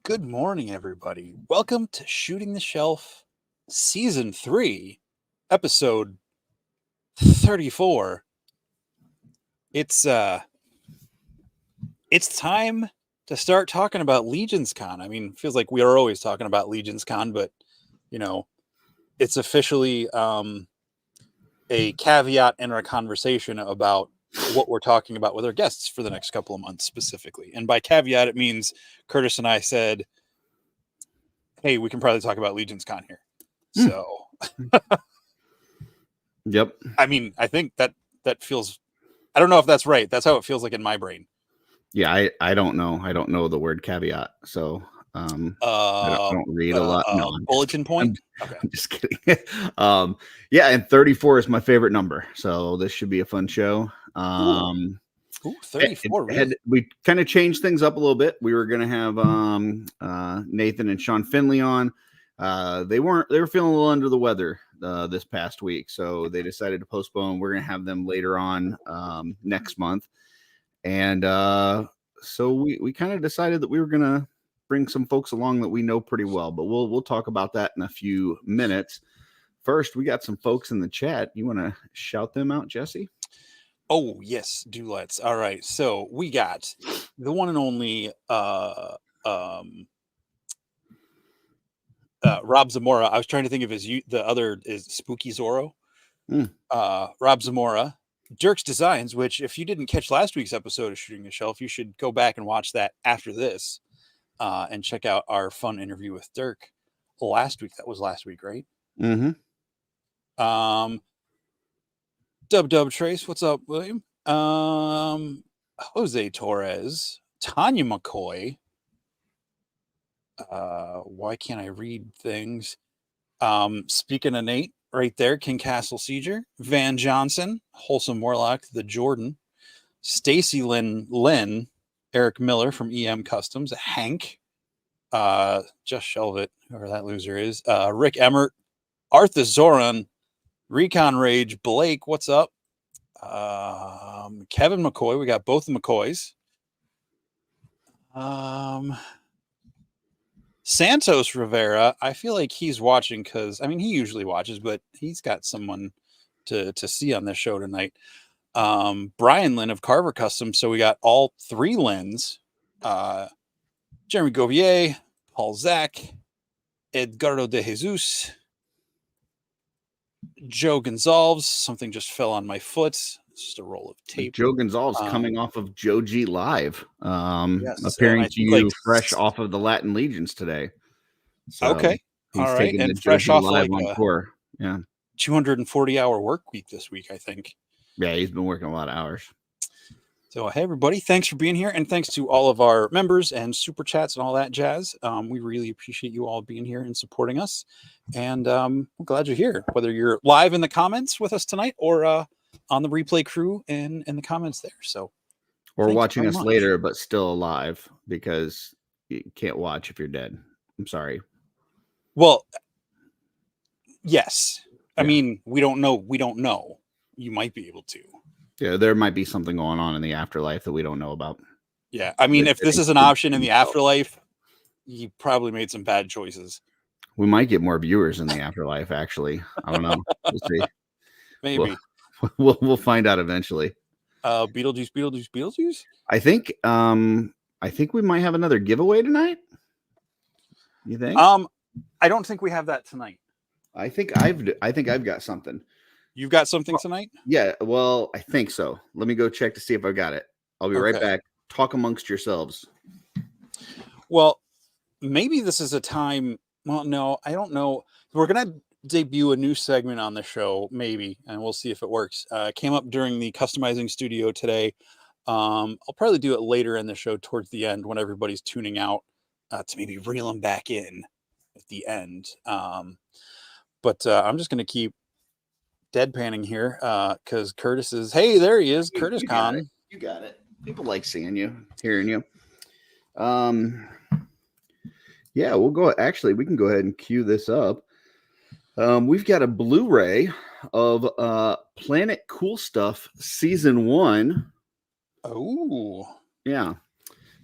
Good morning, everybody. Welcome to Shooting the Shelf, Season 3, Episode 34. It's time to start talking about LegionsCon. I mean, it feels like we are always talking about LegionsCon, but, you know, it's officially a caveat in our conversation about what we're talking about with our guests for the next couple of months specifically. And by caveat, it means Curtis and I said, hey, we can probably talk about LegionsCon here. So, yep. I mean, I think that feels, I don't know if that's right. That's how it feels like in my brain. Yeah, I don't know. I don't know the word caveat. So I don't read a lot. No, bulletin point. I'm just kidding. Yeah, and 34 is my favorite number. So this should be a fun show. Ooh, 34. Really? We kind of changed things up a little bit. We were going to have Nathan and Sean Finley on. They were feeling a little under the weather this past week, so they decided to postpone. We're going to have them later on next month. And so we kind of decided that we were going to bring some folks along that we know pretty well, but we'll talk about that in a few minutes. First, we got some folks in the chat. You want to shout them out, Jesse? Oh, yes, do let's. All right. So we got the one and only Rob Zamora. I was trying to think of the other is Spooky Zorro. Rob Zamora, Dirk's Designs, which if you didn't catch last week's episode of Shooting the Shelf, you should go back and watch that after this and check out our fun interview with Dirk last week. That was last week, right? Mm-hmm. Dub Trace, what's up, William? Jose Torres, Tonya McCoy. Why can't I read things? Speaking of Nate, right there, King Castle Sieger, Van Johnson, Wholesome Warlock, the Jordan, Stacy Lynn, Eric Miller from EM Customs, Hank, just Shelve, whoever that loser is, Rick Emmert, Arthur Zoran, Recon Rage, Blake, what's up? Kevin McCoy, we got both the McCoys. Santos Rivera, I feel like he's watching because, I mean, he usually watches, but he's got someone to see on this show tonight. Brian Lynn of Carver Customs, so we got all three Lyns. Jeremy Govier, Paul Zach, Edgardo de Jesus, Joe Gonzalez. Something just fell on my foot. It's just a roll of tape. Joe Gonzalez coming off of Joe G Live, yes, appearing to you fresh off of the Latin Legions today. So okay, he's taking and the fresh off Live like on tour. Yeah, 240-hour work week this week, I think. Yeah, he's been working a lot of hours. So, hey, everybody, thanks for being here. And thanks to all of our members and super chats and all that jazz. We really appreciate you all being here and supporting us. And I'm glad you're here, whether you're live in the comments with us tonight or on the replay crew and in the comments there. So, or watching us later, but still alive because you can't watch if you're dead. I'm sorry. Well, yes. Yeah. I mean, we don't know. You might be able to. Yeah, there might be something going on in the afterlife that we don't know about. Yeah, I mean, if this is an option in the afterlife, you probably made some bad choices. We might get more viewers in the afterlife, actually. I don't know. We'll see. Maybe. We'll find out eventually. Beetlejuice? I think we might have another giveaway tonight. You think? I don't think we have that tonight. I think I've got something. You've got something tonight? Yeah, well, I think so. Let me go check to see if I got it. I'll be right back. Talk amongst yourselves. Well, maybe this is a time. Well, no, I don't know. We're going to debut a new segment on the show, maybe, and we'll see if it works. Came up during the customizing studio today. I'll probably do it later in the show towards the end when everybody's tuning out to maybe reel them back in at the end. But I'm just going to keep deadpanning here because Curtis is, hey, there he is. Curtis Con. You got it. People like seeing you, hearing you. Yeah, we'll go. Actually, we can go ahead and cue this up. We've got a Blu-ray of Planet Cool Stuff Season 1. Oh, yeah.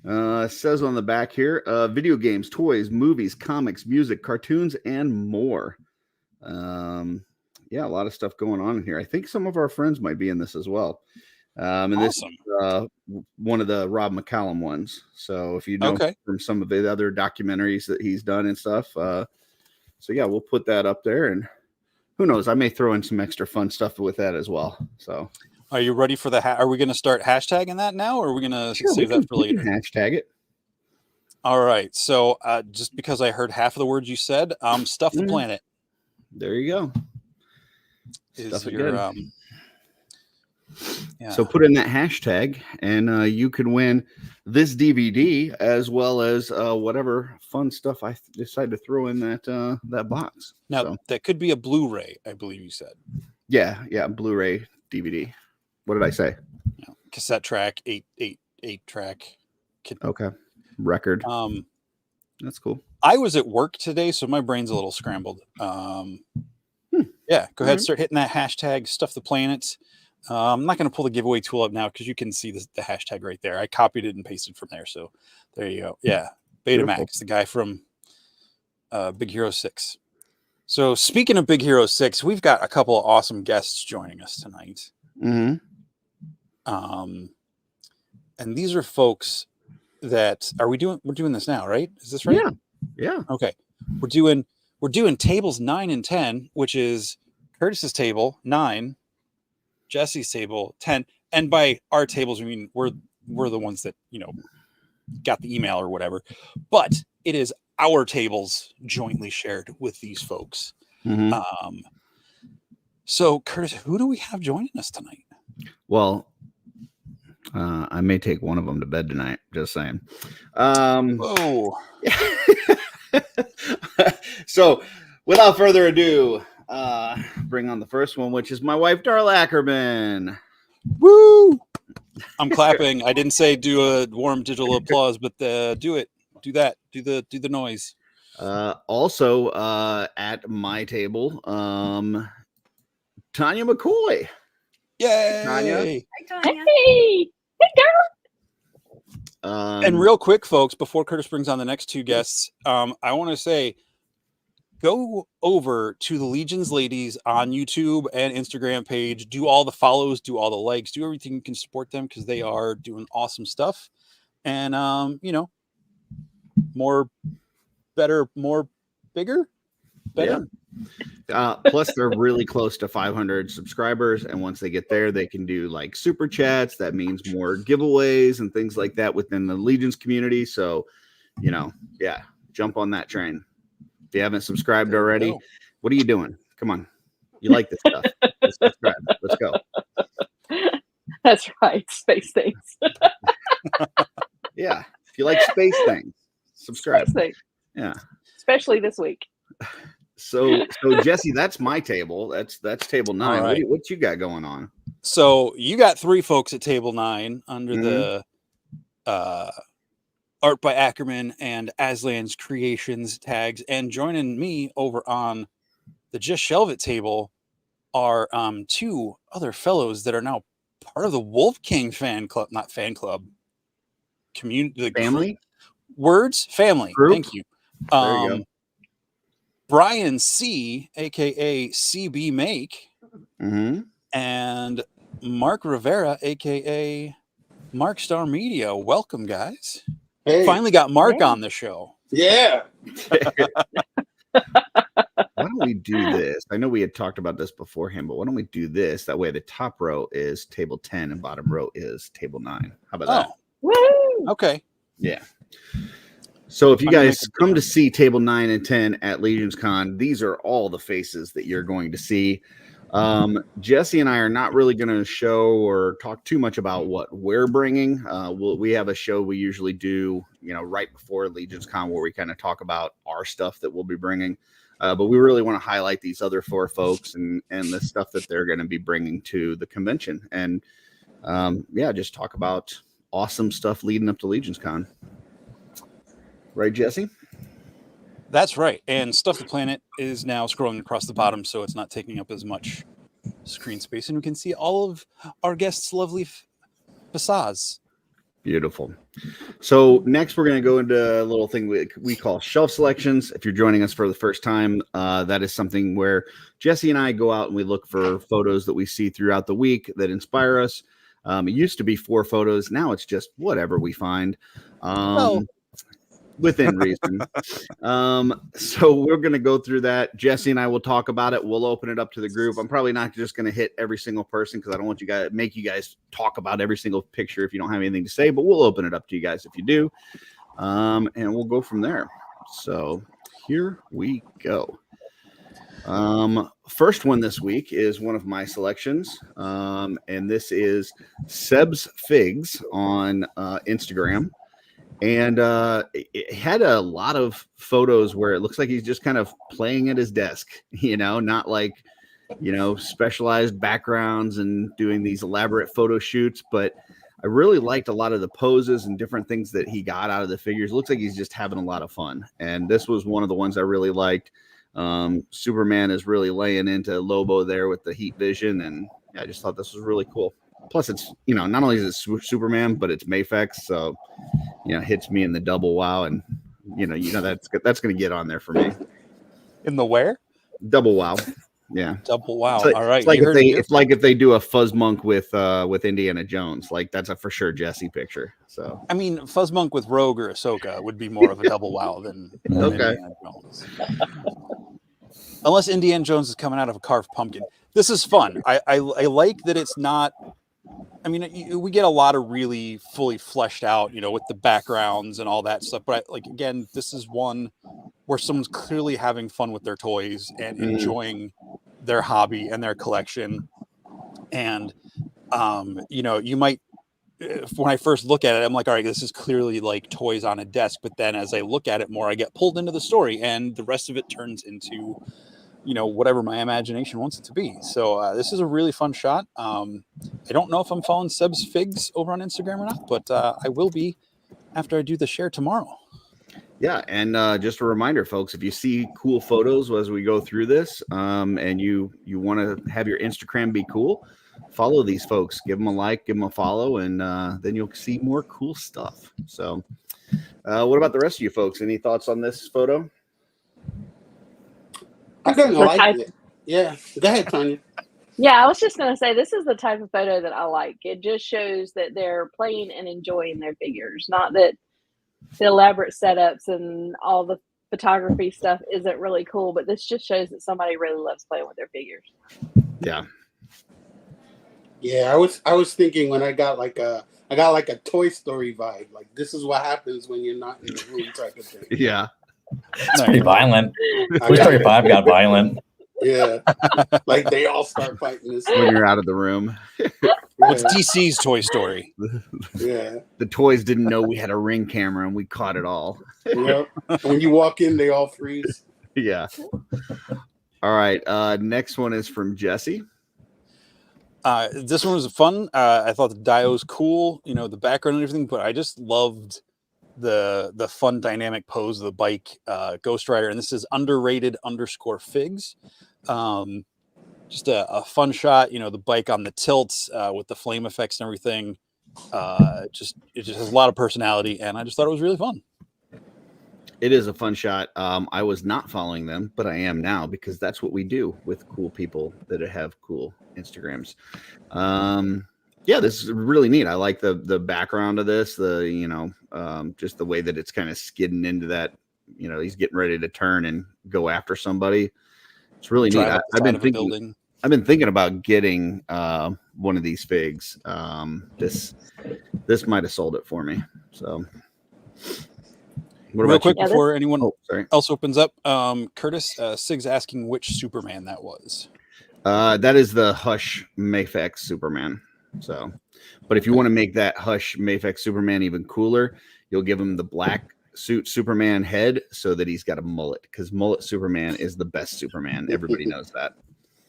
It says on the back here, video games, toys, movies, comics, music, cartoons, and more. Yeah, a lot of stuff going on in here. I think some of our friends might be in this as well. And Awesome. this is one of the Rob McCallum ones. So if you know from some of the other documentaries that he's done and stuff. So yeah, we'll put that up there, and who knows, I may throw in some extra fun stuff with that as well. So are you ready for the are we going to start hashtagging that now, or are we going to save that for later? Hashtag it. All right. So just because I heard half of the words you said, stuff the planet. There you go. Is your yeah. So put in that hashtag, and you can win this DVD as well as whatever fun stuff I decide to throw in that box. Now that could be a Blu-ray, I believe you said. Yeah, Blu-ray DVD. What did I say? Yeah. Cassette track, eight track. Okay. Record. That's cool. I was at work today, so my brain's a little scrambled. Yeah, go ahead, start hitting that hashtag, stuff the planet. I'm not going to pull the giveaway tool up now because you can see the hashtag right there. I copied it and pasted from there. So there you go. Yeah. Betamax, the guy from Big Hero 6. So speaking of Big Hero 6, we've got a couple of awesome guests joining us tonight. Mm-hmm. And these are folks that we're doing this now, right? Is this right? Yeah. Okay. We're doing tables 9 and 10, which is Curtis's table 9, Jesse's table 10, and by our tables we mean we're the ones that got the email or whatever, but it is our tables jointly shared with these folks. Mm-hmm. So Curtis, who do we have joining us tonight? Well, I may take one of them to bed tonight. Just saying. Whoa. So without further ado, bring on the first one, which is my wife, Darla Akerman. Woo! I'm clapping. I didn't say do a warm digital applause, but do it. Do that. Do the noise. Also, at my table, Tonya McCoy. Yay! Tonya. Hi, Tonya. Hey, Darla. And real quick, folks, before Curtis brings on the next two guests, I want to say, go over to the Legions Ladies on YouTube and Instagram page. Do all the follows, do all the likes, do everything you can support them because they are doing awesome stuff. And more, better, more, bigger, better. Yeah. Plus, they're really close to 500 subscribers, and once they get there, they can do like super chats. That means more giveaways and things like that within the Legions community. So, jump on that train. If you haven't subscribed already, what are you doing? Come on. You like this stuff. Let's subscribe. Let's go. That's right. Space things. Yeah. If you like space things, subscribe. Space things. Yeah. Especially this week. So Jesse, that's my table. That's table 9. Right. What you got going on? So you got 3 folks at table 9 under the Art by Ackerman and Aslan's Creations tags, and joining me over on the Just Shelve It table are 2 other fellows that are now part of the Wolf King fan club, not fan club, community, family. Family. Group? Thank you. There you go. Brian C, aka CB Make, and Mark Rivera, aka Mark Star Media. Welcome, guys. Hey. Finally got Mark on the show. Yeah. Why don't we do this? I know we had talked about this beforehand, but why don't we do this? That way the top row is table 10 and bottom row is table 9. How about that? Woo! Okay. Yeah. So if you guys come to see table 9 and 10 at LegionsCon, these are all the faces that you're going to see. Jesse and I are not really going to show or talk too much about what we're bringing. We have a show we usually do, right before LegionsCon, where we kind of talk about our stuff that we'll be bringing. But we really want to highlight these other 4 folks and the stuff that they're going to be bringing to the convention. And just talk about awesome stuff leading up to LegionsCon. Right, Jesse? That's right. And Stuff the Planet is now scrolling across the bottom, so it's not taking up as much screen space. And we can see all of our guests' lovely facades. Beautiful. So next we're going to go into a little thing we call shelf selections. If you're joining us for the first time, that is something where Jesse and I go out and we look for photos that we see throughout the week that inspire us. It used to be 4 photos. Now it's just whatever we find. Within reason. So we're going to go through that. Jesse and I will talk about it. We'll open it up to the group. I'm probably not just going to hit every single person because I don't want you guys make you guys talk about every single picture if you don't have anything to say, but we'll open it up to you guys if you do. And we'll go from there. So here we go. First one this week is one of my selections. And this is Seb's Figs on Instagram. And it had a lot of photos where it looks like he's just kind of playing at his desk, not like, specialized backgrounds and doing these elaborate photo shoots. But I really liked a lot of the poses and different things that he got out of the figures. Looks like he's just having a lot of fun. And this was one of the ones I really liked. Superman is really laying into Lobo there with the heat vision. And I just thought this was really cool. Plus, it's, not only is it Superman, but it's Mafex. So, hits me in the double wow. And, that's going to get on there for me. In the where? Double wow. Yeah. Double wow. All right. It's like if they do a Fuzz Monk with Indiana Jones, like that's a for sure Jesse picture. So, I mean, Fuzz Monk with Rogue or Ahsoka would be more of a double wow than Indiana Jones. Unless Indiana Jones is coming out of a carved pumpkin. This is fun. I like that it's not. I mean, we get a lot of really fully fleshed out, with the backgrounds and all that stuff. But again, this is one where someone's clearly having fun with their toys and enjoying their hobby and their collection. And, you might, when I first look at it, I'm like, all right, this is clearly like toys on a desk. But then as I look at it more, I get pulled into the story and the rest of it turns into, whatever my imagination wants it to be. So this is a really fun shot. I don't know if I'm following Seb's Figs over on Instagram or not, but I will be after I do the share tomorrow. Yeah, and just a reminder, folks, if you see cool photos as we go through this, and you want to have your Instagram be cool, follow these folks. Give them a like, give them a follow, and then you'll see more cool stuff. So what about the rest of you folks? Any thoughts on this photo? I kind of like it. Yeah. Go ahead, Tonya. Yeah, I was just going to say, this is the type of photo that I like. It just shows that they're playing and enjoying their figures. Not that the elaborate setups and all the photography stuff isn't really cool, but this just shows that somebody really loves playing with their figures. Yeah. Yeah, I was thinking when I got like a Toy Story vibe. Like, this is what happens when you're not in the room type of thing. Yeah. It's pretty violent. Toy Story 5 got violent. Yeah. Like they all start fighting this When you're out of the room. It's DC's Toy Story. Yeah. The toys didn't know we had a Ring camera and we caught it all. Yep. When you walk in, they all freeze. Yeah. All right. Next one is from Jesse. This one was fun. I thought the Dio was cool, the background and everything, but I just loved the fun dynamic pose of the bike Ghost Rider. And this is underrated_figs. Just a fun shot, the bike on the tilts with the flame effects and everything. It just has a lot of personality, and I just thought it was really fun. It is a fun shot. I was not following them, but I am now because that's what we do with cool people that have cool Instagrams. Yeah, this is really neat. I like the background of this, just the way that it's kind of skidding into that, he's getting ready to turn and go after somebody. It's really neat. I've been thinking about getting one of these figs. This might have sold it for me. So real quick before anyone else opens up, Curtis, Sig's asking which Superman that was. That is the Hush Mafex Superman. So, but if you want to make that Hush Mafex Superman even cooler, you'll give him the black suit Superman head so that he's got a mullet, because mullet Superman is the best Superman. Everybody knows that.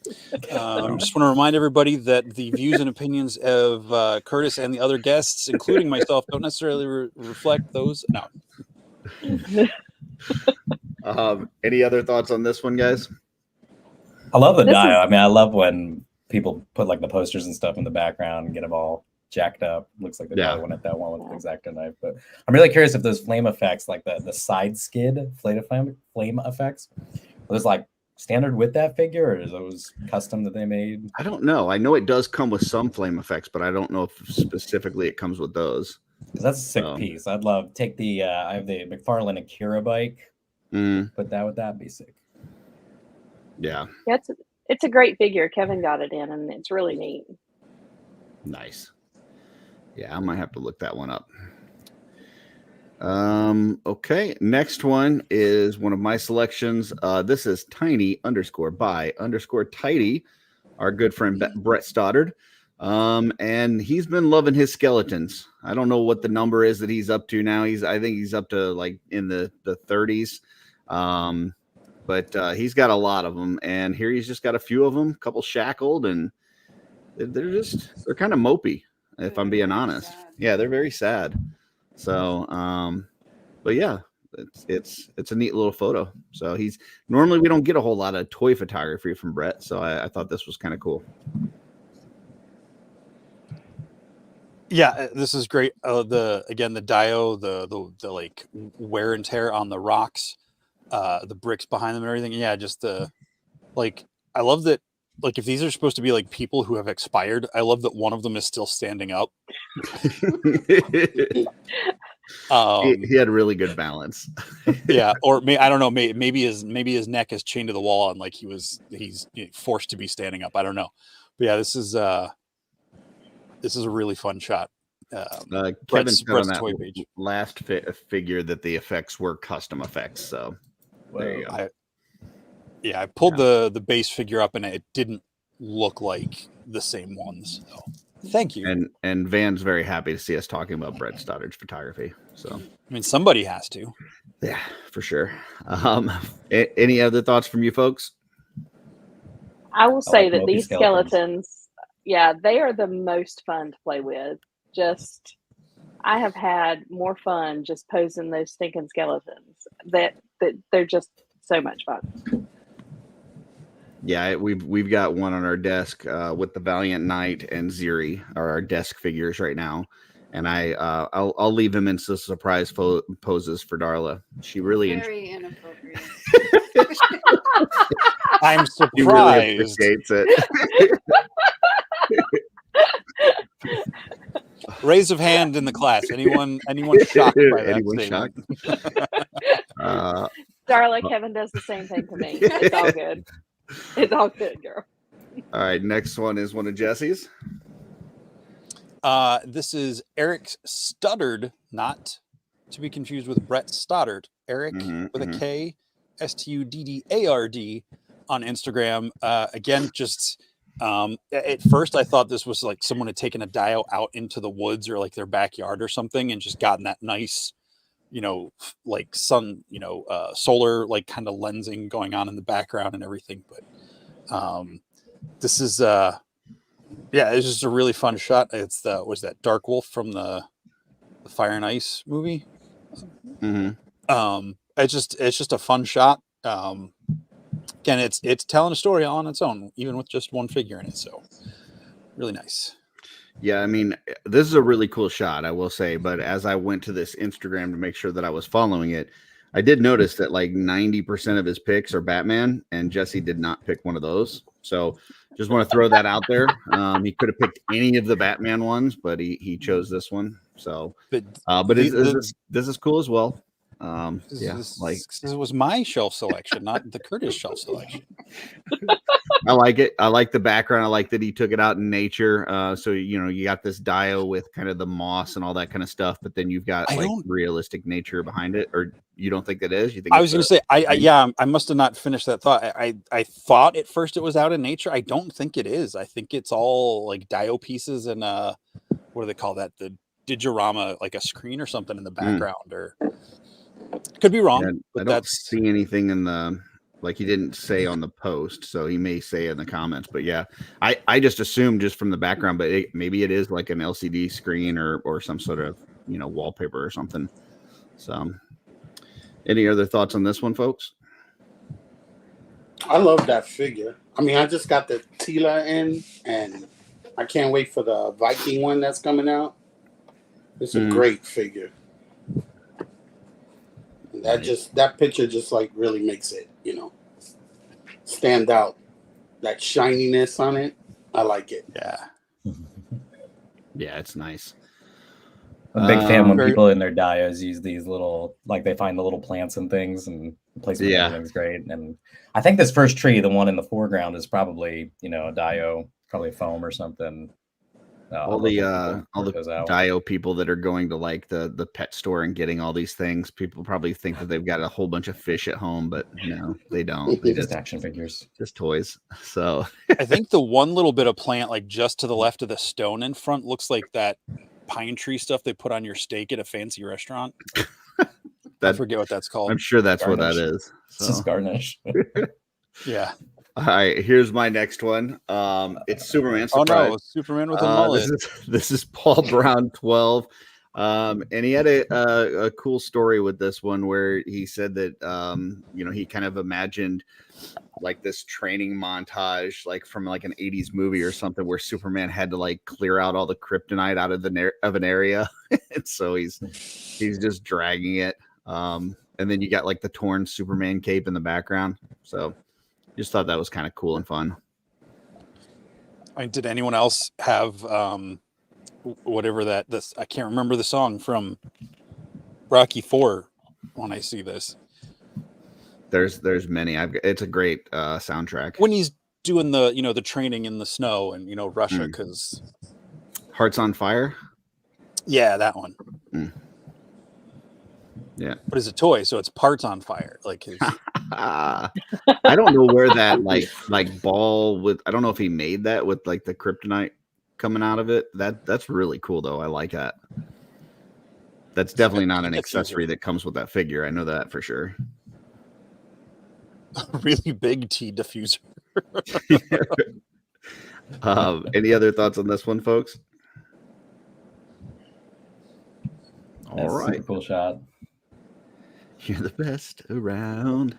Just want to remind everybody that the views and opinions of Curtis and the other guests, including myself, don't necessarily reflect those. No. Any other thoughts on this one, guys? I love the Dio. I mean, I love when people put like the posters and stuff in the background and get them all jacked up. Looks like they Yeah. probably went at that one with the X-Acto knife. But I'm really curious if those flame effects, like the side skid flame effects, are those like standard with that figure, or is those custom that they made? I don't know. I know it does come with some flame effects, but I don't know if specifically it comes with those. Because that's a sick piece. I'd love take the I have the McFarlane Akira bike. Put that with that, be sick. Yeah. It's a great figure. Kevin got it in, and it's really neat. Nice. Yeah, I might have to look that one up. Okay, next one is one of my selections. This is tiny_by_tidy, our good friend Brett Stoddard. And he's been loving his skeletons. I don't know what the number is that he's up to now. I think he's up to like in the 30s. But he's got a lot of them, and here he's just got a few of them, a couple shackled, and they're kind of mopey, if I'm being honest. Yeah, they're very sad. So, but yeah, it's a neat little photo. So normally we don't get a whole lot of toy photography from Brett, so I thought this was kind of cool. Yeah, this is great. The Dio, the like wear and tear on the rocks, the bricks behind them and everything. Yeah, just I love that. Like, if these are supposed to be like people who have expired, I love that one of them is still standing up. He had really good balance. Yeah, or I don't know. Maybe his neck is chained to the wall and like he's forced to be standing up. I don't know. But yeah, this is a really fun shot. Kevin said on that toy page. Last figure that the effects were custom effects. So there you go. I pulled the base figure up and it didn't look like the same ones. So thank you. And Van's very happy to see us talking about Brett Stoddard's photography. So I mean, somebody has to. Yeah, for sure. Any other thoughts from you folks? I will say that these skeletons, they are the most fun to play with. I have had more fun just posing those stinking skeletons. That they're just so much fun. Yeah, we've got one on our desk with the Valiant Knight and Ziri are our desk figures right now, and I'll leave them in some surprise poses for Darla. She really very inappropriate. I'm surprised. She really appreciates it. Raise of hand in the class. Anyone shocked by that? Anyone shocked? Darla, Kevin does the same thing to me. It's all good. It's all good, girl. All right, next one is one of Jesse's. This is Eric Studdard, not to be confused with Brett Stoddard. Eric with a K, Studdard on Instagram. Again, just at first I thought this was like someone had taken a Dio out into the woods or like their backyard or something and just gotten that nice, like sun, solar, like kind of lensing going on in the background and everything. But this is it's just a really fun shot. It's was that Dark Wolf from the Fire and Ice movie. It's just a fun shot. Again, it's telling a story on its own, even with just one figure in it. So really nice. Yeah, I mean, this is a really cool shot, I will say. But as I went to this Instagram to make sure that I was following it, I did notice that like 90% of his picks are Batman, and Jesse did not pick one of those. So just want to throw that out there. He could have picked any of the Batman ones, but he chose this one. So, but this is cool as well. This was my shelf selection, not the Curtis shelf selection. I like it. I like the background. I like that he took it out in nature. So you got this Dio with kind of the moss and all that kind of stuff, but then you've got realistic nature behind it. Or you don't think it is? You think? I was going to say, I must have not finished that thought. I thought at first it was out in nature. I don't think it is. I think it's all like Dio pieces and what do they call that? The Digirama, like a screen or something in the background, or could be wrong. Yeah, but I don't see anything in the, like he didn't say on the post, so he may say in the comments. But yeah, I just assumed just from the background, but maybe it is like an LCD screen or some sort of wallpaper or something. So, any other thoughts on this one, folks? I love that figure. I mean, I just got the Tila in, and I can't wait for the Viking one that's coming out. It's a Mm. great figure. And that picture just like really makes it, stand out. That shininess on it, I like it. Yeah. Yeah, it's nice. I'm a big fan when Very- people in their dios use these little, like they find the little plants and things, and the placement Yeah. of everything's great. And I think this first tree, the one in the foreground, is probably a dio, probably foam or something. All the dio people that are going to like the pet store and getting all these things, people probably think that they've got a whole bunch of fish at home, but no, they don't. They just action figures, just toys. So I think the one little bit of plant, like just to the left of the stone in front, looks like that pine tree stuff they put on your steak at a fancy restaurant. I forget what that's called. I'm sure that's garnish. what that is. It's just garnish. Yeah. All right, here's my next one. It's Superman. Oh Surprise. no, Superman with a mullet. This is Paul Brown 12. And he had a cool story with this one where he said that he kind of imagined like this training montage, like from like an 80s movie or something, where Superman had to like clear out all the kryptonite out of an area. And so he's just dragging it. And then you got like the torn Superman cape in the background. So just thought that was kind of cool and fun. I mean, did anyone else have whatever this? I can't remember the song from Rocky IV when I see this. There's many. It's a great soundtrack. When he's doing the the training in the snow and Russia, because Hearts on Fire. Yeah, that one. Yeah, but it's a toy, so it's parts on fire. Like his... I don't know where that like ball with. I don't know if he made that with like the kryptonite coming out of it. That's really cool though. I like that. That's definitely not an accessory that comes with that figure. I know that for sure. A really big tea diffuser. Any other thoughts on this one, folks? All right, cool shot. You're the best around.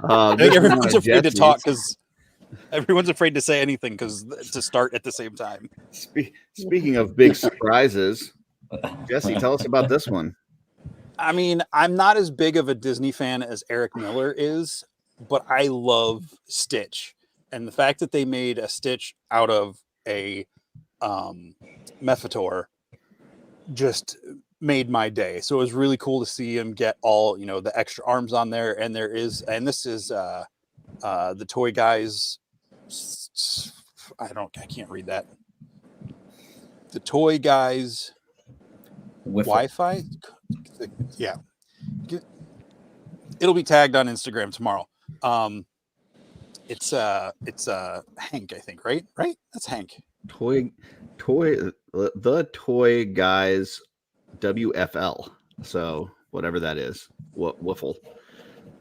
Everyone's afraid to talk because everyone's afraid to say anything because to start at the same time. Speaking of big surprises, Jesse, tell us about this one. I mean, I'm not as big of a Disney fan as Eric Miller is, but I love Stitch. And the fact that they made a Stitch out of a Mephitor just made my day. So it was really cool to see him get all, the extra arms on there. And this is the Toy Guys. I can't read that. The Toy Guys Wi-Fi. Yeah. It'll be tagged on Instagram tomorrow. It's Hank, I think, right? That's Hank. The Toy Guys WFL. So whatever that is. Wiffle.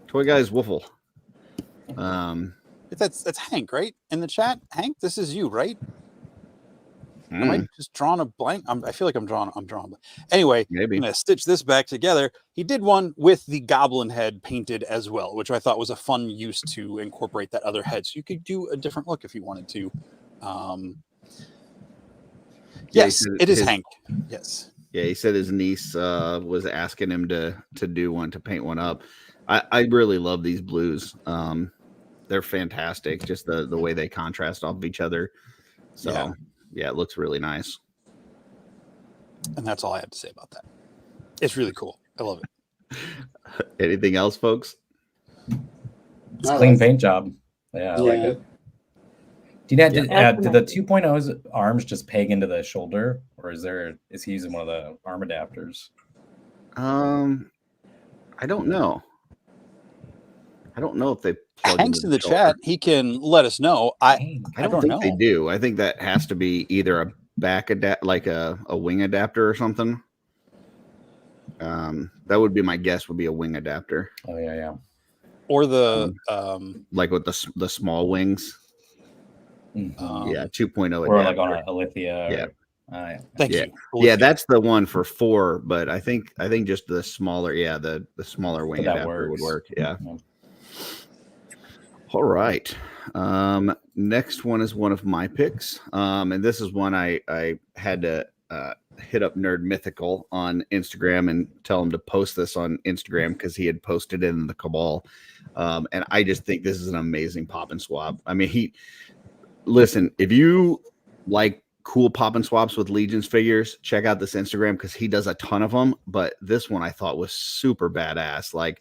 Toy Guys Wiffle. That's Hank, right? In the chat, Hank, this is you, right? Am I just drawing a blank? I feel like I'm drawing. Anyway, maybe. I'm gonna stitch this back together. He did one with the goblin head painted as well, which I thought was a fun use to incorporate that other head. So you could do a different look if you wanted to. Yes, it is Hank. Yes. Yeah, he said his niece was asking him to do one, to paint one up. I really love these blues. They're fantastic. Just the way they contrast off of each other. So yeah, it looks really nice. And that's all I have to say about that. It's really cool. I love it. Anything else, folks? It's a clean paint job. Yeah, I like it. Did the 2.0's arms just peg into the shoulder, or is he using one of the arm adapters? I don't know. I don't know if they plug Hank's in the chat. He can let us know. I don't think know. they do. I think that has to be either a back like a wing adapter or something. That would be my guess. Would be a wing adapter. Oh yeah. Or the like with the small wings. 2.0 or adapter. like on a Lithia. Thank you. Yeah, that's the one for 4, but I think just the smaller, the smaller wing adapter would work. Yeah. All right. Next one is one of my picks. And this is one I had to hit up Nerd Mythical on Instagram and tell him to post this on Instagram because he had posted it in the Cabal. And I just think this is an amazing pop and swap. I mean, listen, if you like cool pop and swaps with Legions figures, check out this Instagram because he does a ton of them. But this one I thought was super badass. Like,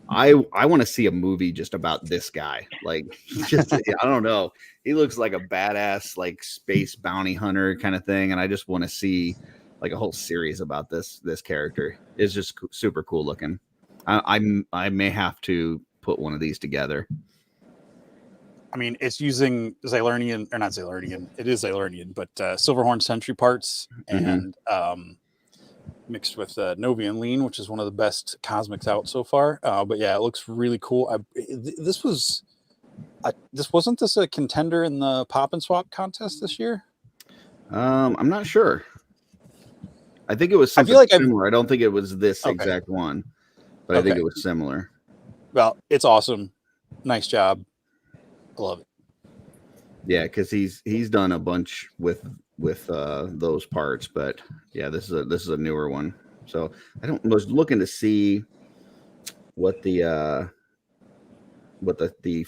I want to see a movie just about this guy. Like, he just, I don't know. He looks like a badass, like space bounty hunter kind of thing. And I just want to see like a whole series about this character. It's just super cool looking. I may have to put one of these together. I mean, it's using Xylernian, or not Xylernian. It is Xylernian, but Silverhorn Sentry parts and mixed with Novian Lean, which is one of the best cosmics out so far. But yeah, it looks really cool. This wasn't this a contender in the pop and swap contest this year? I'm not sure. I think it was something similar. I don't think it was this exact one, but I think it was similar. Well, it's awesome. Nice job. I love it. Yeah, because he's done a bunch with those parts, but yeah, this is a newer one. So I was looking to see what the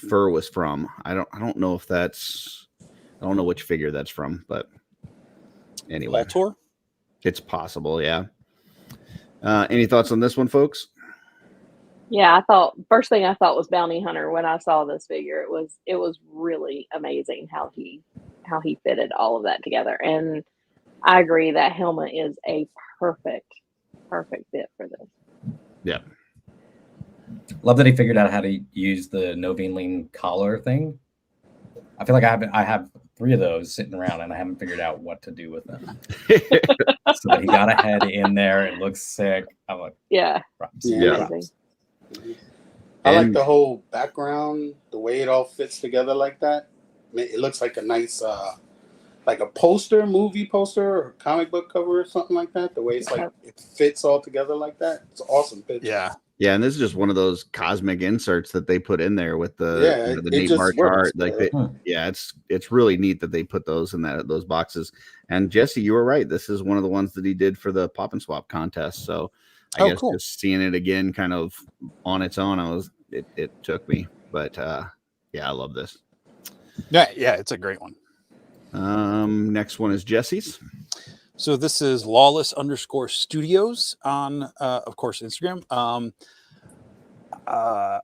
fur was from. I don't know if I don't know which figure that's from, but anyway, Altor? It's possible. Yeah. Any thoughts on this one, folks? Yeah, first thing I thought was Bounty Hunter when I saw this figure. It was really amazing how he fitted all of that together. And I agree that helmet is a perfect fit for this. Yeah. Love that he figured out how to use the Novian Lean collar thing. I feel like I have 3 of those sitting around and I haven't figured out what to do with them. So that he got a head in there. It looks sick. I'm like, yeah. Props. Yeah. I like the whole background, the way it all fits together like that. It looks like a nice, like a movie poster or comic book cover or something like that. The way it's like it fits all together like that. It's an awesome picture. Yeah. Yeah, and this is just one of those cosmic inserts that they put in there with the neat march art. Like, it's really neat that they put those in those boxes. And Jesse, you were right. This is one of the ones that he did for the pop and swap contest. So I guess just seeing it again, kind of on its own, it took me. But yeah, I love this. Yeah, it's a great one. Next one is Jesse's. So this is Lawless_Studios on, of course, Instagram. I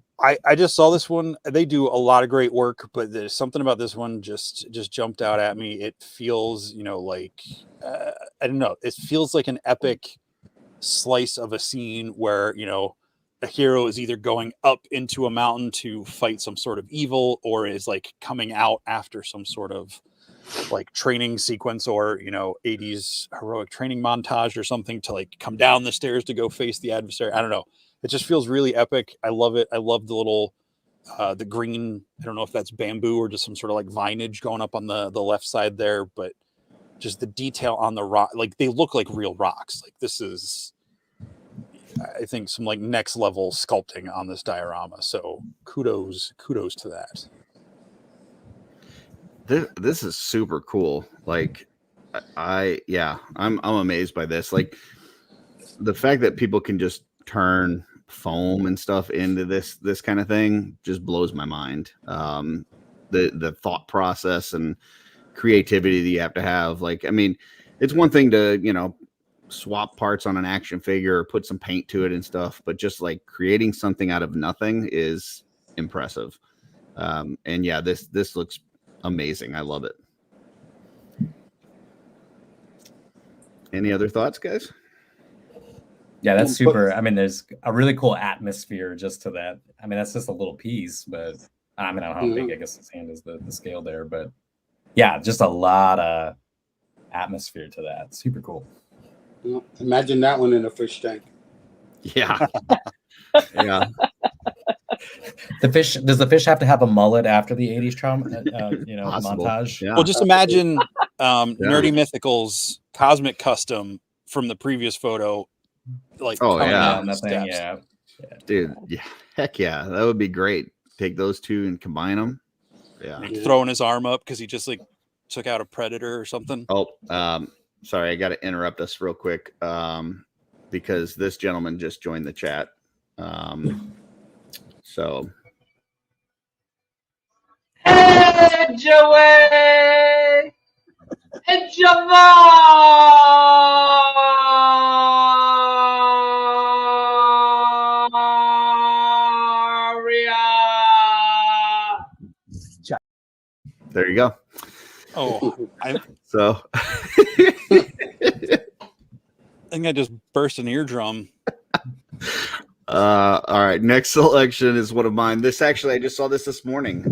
just saw this one. They do a lot of great work, but there's something about this one just jumped out at me. It feels, like I don't know. It feels like an epic slice of a scene where a hero is either going up into a mountain to fight some sort of evil, or is like coming out after some sort of like training sequence, or 80s heroic training montage or something, to like come down the stairs to go face the adversary. I don't know. It just feels really epic. I love it. I love the little the green, I don't know if that's bamboo or just some sort of like vinage going up on the left side there, but just the detail on the rock, like they look like real rocks. Like this is, I think, some like next level sculpting on this diorama. So kudos to that. This is super cool. Like I'm amazed by this. Like the fact that people can just turn foam and stuff into this kind of thing just blows my mind. The thought process and creativity that you have to have. Like, I mean, it's one thing to, swap parts on an action figure or put some paint to it and stuff, but just like creating something out of nothing is impressive. And yeah, this looks amazing. I love it. Any other thoughts, guys? Yeah, that's super. I mean, there's a really cool atmosphere just to that. I mean, that's just a little piece, but I mean, I don't know how big, I guess his hand is the scale there, but yeah, just a lot of atmosphere to that. Super cool. Imagine that one in a fish tank. Yeah. Yeah. Does the fish have to have a mullet after the 80s trauma, montage? Yeah. Well, just imagine Nerdy Mythical's cosmic custom from the previous photo. Like, dude, yeah, heck yeah, that would be great. Take those two and combine them. Yeah. Throwing his arm up because he just like took out a predator or something. Oh, sorry, I got to interrupt us real quick because this gentleman just joined the chat. So. Hey, Joey! Hey, Javaria! There you go. Oh, So I think I just burst an eardrum. all right, next selection is one of mine. This actually, I just saw this morning.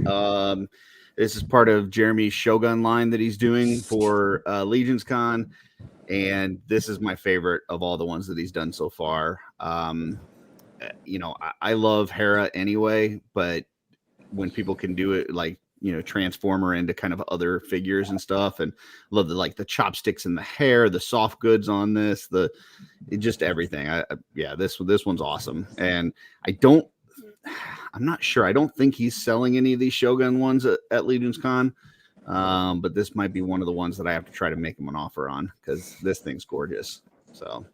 This is part of Jeremy's Shogun line that he's doing for LegionsCon, and this is my favorite of all the ones that he's done so far. You know, I love Hera anyway, but when people can do it, like, you know, transform her into kind of other figures and stuff, and love the chopsticks in the hair, the soft goods on this, just everything. Yeah, this one's awesome. And I'm not sure. I don't think he's selling any of these Shogun ones at LegionsCon, but this might be one of the ones that I have to try to make him an offer on because this thing's gorgeous. So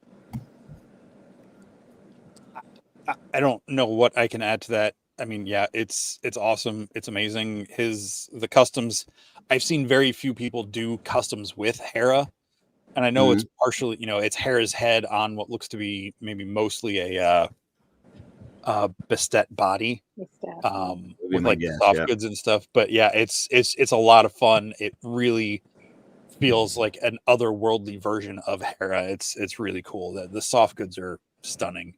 I don't know what I can add to that. I mean, yeah, it's awesome. It's amazing. The customs, I've seen very few people do customs with Hera. And I know it's partially, you know, it's Hera's head on what looks to be maybe mostly a Bastet body, with like soft goods and stuff. But yeah, it's a lot of fun. It really feels like an otherworldly version of Hera. It's really cool. The soft goods are stunning.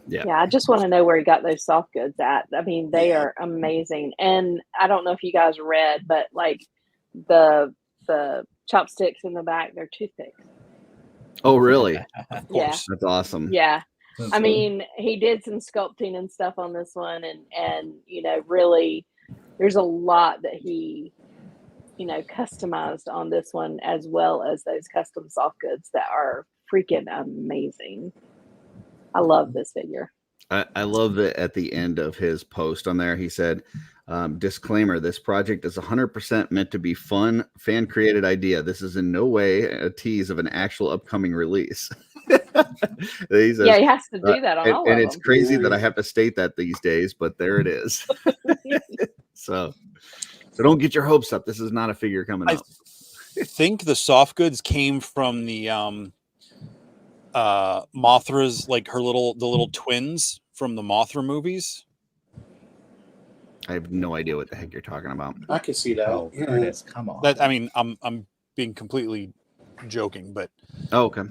Yeah, I just want to know where he got those soft goods at. I mean, they are amazing. And I don't know if you guys read, but like the chopsticks in the back, they're toothpicks. Oh, really? Of course. That's awesome. Yeah. I mean, he did some sculpting and stuff on this one, and you know, really, there's a lot that he, you know, customized on this one, as well as those custom soft goods that are freaking amazing. I love this figure. I love that at the end of his post on there, he said, disclaimer, this project is 100% meant to be fun, fan-created idea. This is in no way a tease of an actual upcoming release. He says, yeah, he has to do that on all of them. And it's crazy that I have to state that these days, but there it is. So don't get your hopes up. This is not a figure coming up. I think the soft goods came from the Mothra's, like the little twins from the Mothra movies. I have no idea what the heck you're talking about. I can see that. Oh, there it is. Come on. I mean, I'm being completely joking, but okay.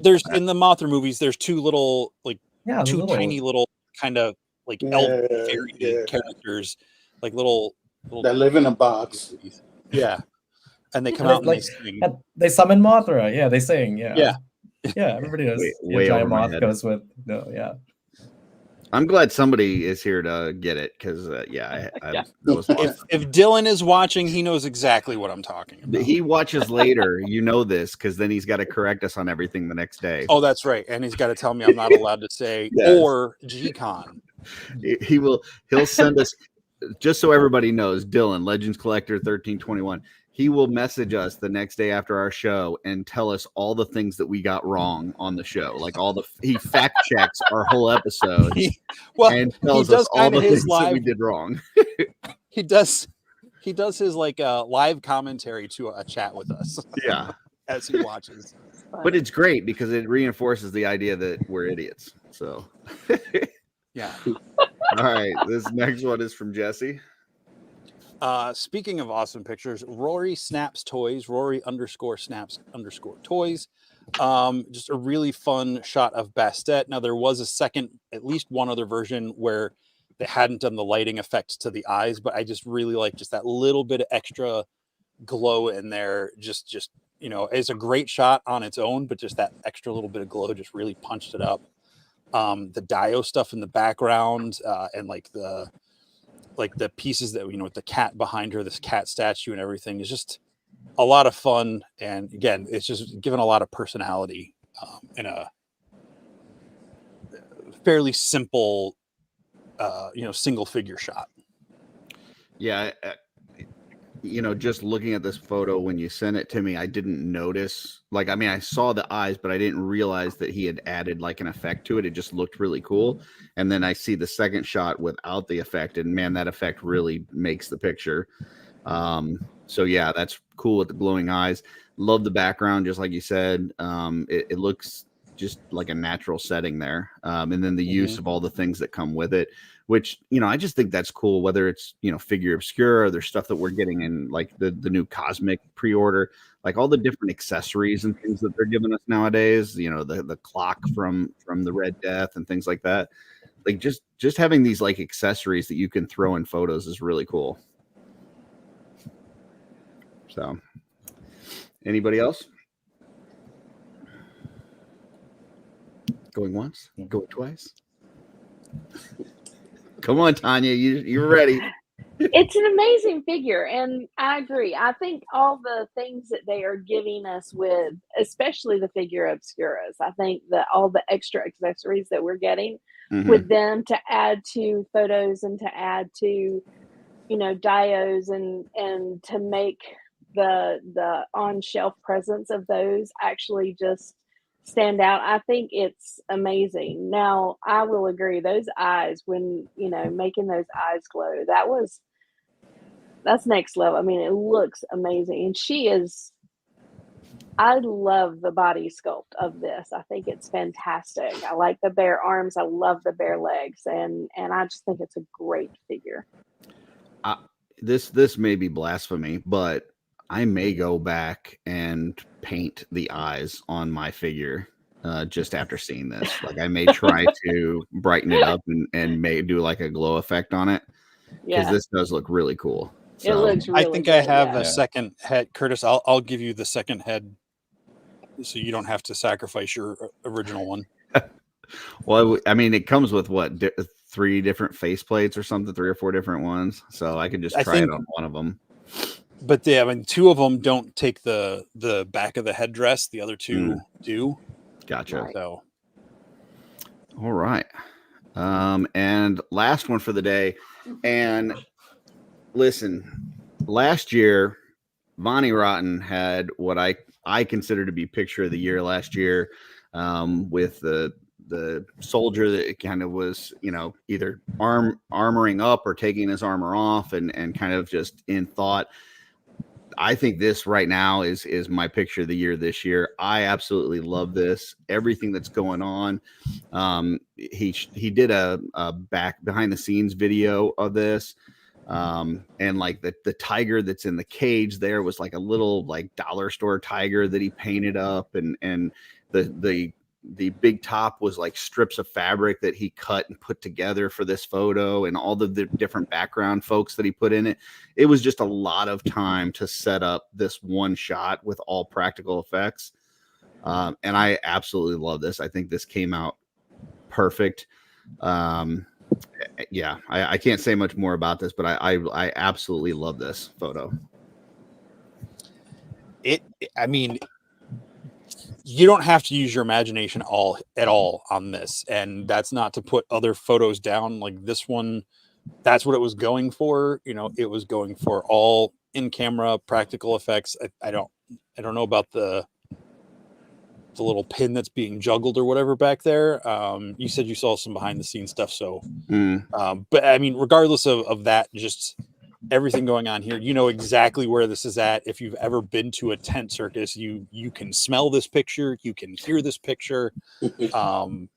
There's in the Mothra movies, there's two little tiny little kind of like elf fairy characters, like little that live in a box. Yeah. And they come out and like, they sing. They summon Mothra. Yeah, they sing. Yeah. Yeah, everybody knows. Way giant over my moth head. goes with yeah. I'm glad somebody is here to get it because that was fun. If Dylan is watching, he knows exactly what I'm talking about. He watches later, you know this, because then he's got to correct us on everything the next day. Oh, that's right, and he's got to tell me I'm not allowed to say or G-Con. He'll send us, just so everybody knows, Dylan, Legends Collector 1321. He will message us the next day after our show and tell us all the things that we got wrong on the show. Like he fact checks our whole episode and tells us all the things that we did wrong. He does his like live commentary to a chat with us. Yeah. As he watches. But it's great because it reinforces the idea that we're idiots. So yeah. All right. This next one is from Jesse. Speaking of awesome pictures, Rory Snaps Toys, Rory_Snaps_Toys. Just a really fun shot of Bastet. Now there was at least one other version where they hadn't done the lighting effects to the eyes, but I just really like just that little bit of extra glow in there. Just, you know, it's a great shot on its own, but just that extra little bit of glow just really punched it up. The Dio stuff in the background, and like the pieces that, you know, with the cat behind her, this cat statue and everything is just a lot of fun. And again, it's just given a lot of personality in a fairly simple, you know, single figure shot. Yeah, just looking at this photo when you sent it to me, I didn't notice. Like, I mean, I saw the eyes, but I didn't realize that he had added like an effect to it. It just looked really cool. And then I see the second shot without the effect, and man, that effect really makes the picture. So yeah, that's cool with the glowing eyes. Love the background, just like you said. It looks just like a natural setting there. And then the use of all the things that come with it, which, I just think that's cool, whether it's, figure obscure, or there's stuff that we're getting in like the new Cosmic pre-order, like all the different accessories and things that they're giving us nowadays, the clock from the Red Death and things like that. Like just having these like accessories that you can throw in photos is really cool. So anybody else? Going once, going twice. Come on, Tonya, you're ready. It's an amazing figure, and I agree. I think all the things that they are giving us with, especially the figure obscuras, I think that all the extra accessories that we're getting with them to add to photos and to add to, dios and to make the on shelf presence of those actually just stand out. I think it's amazing. Now, I will agree, those eyes, when making those eyes glow, that's next level. I mean, it looks amazing. And I love the body sculpt of this. I think it's fantastic. I like the bare arms. I love the bare legs, and I just think it's a great figure. This may be blasphemy, but I may go back and paint the eyes on my figure just after seeing this. Like, I may try to brighten it up and may do like a glow effect on it, because this does look really cool. So, it looks really I think good, I have a second head. Curtis, I'll give you the second head so you don't have to sacrifice your original one. Well, I mean, it comes with what, 3 different face plates or something, 3 or 4 different ones. So I could just try it on one of them. But I mean, 2 of them don't take the back of the headdress. The other 2 do. Gotcha. Right. So, all right. And last one for the day. And listen, last year, Vonnie Rotten had what I consider to be picture of the year last year, with the soldier that kind of was, either armoring up or taking his armor off and kind of just in thought. I think this right now is my picture of the year this year. I absolutely love this. Everything that's going on. He did a behind the scenes video of this. And like the tiger that's in the cage there was like a little like dollar store tiger that he painted up, and the big top was like strips of fabric that he cut and put together for this photo, and all the different background folks that he put in it. It was just a lot of time to set up this one shot with all practical effects. And I absolutely love this. I think this came out perfect. Yeah, I can't say much more about this, but I absolutely love this photo. I mean, you don't have to use your imagination at all on this, and that's not to put other photos down. Like this one, that's what it was going for. It was going for all in-camera practical effects. I don't know about the little pin that's being juggled or whatever back there. You said you saw some behind the scenes stuff. So, but I mean, regardless of that, just everything going on here, exactly where this is at. If you've ever been to a tent circus, you can smell this picture. You can hear this picture. You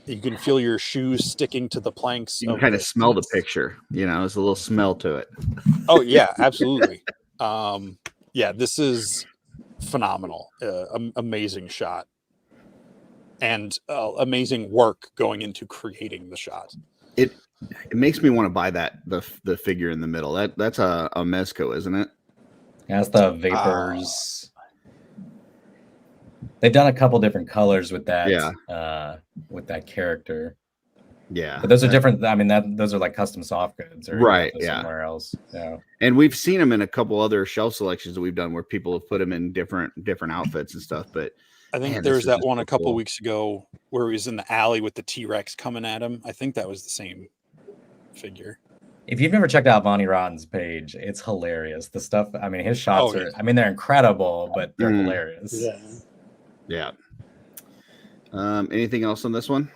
can feel your shoes sticking to the planks. You can kind of smell the picture, there's a little smell to it. Oh yeah, absolutely. Yeah, this is phenomenal. Amazing shot, and amazing work going into creating the shot. It makes me want to buy the figure in the middle. That's a Mezco, isn't it? That's the Vapors. They've done a couple different colors with that. Yeah. With that character. Yeah, but those are different. I mean, those are like custom soft goods, or right? Yeah, somewhere else. Yeah, and we've seen them in a couple other shelf selections that we've done where people have put them in different outfits and stuff. But I think there's that one a couple weeks ago where he was in the alley with the T-Rex coming at him. I think that was the same figure. If you've never checked out Vonnie Rotten's page, it's hilarious. The stuff, I mean, his shots yeah. I mean, they're incredible, but they're hilarious. Yeah. Anything else on this one?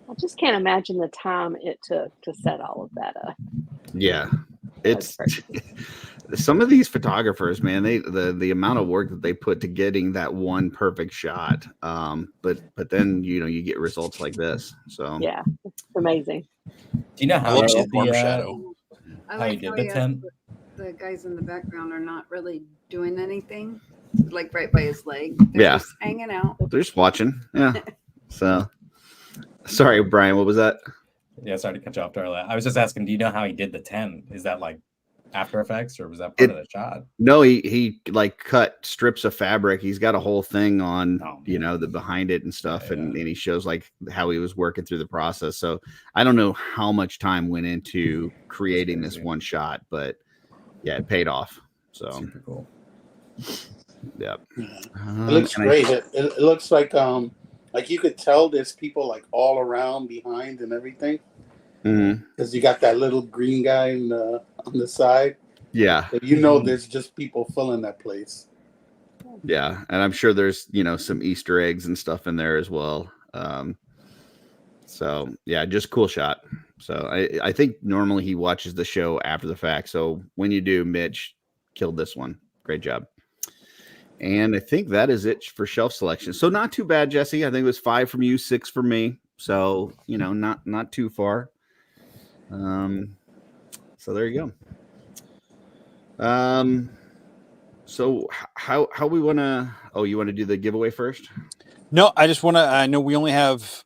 I just can't imagine the time it took to set all of that up. Yeah. It's some of these photographers, man, the amount of work that they put to getting that one perfect shot. But then, you know, you get results like this. So yeah, it's amazing. Do you know how I love he did warm the shadow. I how he like did how the tent? the guys in the background are not really doing anything, like right by his leg. They're Yeah. just hanging out. they're just watching. Yeah. So sorry, Brian, what was that? Yeah, sorry to cut you off, Darla. I was just asking, do you know how he did the tent? Is that like After Effects, or was that part of the shot? No, he like cut strips of fabric. He's got a whole thing on, you know, the behind it and stuff. And he shows like how he was working through the process. So I don't know how much time went into creating this one shot, but yeah, it paid off. So super cool. Yeah. It looks great. It looks like you could tell there's people like all around behind and everything. Because you got that little green guy on the side. Yeah. So you know there's just people filling that place. Yeah. And I'm sure there's, you know, some Easter eggs and stuff in there as well. So yeah, just cool shot. So I think normally he watches the show after the fact. So when you do, Mitch killed this one. Great job. And I think that is it for shelf selection. So not too bad, Jesse. I think it was 5 from you, 6 from me. So, you know, not too far. So there you go. So how we want to, you want to do the giveaway first? No, I just want to, I know we only have,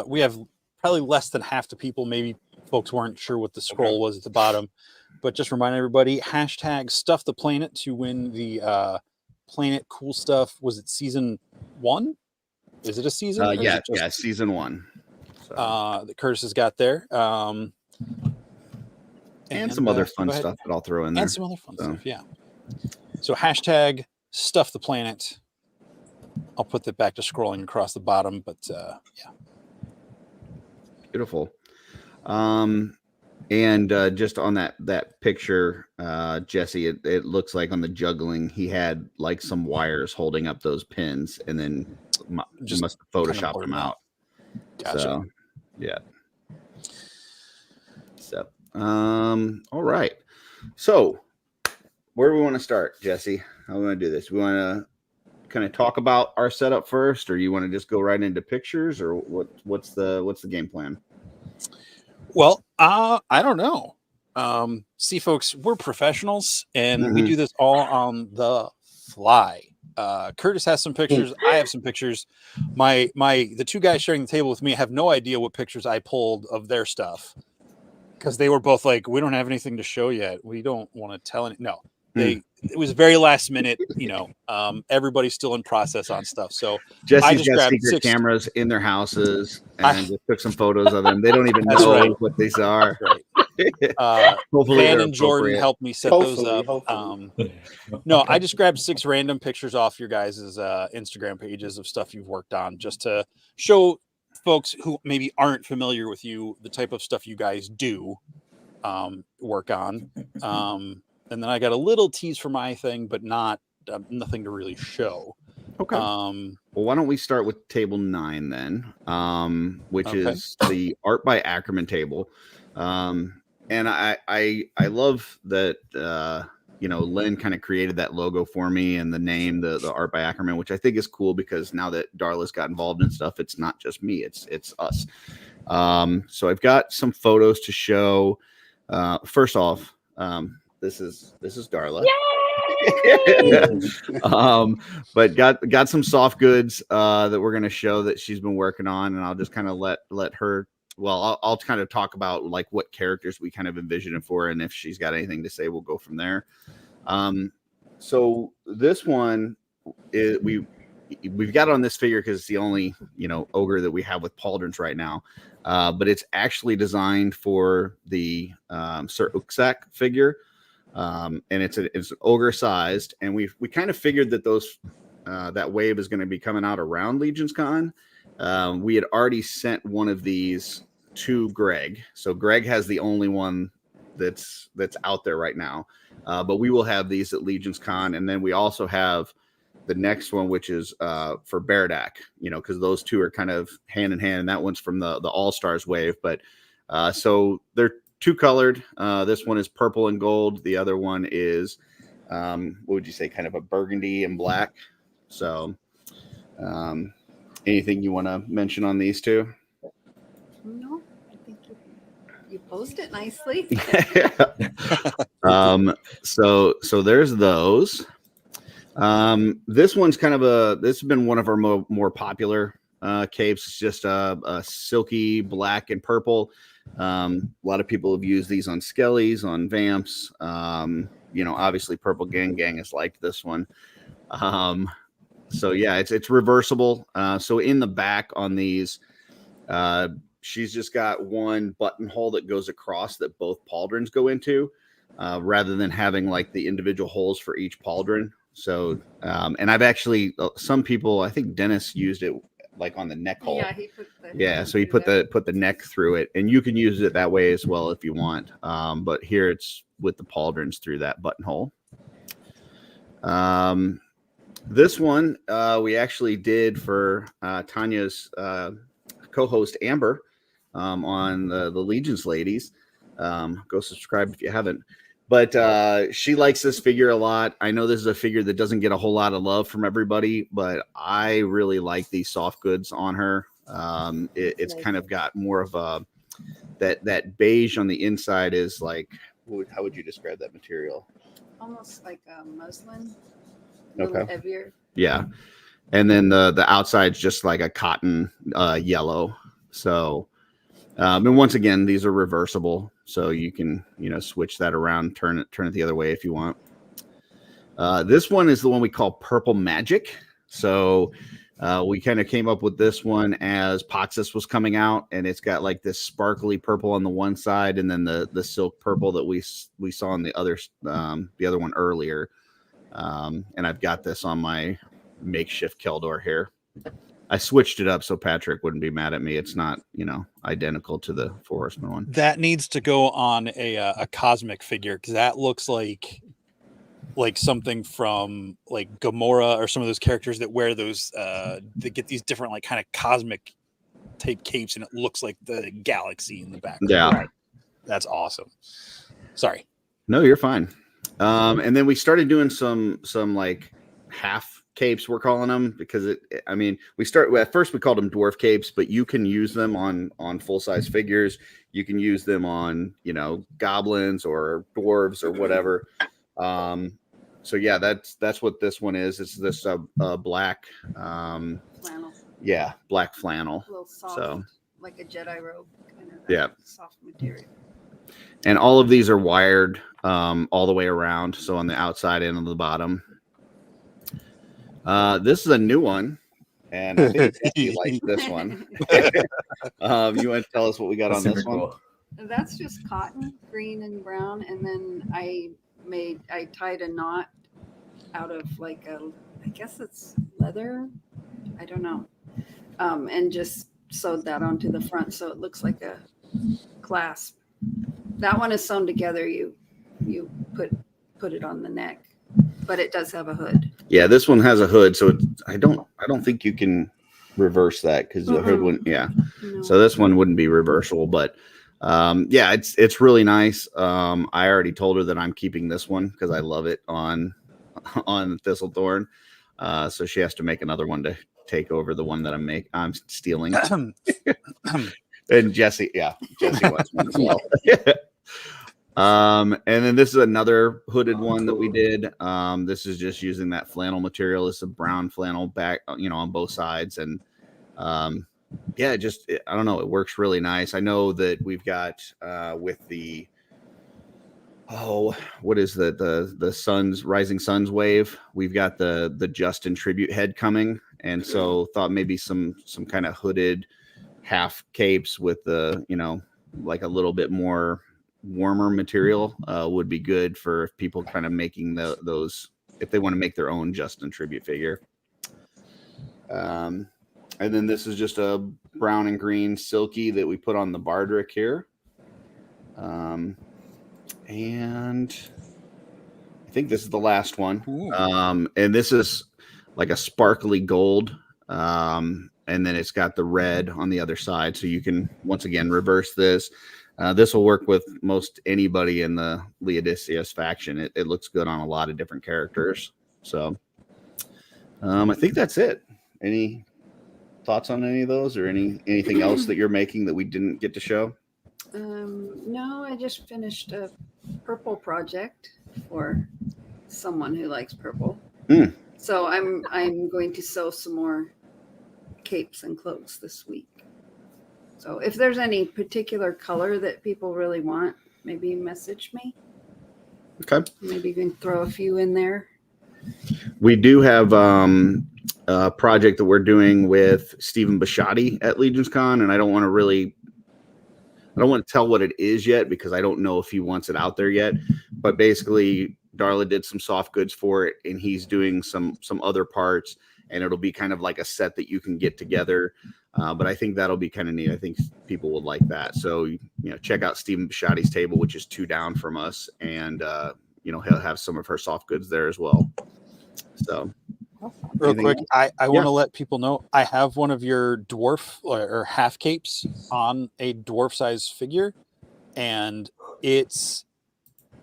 we have probably less than half the people. Maybe folks weren't sure what the scroll was at the bottom, but just remind everybody, hashtag Stuff the Planet to win the, Planet Cool Stuff. Was it season 1? Is it a season? Yeah, season 1. So. That Curtis has got there. And some other fun stuff that I'll throw in there. And some other fun stuff, yeah. So hashtag Stuff the Planet. I'll put that back to scrolling across the bottom, but yeah. Beautiful. And just on that picture, Jesse, it looks like on the juggling, he had like some wires holding up those pins, and then just must have photoshopped them out. Gotcha. So, yeah. So, all right. So, where do we want to start, Jesse? How do we want to do this? We want to kind of talk about our setup first, or you want to just go right into pictures, or what's the game plan? Well, I don't know. See, folks, we're professionals, and we do this all on the fly. Curtis has some pictures. I have some pictures. The two guys sharing the table with me have no idea what pictures I pulled of their stuff, because they were both like, "We don't have anything to show yet. We don't want to tell any." No, it was very last minute. You know, everybody's still in process on stuff. So Jesse's got secret cameras in their houses and just took some photos of them. They don't even know what these are. Van and Jordan helped me set those up. No, I just grabbed 6 random pictures off your guys' Instagram pages of stuff you've worked on, just to show folks who maybe aren't familiar with you the type of stuff you guys do work on. And then I got a little tease for my thing, but nothing to really show. Okay. Well, why don't we start with table 9 then, which is the Art by Akerman table. And I love that, you know, Lynn kind of created that logo for me, and the name, the Art by Akerman, which I think is cool, because now that Darla's got involved in stuff, it's not just me, it's us. So I've got some photos to show. First off, this is Darla. But got some soft goods that we're going to show that she's been working on, and I'll just kind of let her. Well, I'll kind of talk about like what characters we kind of envision it for, and if she's got anything to say, we'll go from there. So this one is we've got it on this figure because it's the only, you know, ogre that we have with pauldrons right now. But it's actually designed for the Sir Uksak figure. And it's an ogre sized, and we kind of figured that that wave is going to be coming out around LegionsCon. We had already sent one of these to Greg, so Greg has the only one that's out there right now. But we will have these at LegionsCon, and then we also have the next one, which is for Beardac, because those two are kind of hand in hand, and that one's from the All-Stars wave. But so they're two colored. This one is purple and gold. The other one is what would you say, kind of a burgundy and black. So anything you want to mention on these two? No, I think you posed it nicely. So there's those. This one's kind of this has been one of our more popular capes. It's just a silky black and purple. A lot of people have used these on skellies, on vamps. Obviously Purple Gang has liked this one. So yeah, it's reversible. So in the back on these, she's just got one buttonhole that goes across that both pauldrons go into, rather than having like the individual holes for each pauldron. So, and I've actually, some people, I think Dennis used it like on the neck hole. Yeah, So he put the neck through it, and you can use it that way as well if you want. But here it's with the pauldrons through that buttonhole. This one we actually did for Tanya's co-host Amber on the Legions Ladies. Go subscribe if you haven't. But she likes this figure a lot. I know this is a figure that doesn't get a whole lot of love from everybody, but I really like these soft goods on her. It's kind of got more of a that beige on the inside is like, how would you describe that material? Almost like a muslin. Okay. Heavier. Yeah. And then the outside's just like a cotton yellow. So and once again, these are reversible, so you can switch that around, turn it the other way if you want. This one is the one we call Purple Magic. So we kind of came up with this one as Poxus was coming out, and it's got like this sparkly purple on the one side, and then the silk purple that we saw on the other one earlier. And I've got this on my makeshift Keldor here. I switched it up so Patrick wouldn't be mad at me. It's not, identical to the Forestman one. That needs to go on a cosmic figure, because that looks like something from like Gamora or some of those characters that wear those that get these different like kind of cosmic type capes, and it looks like the galaxy in the background. Yeah, right. That's awesome. Sorry. No, you're fine. And then we started doing some like half capes, we're calling them, because at first we called them dwarf capes, but you can use them on full-size figures. You can use them on goblins or dwarves or whatever. So yeah, that's what this one is. It's this black Flannel. Yeah, black flannel. A little soft, so like a Jedi robe kind of. Yeah, soft material. And all of these are wired all the way around, so on the outside and on the bottom. This is a new one, and I think you like this one. You want to tell us what we got on this one? Cool. That's just cotton, green and brown, and then I tied a knot out of like I guess it's leather, I don't know, and just sewed that onto the front so it looks like a clasp. That one is sewn together. You put it on the neck, but it does have a hood. Yeah, this one has a hood, so I don't think you can reverse that because the hood wouldn't. Yeah, no. So this one wouldn't be reversible, but yeah, it's really nice. I already told her that I'm keeping this one because I love it on Thistlethorn. So she has to make another one to take over the one that I'm stealing. And Jesse wants one as well. And then this is another hooded one that we did. This is just using that flannel material. It's a brown flannel back, on both sides. And yeah, I don't know. It works really nice. I know that we've got with the what is the Rising Suns wave? We've got the Justin tribute head coming, and so thought maybe some kind of hooded half capes with the like a little bit more warmer material would be good for people kind of making those if they want to make their own Justin tribute figure. And then this is just a brown and green silky that we put on the Bardrick here. And I think this is the last one. Ooh. And this is like a sparkly gold. And then it's got the red on the other side. So you can, once again, reverse this. This will work with most anybody in the Leodicius faction. It looks good on a lot of different characters. So I think that's it. Any thoughts on any of those, or anything else that you're making that we didn't get to show? No, I just finished a purple project for someone who likes purple. So I'm going to sew some more capes and cloaks this week. So if there's any particular color that people really want, maybe message me. Okay. Maybe you can throw a few in there. We do have a project that we're doing with Stephen Bisciotti at LegionsCon, and I don't want to tell what it is yet because I don't know if he wants it out there yet. But basically, Darla did some soft goods for it, and he's doing some other parts, and it'll be kind of like a set that you can get together. But I think that'll be kind of neat. I think people would like that. So, check out Stephen Bisciotti's table, which is 2 down from us, and he'll have some of her soft goods there as well. So, real quick, I want to let people know I have one of your dwarf or half capes on a dwarf size figure, and it's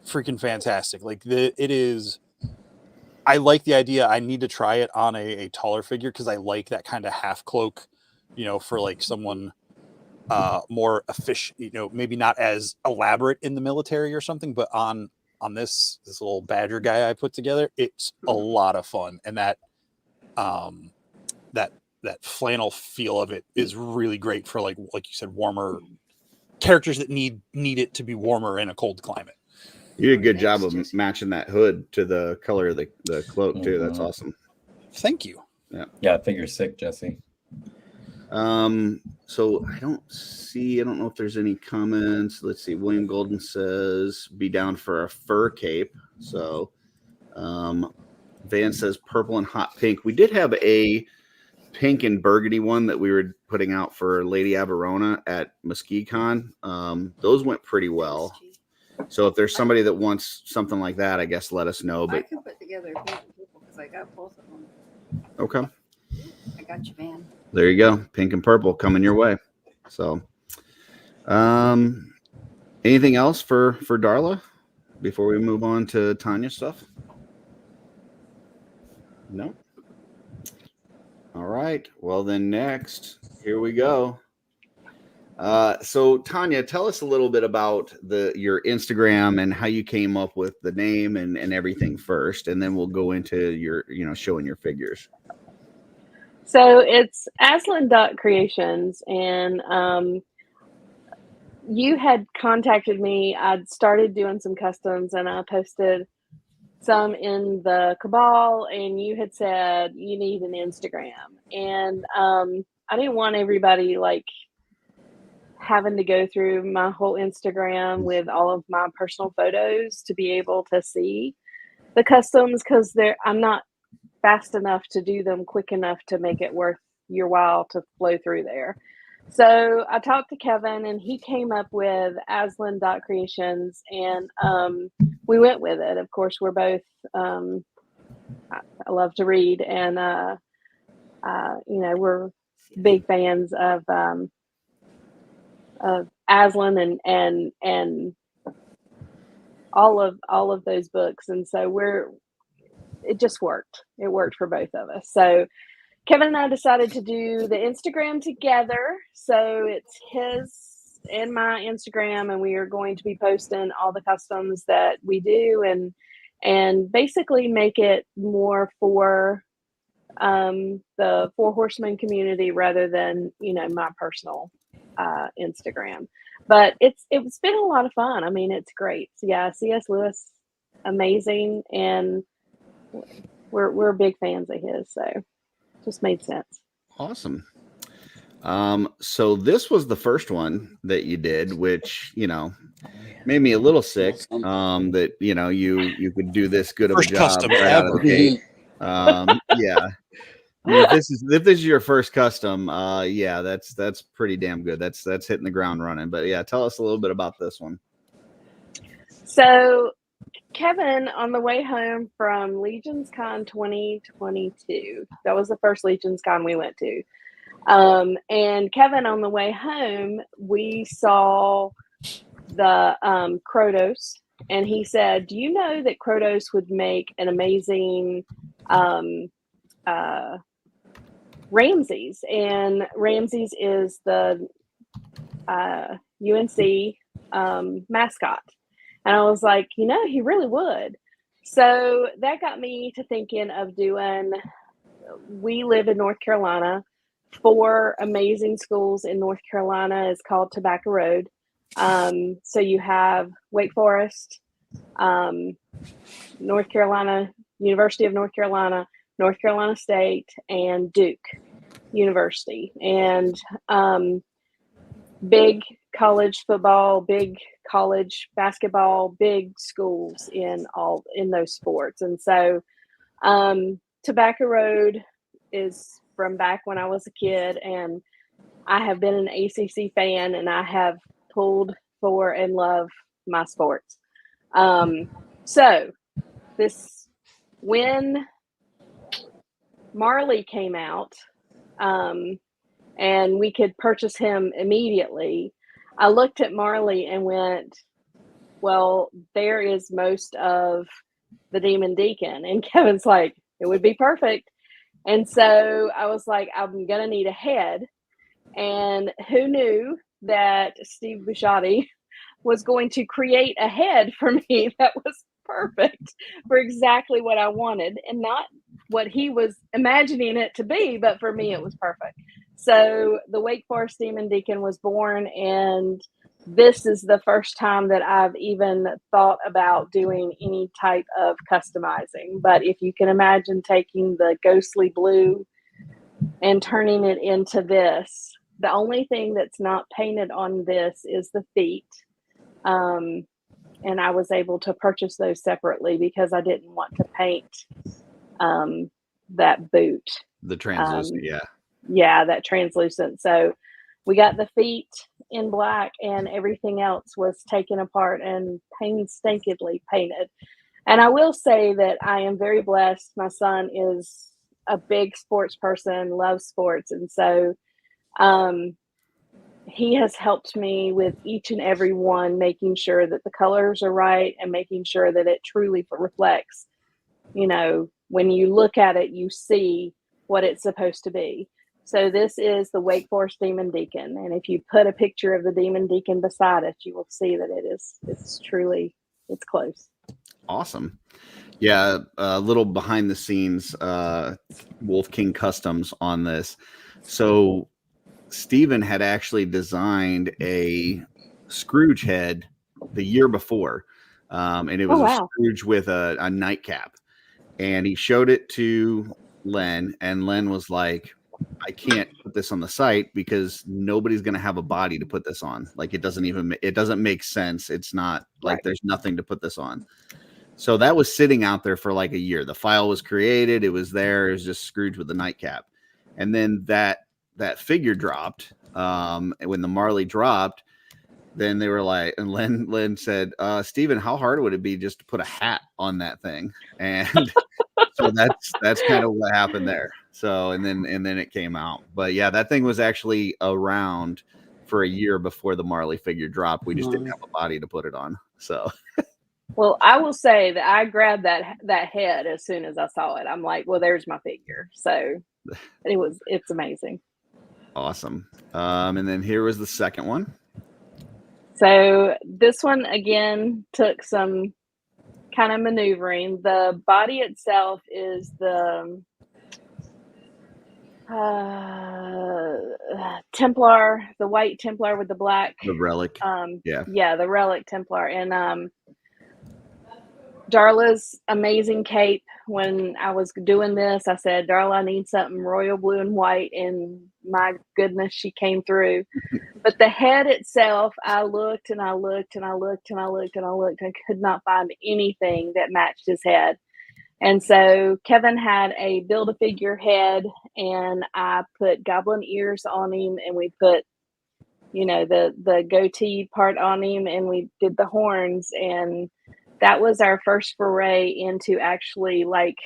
freaking fantastic. Like it is. I like the idea. I need to try it on a taller figure because I like that kind of half cloak, for like someone more efficient, maybe not as elaborate in the military or something, but on this little badger guy I put together, it's a lot of fun. And that flannel feel of it is really great for like you said, warmer characters that need it to be warmer in a cold climate. You did a good job of matching that hood to the color of the cloak too. That's awesome. Thank you. Yeah, figure's sick, Jesse. So I don't know if there's any comments. Let's see. William Golden says be down for a fur cape. So Van says purple and hot pink. We did have a pink and burgundy one that we were putting out for Lady Averona at MesquiCon. Those went pretty well. So if there's somebody that wants something like that, I guess let us know. But I can put together pink and purple because I got both of them. Okay. I got you, Van. There you go. Pink and purple coming your way. So anything else for Darla before we move on to Tonya's stuff? No. All right. Well, then next, here we go. So Tonya, tell us a little bit about your Instagram and how you came up with the name and everything first, and then we'll go into your, showing your figures. So it's Aslan.creations, and you had contacted me. I'd started doing some customs, and I posted some in the Cabal, and you had said you need an Instagram, and I didn't want everybody having to go through my whole Instagram with all of my personal photos to be able to see the customs, because I'm not fast enough to do them quick enough to make it worth your while to flow through there. So I talked to Kevin, and he came up with Aslan.creations, and we went with it. Of course, we're both I love to read, and we're big fans of Aslan and all of those books, and so it just worked. It worked for both of us. So Kevin and I decided to do the Instagram together. So it's his and my Instagram, and we are going to be posting all the customs that we do, and basically make it more for the Four Horsemen community rather than my personal Instagram. But it's been a lot of fun. I mean, it's great. So yeah, C.S. Lewis, amazing, and we're big fans of his, so it just made sense. Awesome. So this was the first one that you did, which made me a little sick. That you could do this good of a job custom right out of the gate. Yeah. I mean, if this is your first custom, that's pretty damn good. That's hitting the ground running. But yeah, tell us a little bit about this one. So Kevin, on the way home from LegionsCon 2022, that was the first LegionsCon we went to. And Kevin, on the way home, we saw the Krotos, and he said, "Do you know that Krotos would make an amazing Ramses?" And Ramses is the UNC mascot. And I was like, he really would. So that got me to thinking of we live in North Carolina. 4 amazing schools in North Carolina is called Tobacco Road. So you have Wake Forest, North Carolina, University of North Carolina State, and Duke University. And big college football, big college basketball, big schools in those sports. And so Tobacco Road is from back when I was a kid, and I have been an ACC fan, and I have pulled for and love my sports. So when Marley came out, and we could purchase him immediately, I looked at Marley and went, well, there is most of the Demon Deacon. And Kevin's like, it would be perfect. And so I was like, I'm going to need a head. And who knew that Steve Busciotti was going to create a head for me that was perfect for exactly what I wanted, and not what he was imagining it to be, but for me, it was perfect. So the Wake Forest Demon Deacon was born, and this is the first time that I've even thought about doing any type of customizing. But if you can imagine taking the ghostly blue and turning it into this, the only thing that's not painted on this is the feet. And I was able to purchase those separately because I didn't want to paint that boot. The translucent, Yeah, that translucent. So we got the feet in black, and everything else was taken apart and painstakingly painted. And I will say that I am very blessed. My son is a big sports person, loves sports. And so he has helped me with each and every one, making sure that the colors are right and making sure that it truly reflects, when you look at it, you see what it's supposed to be. So this is the Wake Forest Demon Deacon. And if you put a picture of the Demon Deacon beside it, you will see that it's close. Awesome. Yeah. A little behind the scenes, Wolf King Customs on this. So Steven had actually designed a Scrooge head the year before. And it was a Scrooge with a nightcap. And he showed it to Len, and Len was like, I can't put this on the site because nobody's going to have a body to put this on. Like, it doesn't make sense. It's not like there's nothing to put this on. So that was sitting out there for like a year. The file was created. It was there. It was just Scrooge with the nightcap. And then that figure dropped. When the Marley dropped, then they were like, and Len said, Steven, how hard would it be just to put a hat on that thing? And so that's kind of what happened there. So, and then it came out. But yeah, that thing was actually around for a year before the Marley figure dropped. We just didn't have a body to put it on. So, well, I will say that I grabbed that head as soon as I saw it. I'm like, well, there's my figure. So it's amazing. Awesome. And then here was the second one. So this one again took some kind of maneuvering. The body itself is the Templar, the white Templar with the black. The relic. Yeah, the relic Templar. And Darla's amazing cape. When I was doing this, I said, Darla, I need something royal blue and white. And my goodness, she came through. But the head itself, I looked and I looked and I looked and I looked and I looked and could not find anything that matched his head. And so Kevin had a Build-A-Figure head, and I put goblin ears on him, and we put the goatee part on him, and we did the horns, and that was our first foray into actually like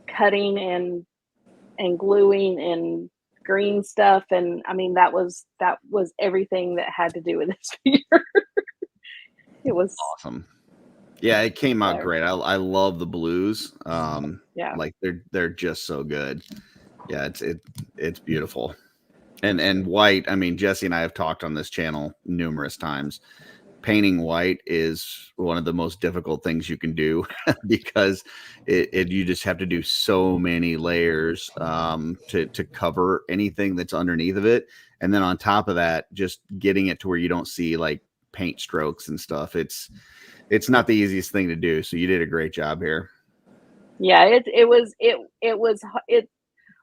cutting and gluing and green stuff. And I mean, that was everything that had to do with this figure. It was awesome. Yeah, it came out great. I love the blues. Yeah, like they're just so good. Yeah, it's beautiful. And white, I mean, Jesse and I have talked on this channel numerous times. Painting white is one of the most difficult things you can do because you just have to do so many layers to cover anything that's underneath of it. And then on top of that, just getting it to where you don't see like paint strokes and stuff. It's not the easiest thing to do. So you did a great job here. Yeah,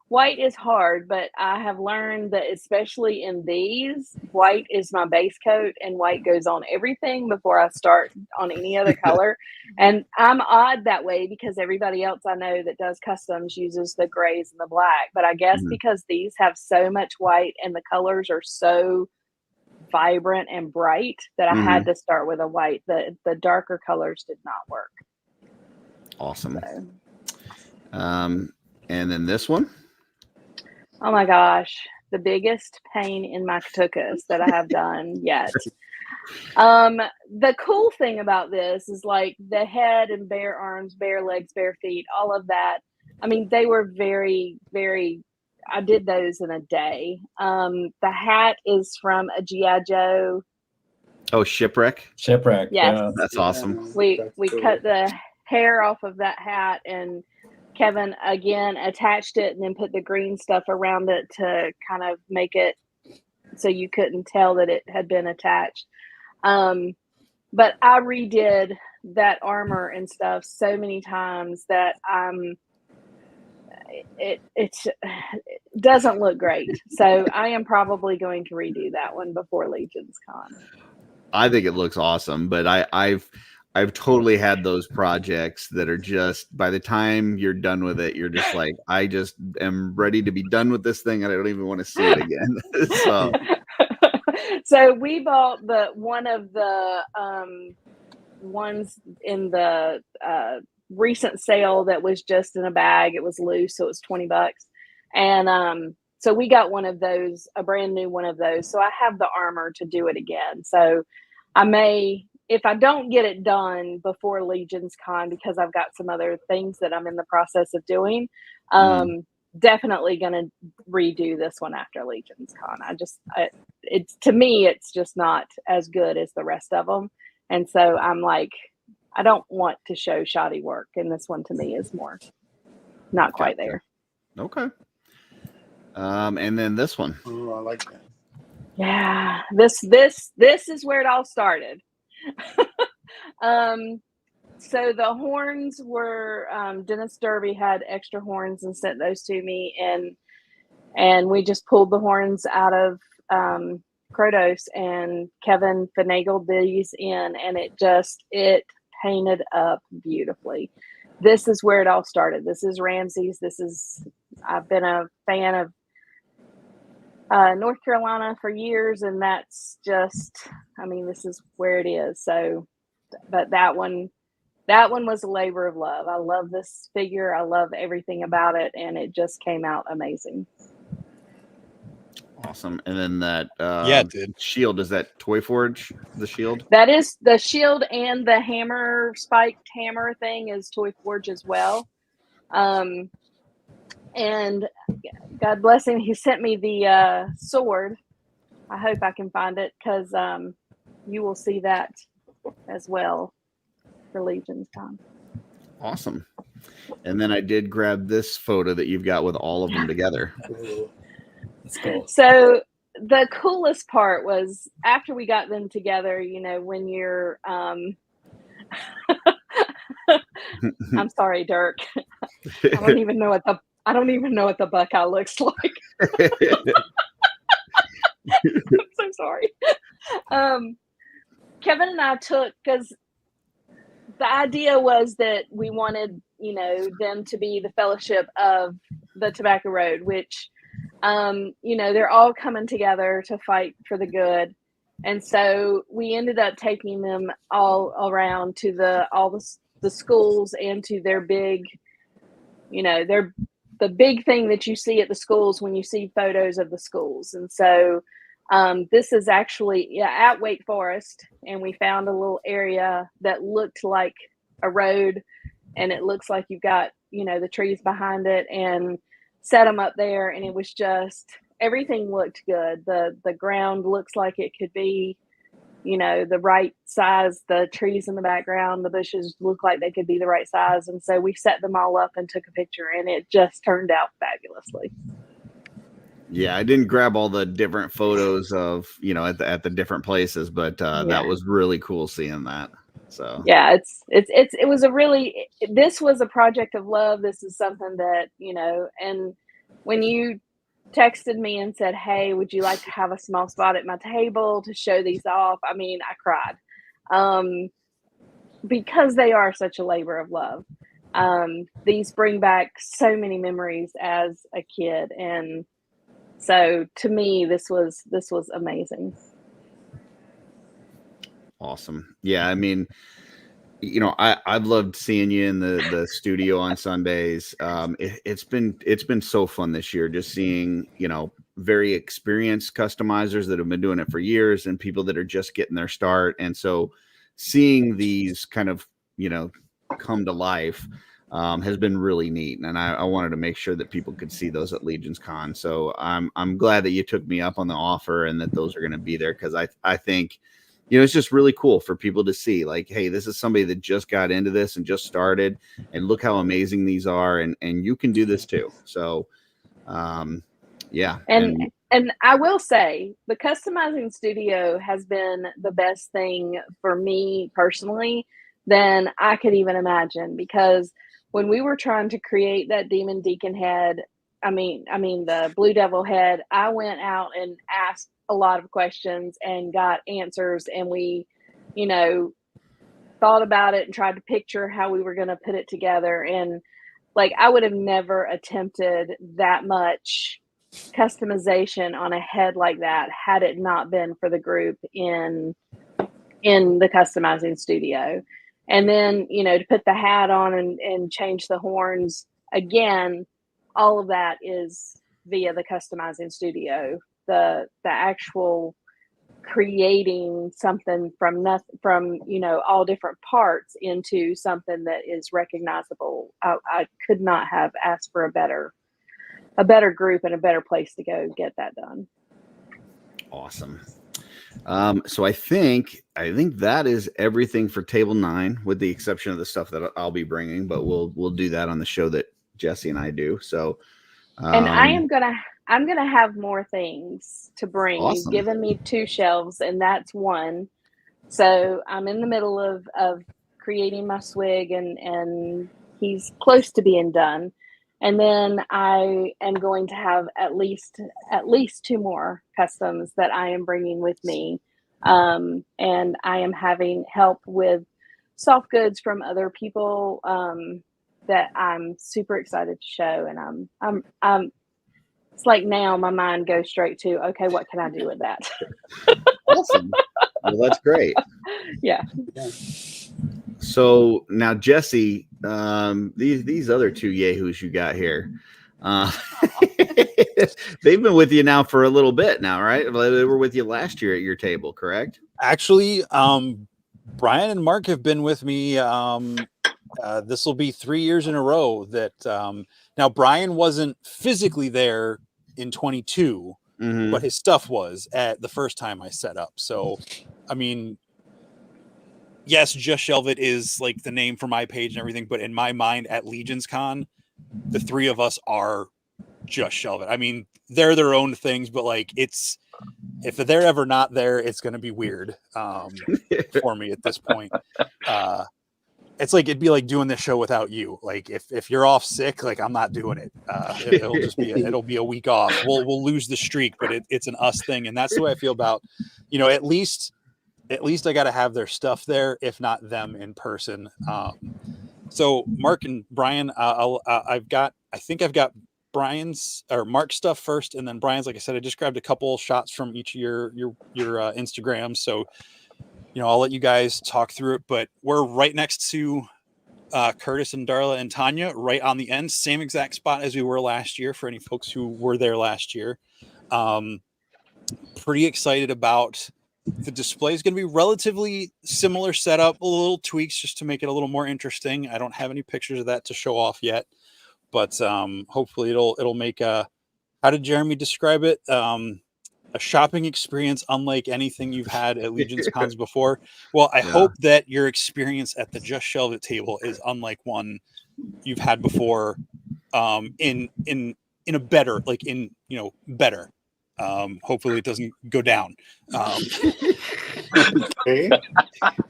white is hard, but I have learned that especially in these, white is my base coat, and white goes on everything before I start on any other color. And I'm odd that way because everybody else I know that does customs uses the grays and the black. But I guess because these have so much white and the colors are so vibrant and bright that I had to start with a white. The darker colors did not work. Awesome. So. And then this one. Oh my gosh, the biggest pain in my tuchus that I have done yet. The cool thing about this is like the head and bare arms, bare legs, bare feet, all of that. I mean, they were very, very, I did those in a day. The hat is from a G.I. Joe. Oh, Shipwreck. Yes. Yeah. That's awesome. We cut the hair off of that hat, and Kevin again attached it and then put the green stuff around it to kind of make it so you couldn't tell that it had been attached. But I redid that armor and stuff so many times that it doesn't look great. So I am probably going to redo that one before LegionsCon. I think it looks awesome, but I've totally had those projects that are just, by the time you're done with it, you're just like, I just am ready to be done with this thing and I don't even want to see it again. So we bought one of the ones in the recent sale that was just in a bag. It was loose, so it was $20. And so we got one of those, a brand new one of those. So I have the armor to do it again. So I may, if I don't get it done before LegionsCon, because I've got some other things that I'm in the process of doing, definitely going to redo this one after LegionsCon. It's to me, it's just not as good as the rest of them. And so I'm like, I don't want to show shoddy work. And this one to me is more not quite there. Okay. And then this one. Oh, I like that. Yeah, this is where it all started. So the horns were Dennis Derby had extra horns and sent those to me, and we just pulled the horns out of Krotos, and Kevin finagled these in, and it painted up beautifully. This is where it all started. This is Ramsey's. I've been a fan of North Carolina for years, and that's just, I mean, this is where it is. So, but that one was a labor of love. I love this figure. I love everything about it, and it just came out amazing. Awesome. And then that it did. shield, is that Toy Forge, the shield? That is the shield, and the hammer, spiked hammer thing is Toy Forge as well. And God bless him, he sent me the sword. I hope I can find it, because you will see that as well for LegionsCon. Awesome. And then I did grab this photo that you've got with all of them together. That's cool. So the coolest part was after we got them together, you know, when you're I'm sorry, Dirk. I don't even know what the buckeye looks like. I'm so sorry. Kevin and I took, because the idea was that we wanted, you know, them to be the fellowship of the Tobacco Road, which they're all coming together to fight for the good. And so we ended up taking them all around to all the schools and to their big, the big thing that you see at the schools when you see photos of the schools. And so this is actually at Wake Forest, and we found a little area that looked like a road, and it looks like you've got, the trees behind it, and set them up there. And it was just, everything looked good. The ground looks like it could be, the right size. The trees in the background, the bushes look like they could be the right size. And so we set them all up and took a picture, and it just turned out fabulously. Yeah, I didn't grab all the different photos of, at the different places, but that was really cool seeing that. So yeah, it was this was a project of love. This is something that, and when you texted me and said, hey, would you like to have a small spot at my table to show these off? I mean, I cried, because they are such a labor of love. These bring back so many memories as a kid. And so to me, this was amazing. Awesome. Yeah. I mean, I've loved seeing you in the studio on Sundays. It's been so fun this year, just seeing, very experienced customizers that have been doing it for years and people that are just getting their start. And so seeing these kind of, come to life has been really neat. And I wanted to make sure that people could see those at LegionsCon. So I'm glad that you took me up on the offer and that those are going to be there, because I think, it's just really cool for people to see, like, hey, this is somebody that just got into this and just started, and look how amazing these are, and you can do this too. So yeah. And I will say the customizing studio has been the best thing for me personally than I could even imagine, because when we were trying to create that Demon Deacon head, I mean the Blue Devil head, I went out and asked a lot of questions and got answers, and we, thought about it and tried to picture how we were going to put it together. And like, I would have never attempted that much customization on a head like that had it not been for the group in the customizing studio. And then, to put the hat on and change the horns again, all of that is via the customizing studio. The actual creating something from nothing, from all different parts into something that is recognizable. I could not have asked for a better group and a better place to go get that done. Awesome. So I think that is everything for table 9, with the exception of the stuff that I'll be bringing, but we'll do that on the show that Jesse and I do. So and I'm gonna have more things to bring. Awesome. You've given me 2 shelves, and that's one. So I'm in the middle of creating my swig, and he's close to being done. And then I am going to have at least 2 more customs that I am bringing with me. And I am having help with soft goods from other people that I'm super excited to show. And I'm it's like now my mind goes straight to, okay, what can I do with that? Awesome. Well, that's great. Yeah. So now, Jesse, these other 2 yahoos you got here, they've been with you now for a little bit now, right? They were with you last year at your table, correct? Actually, Brian and Mark have been with me. This will be 3 years in a row that now Brian wasn't physically there in 22, but his stuff was at the first time I set up. So, I mean, yes, Just Shelve It is like the name for my page and everything, but in my mind at LegionsCon, the 3 of us are Just Shelve It. I mean, they're their own things, but like, it's, if they're ever not there, it's going to be weird for me at this point. It's like, it'd be like doing this show without you. Like if you're off sick, like I'm not doing it. It'll just be it'll be a week off. We'll lose the streak, but it's an us thing. And that's the way I feel about, at least I got to have their stuff there, if not them in person. So Mark and Brian, I think I've got Brian's or Mark's stuff first, and then Brian's. Like I said, I just grabbed a couple shots from each of your Instagrams. So, I'll let you guys talk through it. But we're right next to Curtis and Darla and Tonya, right on the end, same exact spot as we were last year. For any folks who were there last year, pretty excited about the display. Is going to be relatively similar setup, a little tweaks just to make it a little more interesting. I don't have any pictures of that to show off yet, but hopefully it'll make how did Jeremy describe it? A shopping experience unlike anything you've had at LegionsCons before. Well, I hope that your experience at the Just Shelve It table is unlike one you've had before, in a better, better. Hopefully it doesn't go down. Okay.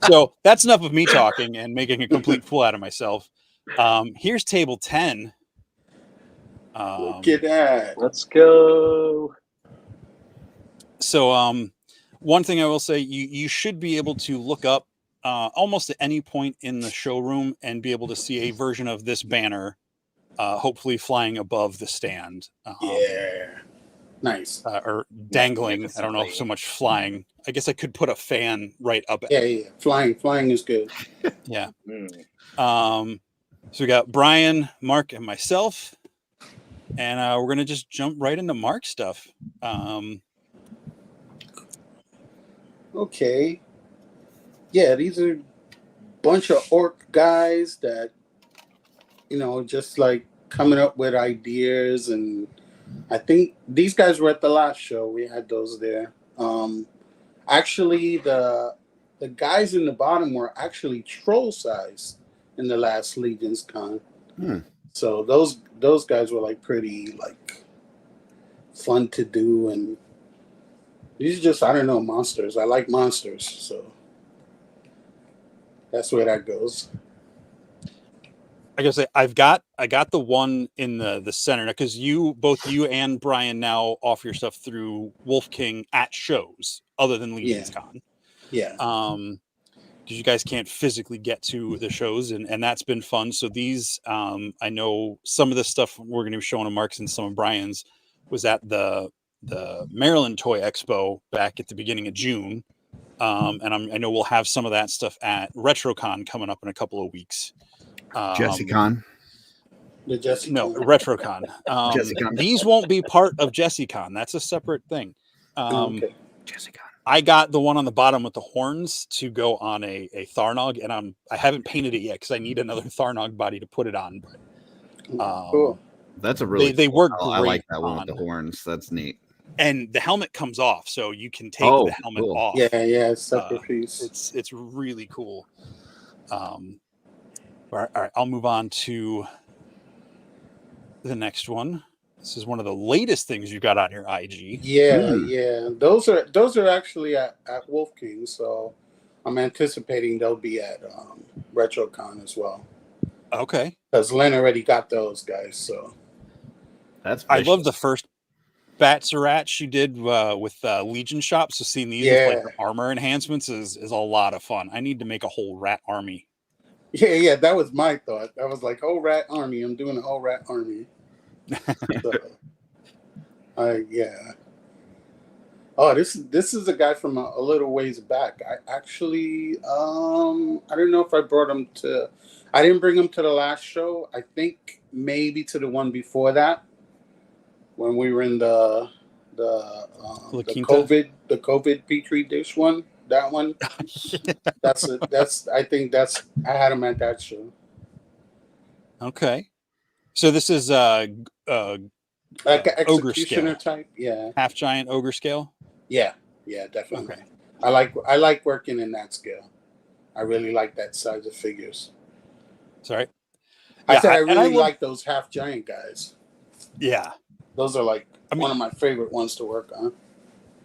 So that's enough of me talking and making a complete fool out of myself. Here's table 10. Look at that. Let's go. So one thing I will say, you should be able to look up almost at any point in the showroom and be able to see a version of this banner, hopefully flying above the stand. Yeah. Nice. Or dangling. I don't know so much flying. I guess I could put a fan right up. Yeah. Flying is good. Yeah. So we got Brian, Mark, and myself, and we're gonna just jump right into Mark's stuff. Okay. Yeah, these are a bunch of orc guys that, just like coming up with ideas, and I think these guys were at the last show. We had those there. Actually, the guys in the bottom were actually troll size in the last LegionsCon. So those guys were like pretty like fun to do, and these are just, I don't know, monsters. I like monsters, so that's where that goes. I gotta say, I got the one in the center because both you and Brian now offer your stuff through Wolf King at shows other than LegionsCon. Yeah. Because you guys can't physically get to the shows, and that's been fun. So these, I know some of the stuff we're going to be showing to Mark's and some of Brian's was at the Maryland Toy Expo back at the beginning of June, and I know we'll have some of that stuff at RetroCon coming up in a couple of weeks. JessieCon. The JessieCon. No, RetroCon. JessieCon. These won't be part of JessieCon. That's a separate thing. Okay. JessieCon. I got the one on the bottom with the horns to go on a Tharnog, and I haven't painted it yet because I need another Tharnog body to put it on. But, Cool. That's a really they cool work model. I great like that one with on- the horns. That's neat. And the helmet comes off, so you can take Oh, the helmet cool. off. Yeah, it's separate piece. It's really cool. All right, I'll move on to the next one. This is one of the latest things you got on your IG. Yeah. Those are actually at Wolf King, so I'm anticipating they'll be at RetroCon as well. Okay. Because Len already got those guys, so That's I love the first Batsarat she did with Legion Shop. So seeing these with like the armor enhancements is a lot of fun. I need to make a whole rat army. Yeah, that was my thought. I was like, whole rat army. I'm doing a whole rat army. So, yeah. Oh, this is a guy from a little ways back. I actually, I don't know if I brought him to. I didn't bring him to the last show. I think maybe to the one before that, when we were in the COVID Petri dish one. That one. I think I had him at that show. Okay. So this is like an ogre executioner scale type. Yeah. Half giant ogre scale. Yeah, definitely. Okay. I like working in that scale. I really like that size of figures. Sorry. I said I and really love- like those half giant guys. Yeah. Those are like one of my favorite ones to work on.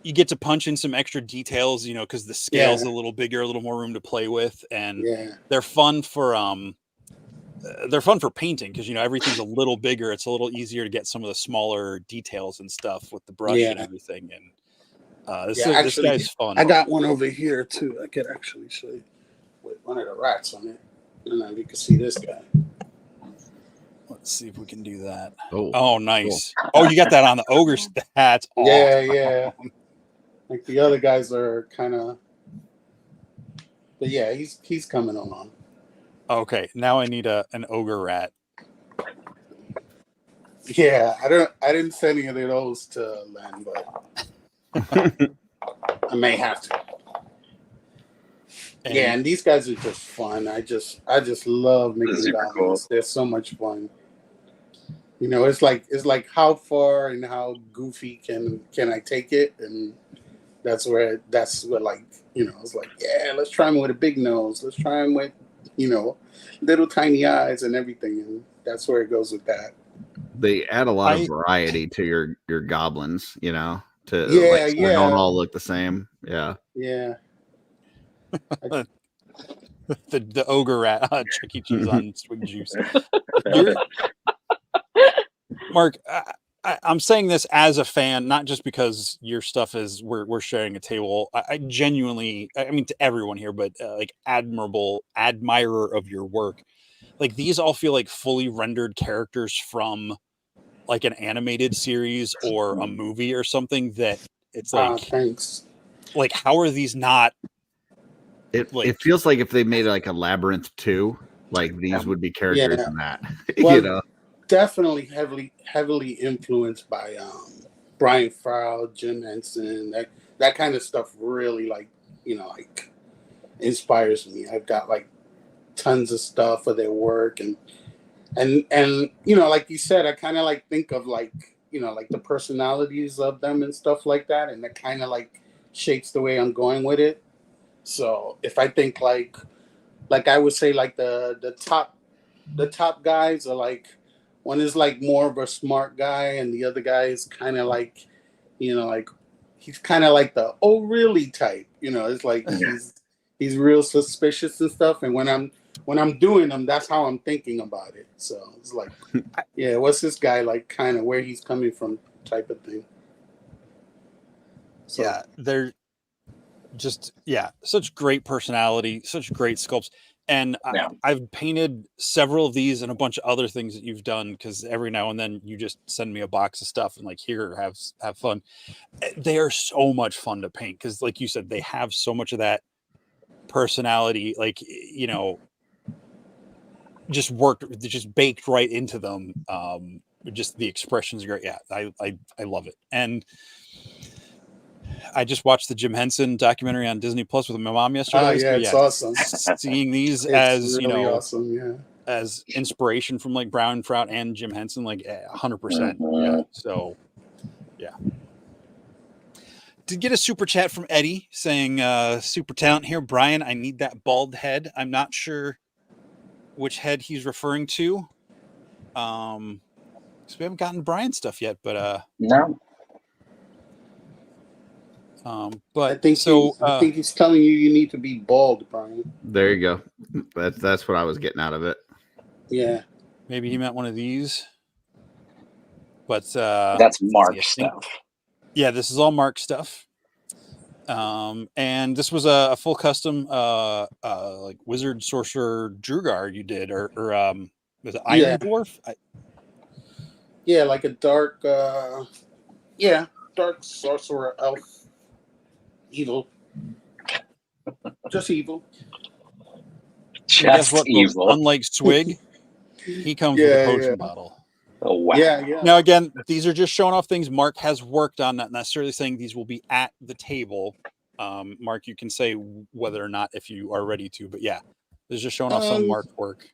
You get to punch in some extra details, because the scale's a little bigger, a little more room to play with, and they're fun for painting because everything's a little bigger. It's a little easier to get some of the smaller details and stuff with the brush and everything. And this guy's fun. I got one over here too. I could actually show you with one of the rats on it, and then you can see this guy. Let's see if we can do that. Oh, Oh, nice. Cool. Oh, you got that on the ogre. That's awesome. Yeah. Like the other guys are kind of, but yeah, he's coming along. Okay, now I need an ogre rat. Yeah, I didn't send any of those to Len, but I may have to. Yeah, and these guys are just fun. I just love making goblins. Cool. They're so much fun. You know, it's like how far and how goofy can I take it, and that's what like, you know, it's like, yeah, let's try him with a big nose. Let's try him with, you know, little tiny eyes and everything, and that's where it goes with that. They add a lot of variety to your goblins, you know, to they don't all look the same. Yeah. the ogre rat, Chuck E. Cheese on swig juice. Mark, I'm saying this as a fan, not just because your stuff is we're sharing a table. I genuinely, I mean, to everyone here, but like admirer of your work. Like these all feel like fully rendered characters from like an animated series or a movie or something. That it's like, thanks. Like, how are these not? It feels like if they made like a Labyrinth 2, like these would be characters in that. Well, you know, definitely heavily influenced by Brian Farrell, Jim Henson. That kind of stuff really, like, you know, like inspires me. I've got like tons of stuff of their work, and you know, like you said, I kind of like think of like, you know, like the personalities of them and stuff like that, and that kind of like shapes the way I'm going with it. So if I think like I would say like the top guys are like, one is like more of a smart guy, and the other guy is kind of like, you know, like he's kind of like the oh really type. You know, it's like he's real suspicious and stuff. And when I'm doing them, that's how I'm thinking about it. So it's like, yeah, what's this guy like? Kind of where he's coming from, type of thing. So, yeah, they're just such great personality, such great sculpts. And I've painted several of these and a bunch of other things that you've done, because every now and then you just send me a box of stuff and like, here, have fun. They are so much fun to paint because, like you said, they have so much of that personality, like, you know, just baked right into them. Just the expressions are great. Yeah, I love it. And I just watched the Jim Henson documentary on Disney Plus with my mom yesterday. It's awesome. Seeing these as, really, you know, awesome, as inspiration from like Brown Trout and Jim Henson, like 100%. Yeah. So, yeah. Did get a super chat from Eddie saying, super talent here, Brian. I need that bald head. I'm not sure which head he's referring to. So we haven't gotten Brian stuff yet, but no. But I think he's telling you need to be bald, Brian. There you go. That's what I was getting out of it. Yeah. Maybe he meant one of these. But that's Mark stuff. Yeah, this is all Mark stuff. And this was a full custom like wizard sorcerer Drugar you did, or was it Iron Dwarf? Yeah, like a dark dark sorcerer elf. Evil. Just evil. Just evil. Unlike Swig, he comes with a potion bottle. Oh, wow. Yeah. Now, again, these are just showing off things Mark has worked on, not necessarily saying these will be at the table. Mark, you can say whether or not if you are ready to, but yeah, this is just showing off some Mark work.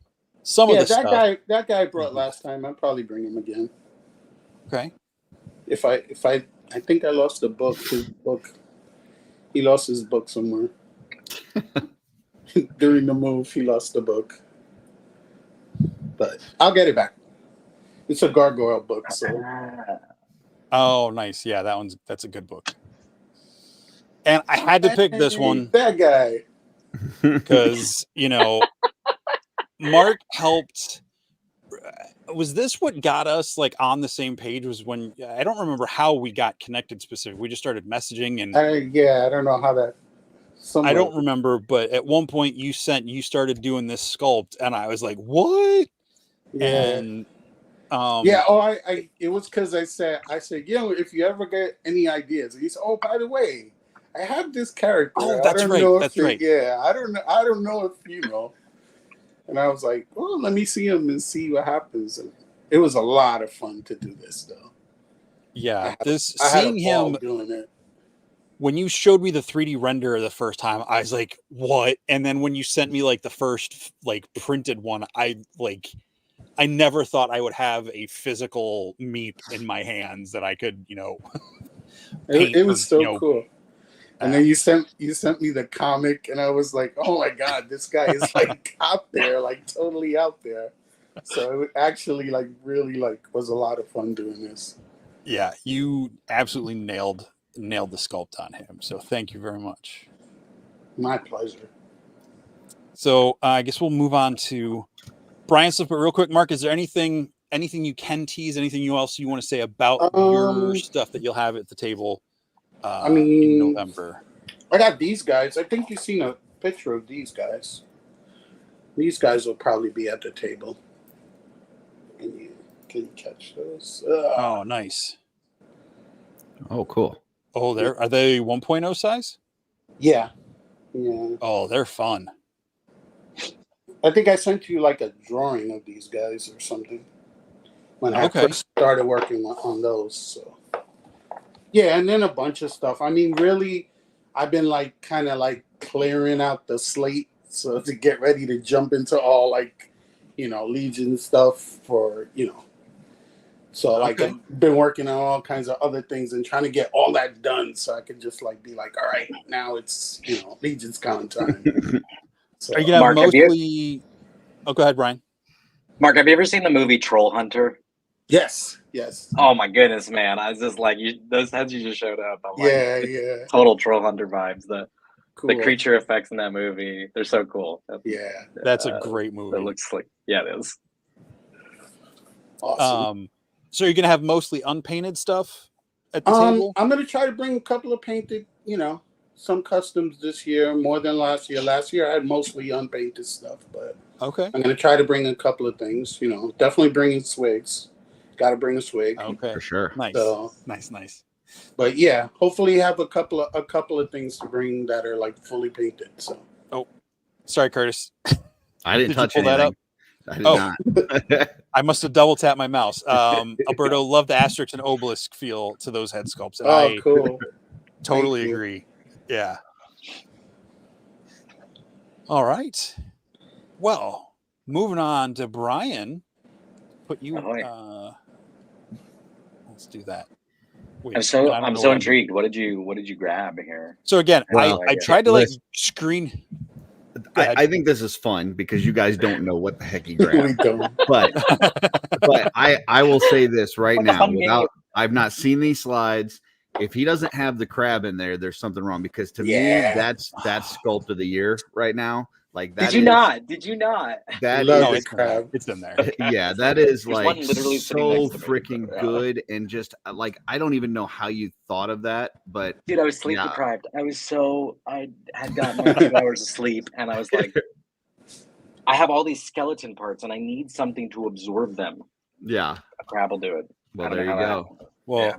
Some of the stuff. That guy I brought last time, I'll probably bring him again. Okay. If I think I lost the book, his book. He lost his book somewhere. During the move, he lost the book. But I'll get it back. It's a gargoyle book, so. Oh, nice. Yeah, that's a good book. And I had to pick this one. That guy. Because, you know, Mark helped. Was this what got us like on the same page? Was when I don't remember how we got connected specifically. We just started messaging and I don't know how that. I don't remember, but at one point you started doing this sculpt, and I was like, "What?" Yeah. And Yeah. Oh, it was because I said, if you ever get any ideas, he said, oh, by the way, I have this character. Oh, I that's don't right. know That's if right. Yeah, I don't know if you know. And I was like, well, let me see him and see what happens. And it was a lot of fun to do this, though. Yeah, I had a seeing ball him doing it. when you showed me the 3D render the first time, I was like, what? And then when you sent me like the first like printed one, I never thought I would have a physical meep in my hands that I could, paint. It was so cool. And then Yeah. you sent me the comic, and I was like, oh my god, this guy is like out there, like totally out there. So it actually like really like was a lot of fun doing this. Yeah, you absolutely nailed the sculpt on him. So thank you very much. My pleasure. So I guess we'll move on to Brian's stuff. But real quick, Mark, is there anything you can tease? Anything else you want to say about your stuff that you'll have at the table? In November. I got these guys. I think you've seen a picture of these guys. These guys will probably be at the table. Can you catch those? Oh, nice. Oh, cool. Oh, are they 1.0 size? Yeah. Yeah. Oh, they're fun. I think I sent you like a drawing of these guys or something when I first started working on those. So. Yeah, and then a bunch of stuff. I mean, really, I've been like kind of like clearing out the slate so to get ready to jump into all like, Legion stuff for, So like I've been working on all kinds of other things and trying to get all that done so I could just like be like, all right, now it's, LegionsCon time. So, are you gonna have mostly? Oh, go ahead, Brian. Mark, have you ever seen the movie Troll Hunter? Yes. Oh my goodness, man! I was just like, those heads you just showed up. I'm yeah. Total Troll Hunter vibes. The Cool. creature effects in that movie, they're so cool. That's a great movie. It looks like, it is. Awesome. So you're gonna have mostly unpainted stuff at the table? I'm gonna try to bring a couple of painted, some customs this year, more than last year. Last year I had mostly unpainted stuff, but okay. I'm gonna try to bring a couple of things. Definitely bringing swigs. Got to bring a swig. Okay, for sure. Nice. So, nice. But yeah, hopefully have a couple of things to bring that are like fully painted. So. Oh, sorry, Curtis. I didn't touch pull anything. That up? I did not. I must have double tapped my mouse. Alberto, love the asterisk and obelisk feel to those head sculpts. And I cool. Totally agree. Yeah. All right. Well, moving on to Brian. Put you. Let's do that. Wait, I'm so intrigued. What did you grab here? So again, I tried to screen. I think this is fun because you guys don't know what the heck he grabbed. We don't. But I will say this right now. I've not seen these slides. If he doesn't have the crab in there, there's something wrong, because to me that's sculpt of the year right now. Like that. Did you not? That is crab. It's in there. Yeah, that is There's like literally so freaking good, and just like I don't even know how you thought of that, but dude, I was sleep deprived. I had gotten like 2 hours of sleep, and I was like, I have all these skeleton parts, and I need something to absorb them. Yeah, a crab will do it. Well, there you go. Well,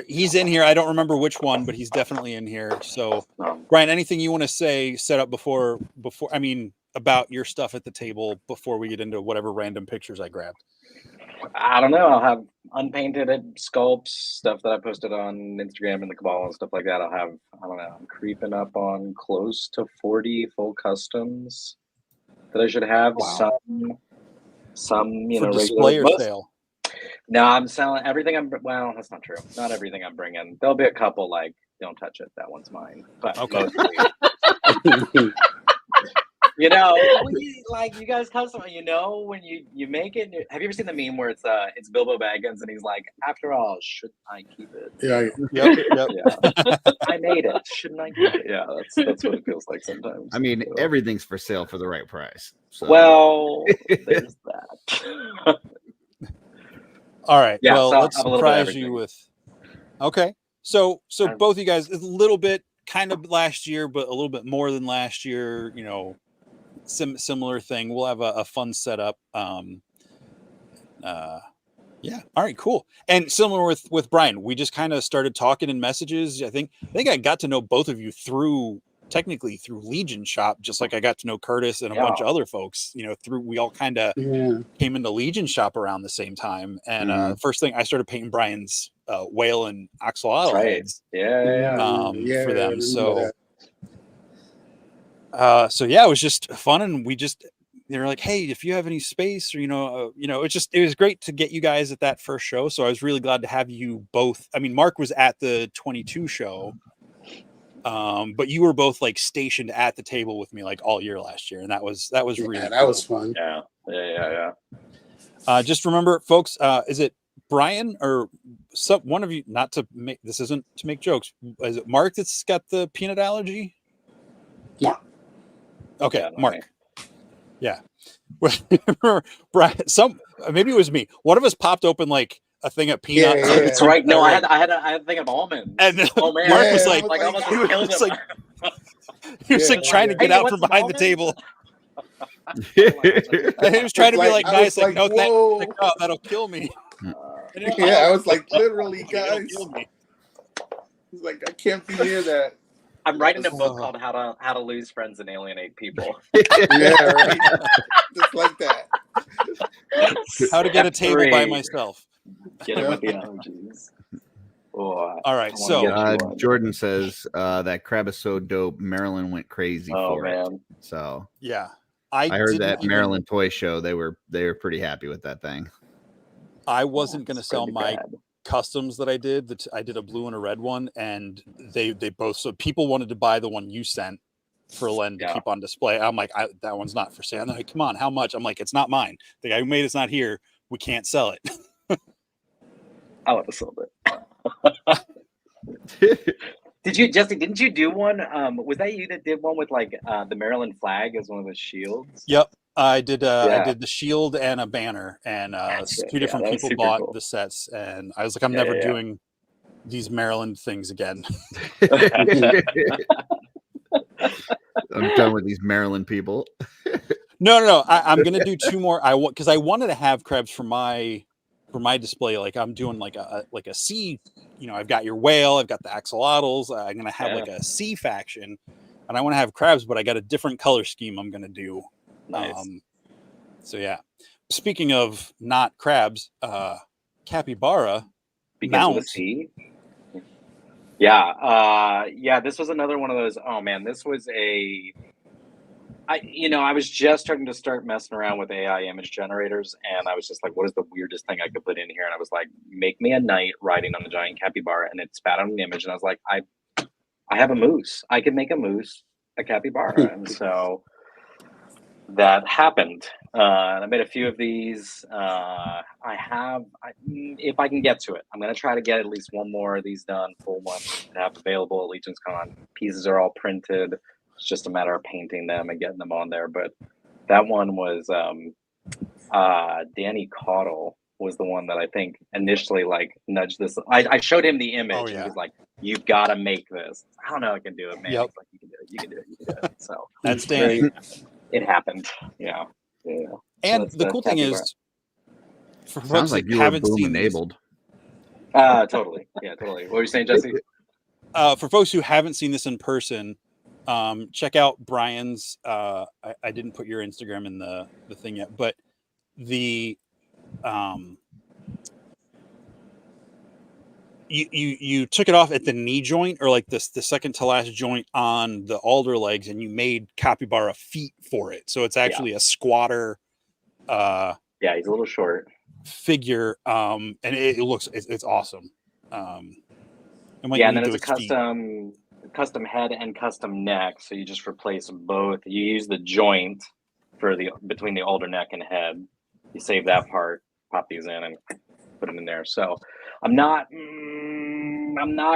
he's in here. I don't remember which one, but he's definitely in here. So, Brian, anything you want to say, set up before? I mean, about your stuff at the table before we get into whatever random pictures I grabbed. I don't know. I'll have unpainted sculpts, stuff that I posted on Instagram and the Caboodle and stuff like that. I'll have, I don't know, I'm creeping up on close to 40 full customs that I should have. Wow. Some for display or sale. No, I'm selling everything. Well, that's not true. Not everything I'm bringing. There'll be a couple like, don't touch it, that one's mine. But mostly, you guys custom. When you make it. Have you ever seen the meme where it's Bilbo Baggins and he's like, after all, should I keep it? Yeah. Yep. Yeah. I made it. Shouldn't I keep it? Yeah, that's what it feels like sometimes. I mean, everything's for sale for the right price. So. Well, there's that. All right. Yeah, well, so let's surprise you with. Okay. So both of you guys, a little bit kind of last year, but a little bit more than last year. Similar thing. We'll have a fun setup. Yeah. All right, cool. And similar with Brian, we just kind of started talking in messages. I think I got to know both of you technically through Legion Shop, just like I got to know Curtis and a bunch of other folks, we all kind of came into Legion Shop around the same time. And first thing I started painting Brian's whale and axolotl heads. For them. So it was just fun, and they were like, hey, if you have any space, or it was great to get you guys at that first show. So I was really glad to have you both. I mean, Mark was at the 22 show, but you were both like stationed at the table with me like all year last year, and that was really that was fun. Yeah. Just remember, folks, is it Brian or one of you? Not to make this isn't to make jokes. Is it Mark that's got the peanut allergy? Mark. Okay, Yeah, Mark. Yeah. Brian, maybe it was me. One of us popped open like a thing of peanuts. Yeah. That's right. No, I had a thing of almonds. And then Mark was like he was like trying to get out from behind the table. And he was trying to be like nice, like no, thanks, oh, that'll kill me. I was like, literally, guys. He's like, I can't be near that. I'm writing a book called How to Lose Friends and Alienate People. Yeah, right. Just like that. How to get a table by myself. Get it with the allergies. All right, so Jordan says that crab is so dope. Maryland went crazy for it. So yeah, I heard that Maryland Toy Show. They were pretty happy with that thing. I wasn't going to sell my customs that I did. I did a blue and a red one, and they both. So people wanted to buy the one you sent for Len to keep on display. I'm like, that one's not for sale. And they're like, come on, how much? I'm like, it's not mine. The guy who made it's not here. We can't sell it. I would have sold it. Did you, Jesse? Didn't you do one? Was that you that did one with like the Maryland flag as one of the shields? Yep, I did. I did the shield and a banner, and two different people bought the sets, and I was like, I'm never doing these Maryland things again. I'm done with these Maryland people. No. I'm gonna do two more. Because I wanted to have crabs for my display. Like I'm doing like a sea. I've got your whale. I've got the axolotls. I'm gonna have like a sea faction, and I want to have crabs, but I got a different color scheme I'm gonna do. Nice. So yeah. Speaking of not crabs, capybara because of the sea. Yeah. This was another one of those. Oh man, this was I was just starting to messing around with AI image generators, and I was just like, what is the weirdest thing I could put in here? And I was like, make me a knight riding on a giant capybara, and it spat out an image, and I was like, I have a moose. I can make a moose a capybara. And so that happened. And I made a few of these. If I can get to it, I'm going to try to get at least one more of these done, full one, to have available at LegionsCon. Pieces are all printed. It's just a matter of painting them and getting them on there. But that one was Danny Caboodle was the one that I think initially like nudged this. I showed him the image. And he was like, "You've got to make this." I don't know. I can do it, man. Yep. Like, you can do it. You can do it. You can do it. So that's Danny. It happened. Yeah. And the cool thing is, for sounds like you haven't seen enabled. Totally. Yeah, totally. What were you saying, Jesse? For folks who haven't seen this in person, check out Brian's. I didn't put your Instagram in the thing yet, but you took it off at the knee joint, or like the second to last joint on the alder legs, and you made capybara feet for it. So it's actually a squatter. Yeah, he's a little short figure, and it looks it's awesome. And then it's a custom head and custom neck, so you just replace both. You use the joint for between the alder neck and head. You save that part, pop these in, and put them in there. So I'm not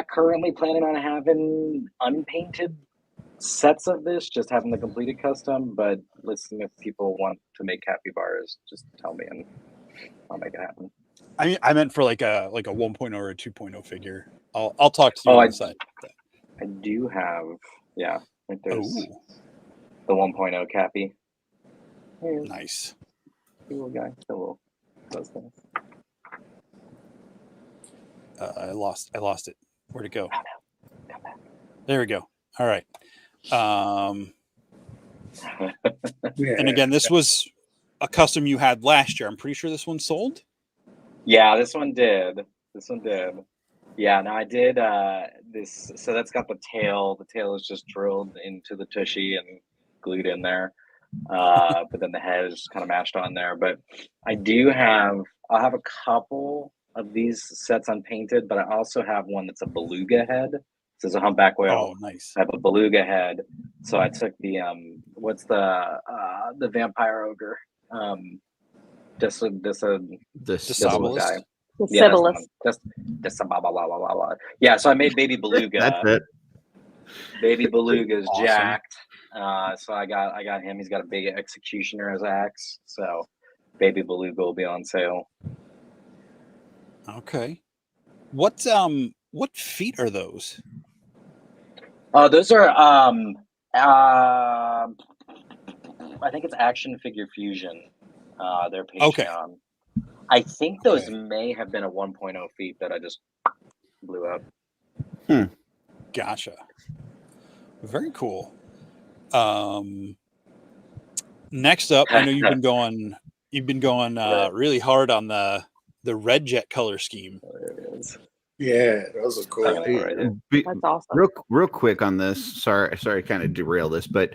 currently planning on having unpainted sets of this, just having the completed custom. But listen, if people want to make capybaras, just tell me and I'll make it happen. I meant for like a 1.0 or a 2.0 figure. I'll talk to you on the side. I do have, like there's the 1.0 Cappy. Nice. Little guy, still little. Those things. I lost it. Where'd it go? There we go. All right. And again, this was a custom you had last year. I'm pretty sure this one sold. Yeah, this one did. Yeah, no, I did this. So that's got the tail. The tail is just drilled into the tushy and glued in there. But then the head is just kind of mashed on there. But I'll have a couple of these sets unpainted, but I also have one that's a beluga head. This is a humpback whale. Oh, nice. I have a beluga head. So I took the what's the vampire ogre? This guy. Yeah, so I made baby beluga. That's it. Baby beluga is Awesome. jacked. So I got him. He's got a big executioner as axe. So baby beluga will be on sale. Okay. What feet are those? Those are I think it's Action Figure Fusion. Their Patreon. Okay. I think those may have been a 1.0 feet that I just blew up. Gotcha. Very cool. Next up, I know you've been going really hard on the red jet color scheme. There it is. Yeah, those are cool. That's awesome. Real quick on this. Sorry to kind of derail this, but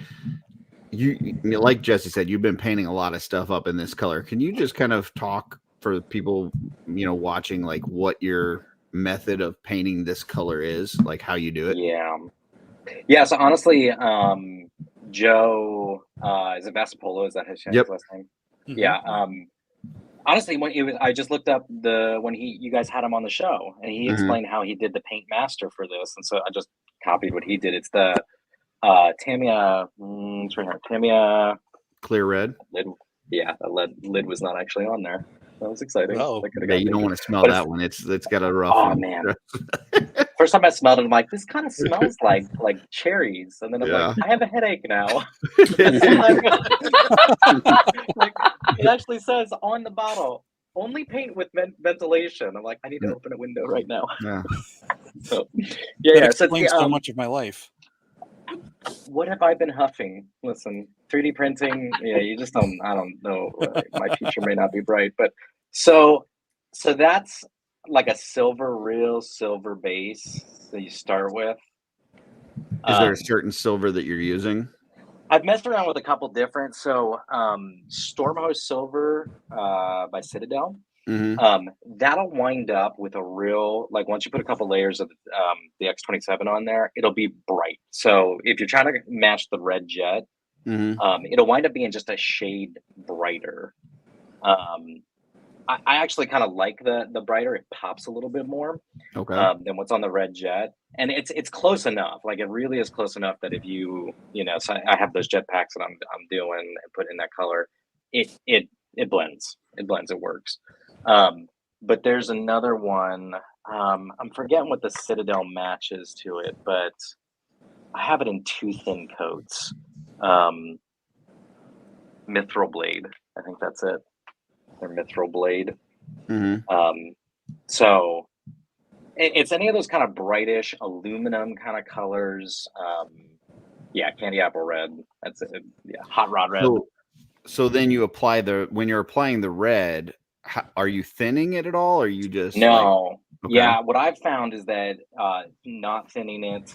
you like Jesse said, you've been painting a lot of stuff up in this color. Can you just kind of talk for people, watching, like what your method of painting this color is, like how you do it? Yeah. So honestly, Joe is it Vasapolo? Is that his last name? Mm-hmm. Yeah. Honestly, I just looked up when you guys had him on the show, and he explained how he did the paint master for this, and so I just copied what he did. It's the Tamiya. It's right here. Tamiya Clear red. Lid. Yeah, the lid was not actually on there. That was exciting. Oh, yeah, you don't want to smell that one. It's got a rough. Oh man! First time I smelled it, I'm like, this kind of smells like cherries, and then I'm like, I have a headache now. It actually says on the bottle, only paint with ventilation. I'm like, I need to open a window right now. Yeah. So, that explains so much of my life. What have I been huffing? Listen, 3D printing. Yeah, you just don't. I don't know. My future may not be bright, but so that's like a real silver base that you start with. Is there a certain silver that you're using? I've messed around with a couple different. So Stormhost Silver by Citadel. Mm-hmm. That'll wind up with a real, like once you put a couple layers of the X27 on there, it'll be bright. So if you're trying to match the red jet, it'll wind up being just a shade brighter. I actually kind of like the brighter. It pops a little bit more than what's on the red jet, and it's close enough. Like it really is close enough that if so I have those jet packs that I'm doing and put in that color, it blends. It blends. It works. But there's another one. I'm forgetting what the Citadel matches to it, but I have it in 2 thin coats. Mithril Blade. I think that's it. Or Mithril Blade. So it's any of those kind of brightish aluminum kind of colors. Candy apple red. That's it. Yeah, hot rod red. So then you apply when you're applying the red, are you thinning it at all? Or are you just no? Yeah, what I've found is that not thinning it.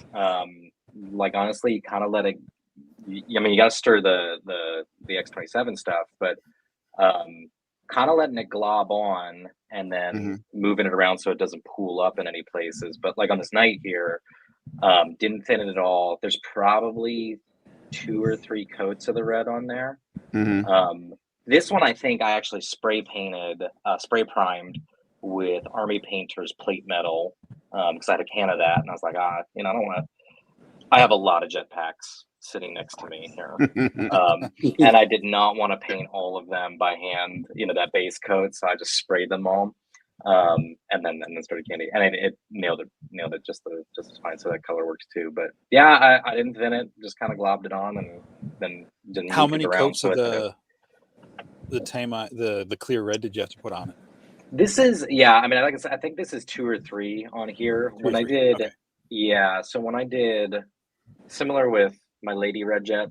Like honestly, you kind of let it. I mean, you got to stir the X27 stuff, but kind of letting it glob on and then moving it around so it doesn't pool up in any places. But like on this night here, didn't thin it at all. There's probably 2 or 3 coats of the red on there. This one I think I actually spray primed with Army Painter's plate metal because I had a can of that, and I was like, I don't want to. I have a lot of jetpacks sitting next to me here, and I did not want to paint all of them by hand. That base coat, so I just sprayed them all, and then started candy, and it nailed it just as fine. So that color works too. But yeah, I didn't thin it, just kind of globbed it on, and then didn't. How many coats of the clear red did you have to put on it? This is, yeah, I mean, like I said, I think this is 2 or 3 on here. When I did, okay. yeah, so when I did, similar with my Lady Red Jet,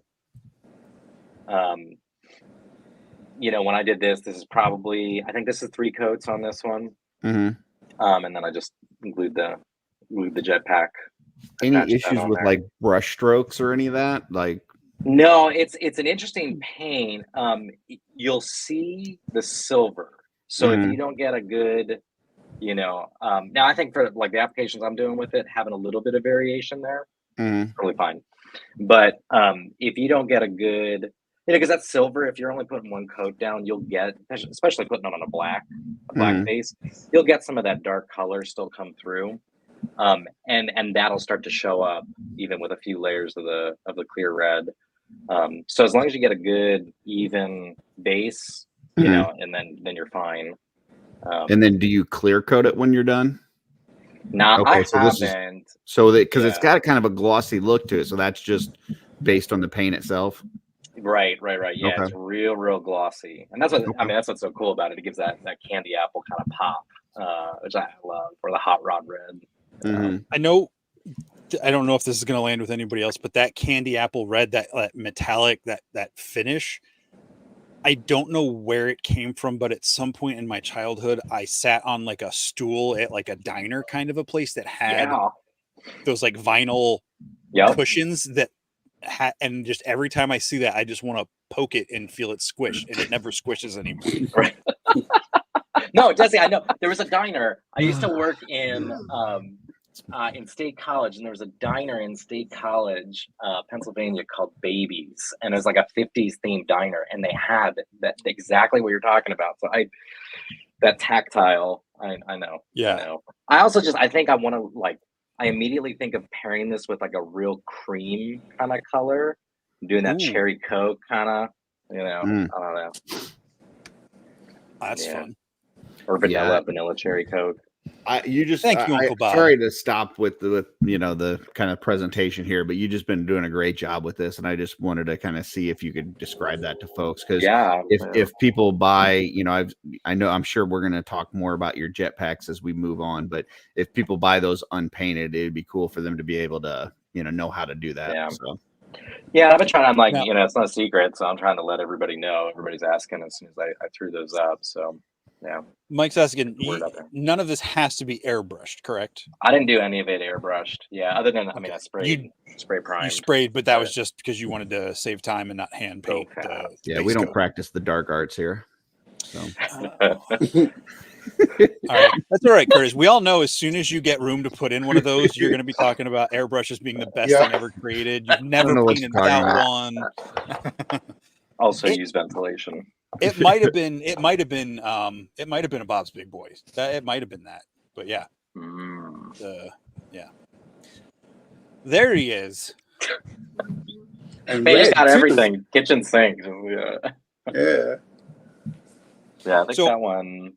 you know, when I did this is probably, I think this is 3 coats on this one. Mm-hmm. And then I just glued the jetpack. Any issues with like brush strokes or any of that? Like, no, it's an interesting paint. You'll see the silver. So if you don't get a good, you know, now I think for like the applications I'm doing with it, having a little bit of variation there, really fine. But if you don't get a good, you know, because that's silver, if you're only putting 1 coat down, you'll get, especially putting it on a black base, you'll get some of that dark color still come through. And that'll start to show up even with a few layers of the clear red. So as long as you get a good even base, you know, and then you're fine. And then do you clear coat it when you're done? No, okay, I so haven't. This is, so that because it's got kind of a glossy look to it, so that's just based on the paint itself. Right. Yeah, it's real glossy, and that's what I mean. That's what's so cool about it. It gives that candy apple kind of pop, which I love, or the hot rod red. I know. I don't know if this is going to land with anybody else, but that candy apple red, that metallic, that finish, I don't know where it came from, but at some point in my childhood, I sat on like a stool at like a diner kind of a place that had those like vinyl cushions that had, and just every time I see that, I just want to poke it and feel it squish, and it never squishes anymore. Right. No, Jesse, I know there was a diner. I used to work in State College, and there was a diner in State College, Pennsylvania, called Babies, and it was like a 50s themed diner, and they had that exactly what you're talking about. So that tactile, I know. Yeah. I know. I also I think I want to I immediately think of pairing this with like a real cream kind of color, doing that cherry Coke kind of, you know, I don't know. That's fun. Or vanilla cherry Coke. Thank you, Uncle Bob. Sorry to stop with the you know the kind of presentation here, but you just been doing a great job with this, and I just wanted to kind of see if you could describe that to folks, because if people buy, you know, I'm sure we're going to talk more about your jetpacks as we move on, but if people buy those unpainted, it'd be cool for them to be able to know how to do that. Yeah. So. Yeah, I've been trying. I'm like, you know, it's not a secret, so I'm trying to let everybody know. Everybody's asking as soon as I threw those up. So, yeah. Mike's asking, none of this has to be airbrushed, correct? I didn't do any of it airbrushed. Yeah, other than, I mean, I sprayed, spray primed. You sprayed, but that was just because you wanted to save time and not hand paint. Yeah, we don't practice the dark arts here. So. All right, that's all right, Curtis. We all know as soon as you get room to put in one of those, you're going to be talking about airbrushes being the best thing ever created. You've never painted without one. Also, use ventilation. It might have been a Bob's Big Boys. It might have been that, but yeah, yeah. There he is. And he's got everything. Kitchen sink. Yeah. I think that one.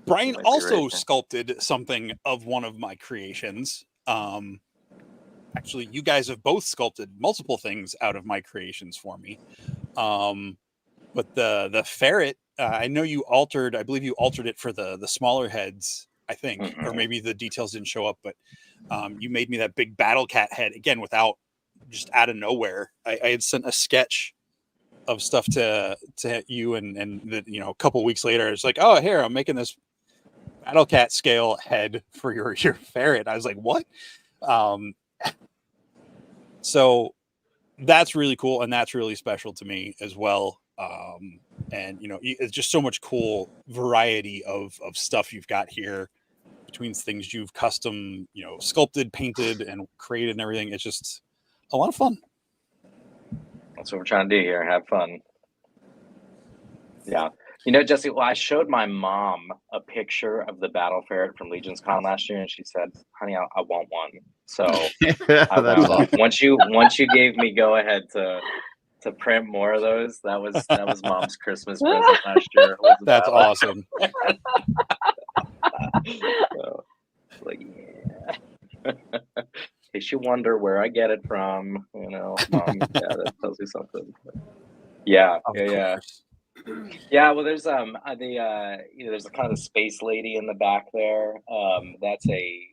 Brian also sculpted something of one of my creations. Actually, you guys have both sculpted multiple things out of my creations for me. But the ferret, I know you altered. I believe you altered it for the smaller heads, I think, or maybe the details didn't show up. But you made me that big battle cat head again without just out of nowhere. I had sent a sketch of stuff to you, and a couple weeks later, it's like, oh, here, I'm making this battle cat scale head for your ferret. I was like, what? So that's really cool, and that's really special to me as well. And it's just so much cool variety of stuff you've got here between things you've custom, sculpted, painted, and created and everything. It's just a lot of fun. That's what we're trying to do here. Have fun. Yeah. Jesse, I showed my mom a picture of the battle ferret from LegionsCon last year, and she said, honey, I want one. So once you gave me go ahead to print more of those, that was mom's Christmas present last year. That's awesome. So, yeah. In case you wonder where I get it from, mom, that tells you something. Yeah. Yeah, well, there's there's a kind of a space lady in the back there. That's a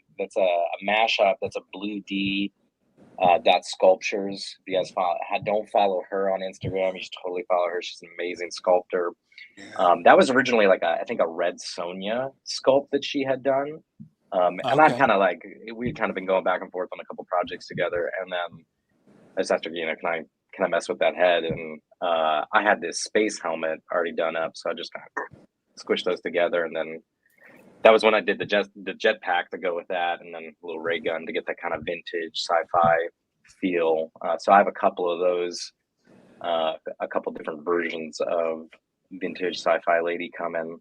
mashup. That's a Blue D dot sculptures. If you guys don't follow her on Instagram, you should totally follow her. She's an amazing sculptor. That was originally like I think a Red Sonja sculpt that she had done. And I'm kind of like, we've kind of been going back and forth on a couple projects together, and then I just asked her, can I mess with that head? And I had this space helmet already done up, so I just kind of squished those together, and then that was when I did the jetpack to go with that, and then a little ray gun to get that kind of vintage sci-fi feel. So I have a couple of those, a couple different versions of vintage sci-fi lady coming.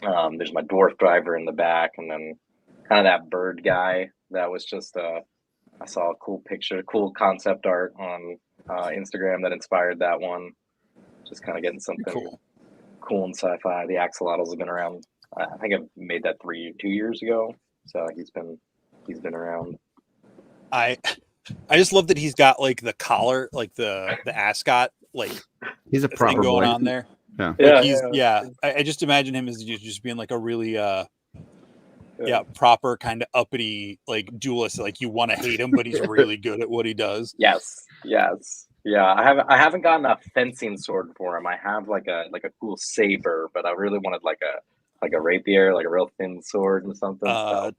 There's my dwarf driver in the back, and then kind of that bird guy. That was just I saw a cool picture, cool concept art on Instagram that inspired that one. Just kind of getting something cool in sci-fi. The axolotls have been around. I think I made that 2 years ago. So he's been around. I just love that he's got like the collar, like the ascot, like he's a proper thing going boy. on there. Yeah, I just imagine him as just being like a really proper kind of uppity like duelist. Like you want to hate him, but he's really good at what he does. Yes. Yeah, I haven't gotten a fencing sword for him. I have like a cool saber, but I really wanted like a rapier, like a real thin sword and something.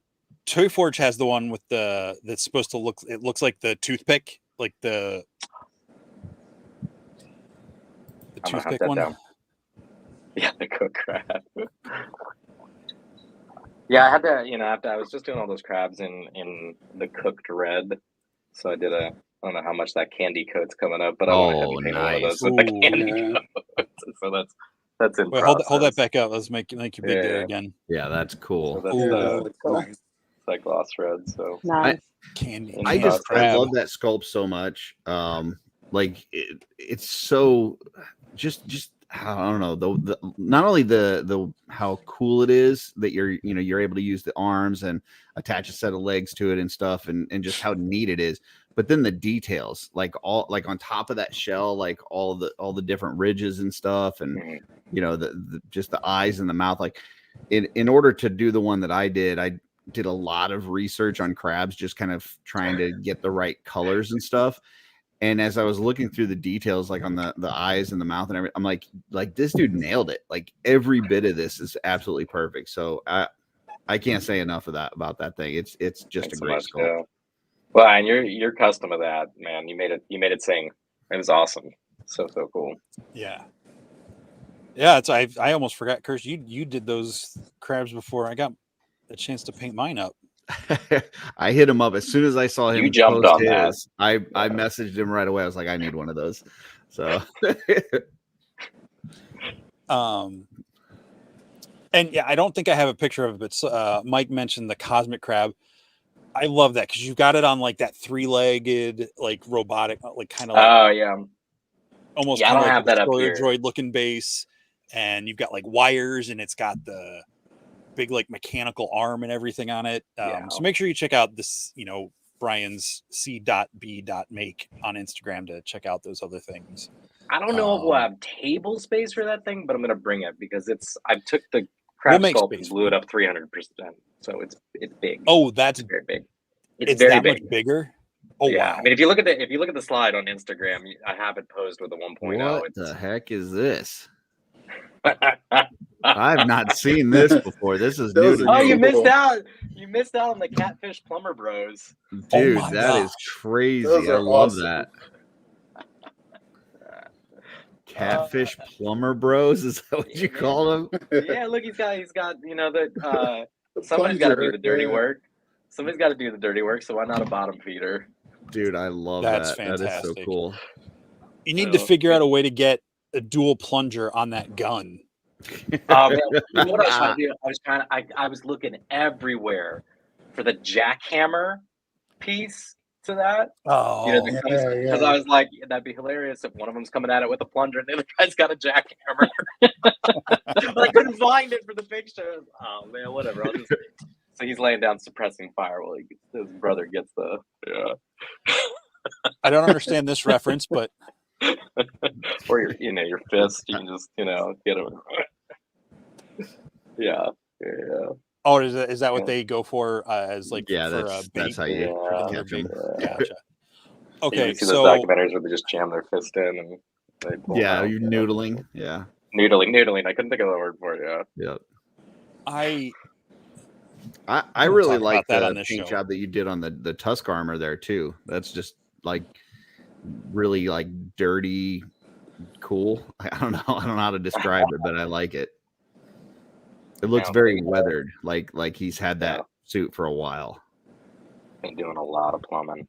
Toy Forge has the one with that's supposed to looks like the toothpick, like the toothpick one. Down. Yeah, the cook crab. Yeah, I had to, I was just doing all those crabs in the cooked red. So I did I don't know how much that candy coat's coming up, but I want to have paint one of those with the candy coat. So that's in process. Hold that back up. Let's make you big there again. Yeah, that's cool. So that's like gloss red. So nice. Candy. I love that sculpt so much. Like it's so just I don't know the not only the how cool it is that you're able to use the arms and attach a set of legs to it and stuff, and just how neat it is, but then the details, like on top of that shell, like all the different ridges and stuff, and the just the eyes and the mouth. Like in order to do the one that I did a lot of research on crabs, just kind of trying to get the right colors and stuff. And as I was looking through the details, like on the eyes and the mouth and everything, I'm like this dude nailed it. Like every bit of this is absolutely perfect. So I can't say enough about that thing. It's just Thanks a great sculpt. Yeah. Well, and your custom of that, man, you made it sing. It was awesome. So cool. Yeah. Yeah, I almost forgot, Kirsch. You did those crabs before I got a chance to paint mine up. I hit him up as soon as I saw him. You jumped on that. I messaged him right away. I was like, I need one of those. So, and yeah, I don't think I have a picture of it, but Mike mentioned the cosmic crab. I love that because you got it on like that 3-legged, like robotic, like kind of. Like, almost. Yeah, I don't have that up here. Droid looking base, and you've got like wires, and it's got the big like mechanical arm and everything on it. So make sure you check out this, Brian's C.B.make on Instagram to check out those other things. I don't know if we'll have table space for that thing, but I'm gonna bring it because I took the crab sculpt and blew it up 300%. So it's big. Oh, that's very big. It's very that big. Much bigger. Oh yeah. Wow. I mean, if you look at the slide on Instagram, I have it posed with the 1.0. What the heck is this? I've not seen this before. This is new to me. Oh, you missed out. You missed out on the Catfish Plumber Bros. Dude, that is crazy. I love that. Catfish Plumber Bros, is that what you call them? Yeah, look, he's got the somebody's got to do the dirty work. Somebody's got to do the dirty work, so why not a bottom feeder? Dude, I love that. Fantastic. That is so cool. You need to figure out a way to get a dual plunger on that gun. Man, what I was trying to do, I was looking everywhere for the jackhammer piece to that. Oh, because I was like, that'd be hilarious if one of them's coming at it with a plunger and the other guy's got a jackhammer. But I couldn't find it for the picture. Oh man, whatever. So he's laying down suppressing fire while his brother gets the. I don't understand this reference, but Or your fist. You can just get them. Yeah. Oh, is that what they go for as like Yeah, for that's bait? how you Catch them. Yeah. Gotcha. You Okay, see those so documentaries where they just jam their fist in and they pull yeah, out. you're noodling. Yeah. Noodling. I couldn't think of the word for it. Yeah. Yep. I really talk like about that the on this paint show. job that you did on the Tusk armor there too. That's just like really like dirty, cool. I don't know how to describe it, but I like it. It looks very weathered, like he's had that suit for a while. Been doing a lot of plumbing.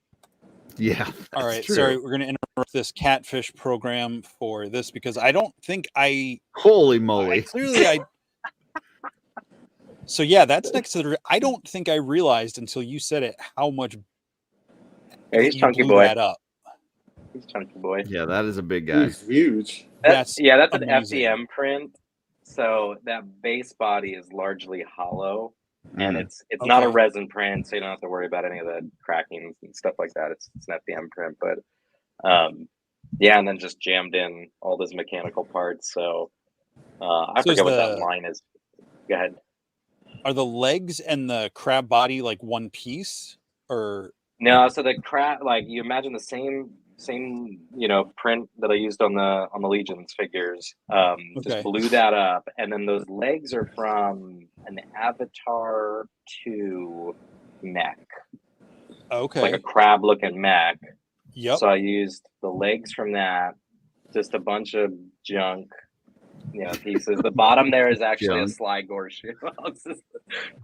Yeah. All right, true. sorry, we're going to interrupt this catfish program for this because I don't think Holy moly! So yeah, that's next to the. I don't think I realized until you said it how much. Yeah, he's chunky boy. That up. He's chunky boy. Yeah, that is a big guy. He's huge. That's amazing. An FDM print. So that base body is largely hollow, and it's not a resin print, so you don't have to worry about any of the crackings and stuff like that. It's an FDM print, but and then just jammed in all those mechanical parts. So I forget what that line is. Go ahead. Are the legs and the crab body like one piece, or no? So the crab, like you imagine the same print that I used on the Legions figures. Just blew that up, and then those legs are from an Avatar 2 mech. Okay, like a crab looking mech. Yep. So I used the legs from that, just a bunch of junk. Pieces. The bottom there is actually a Sligor shoe.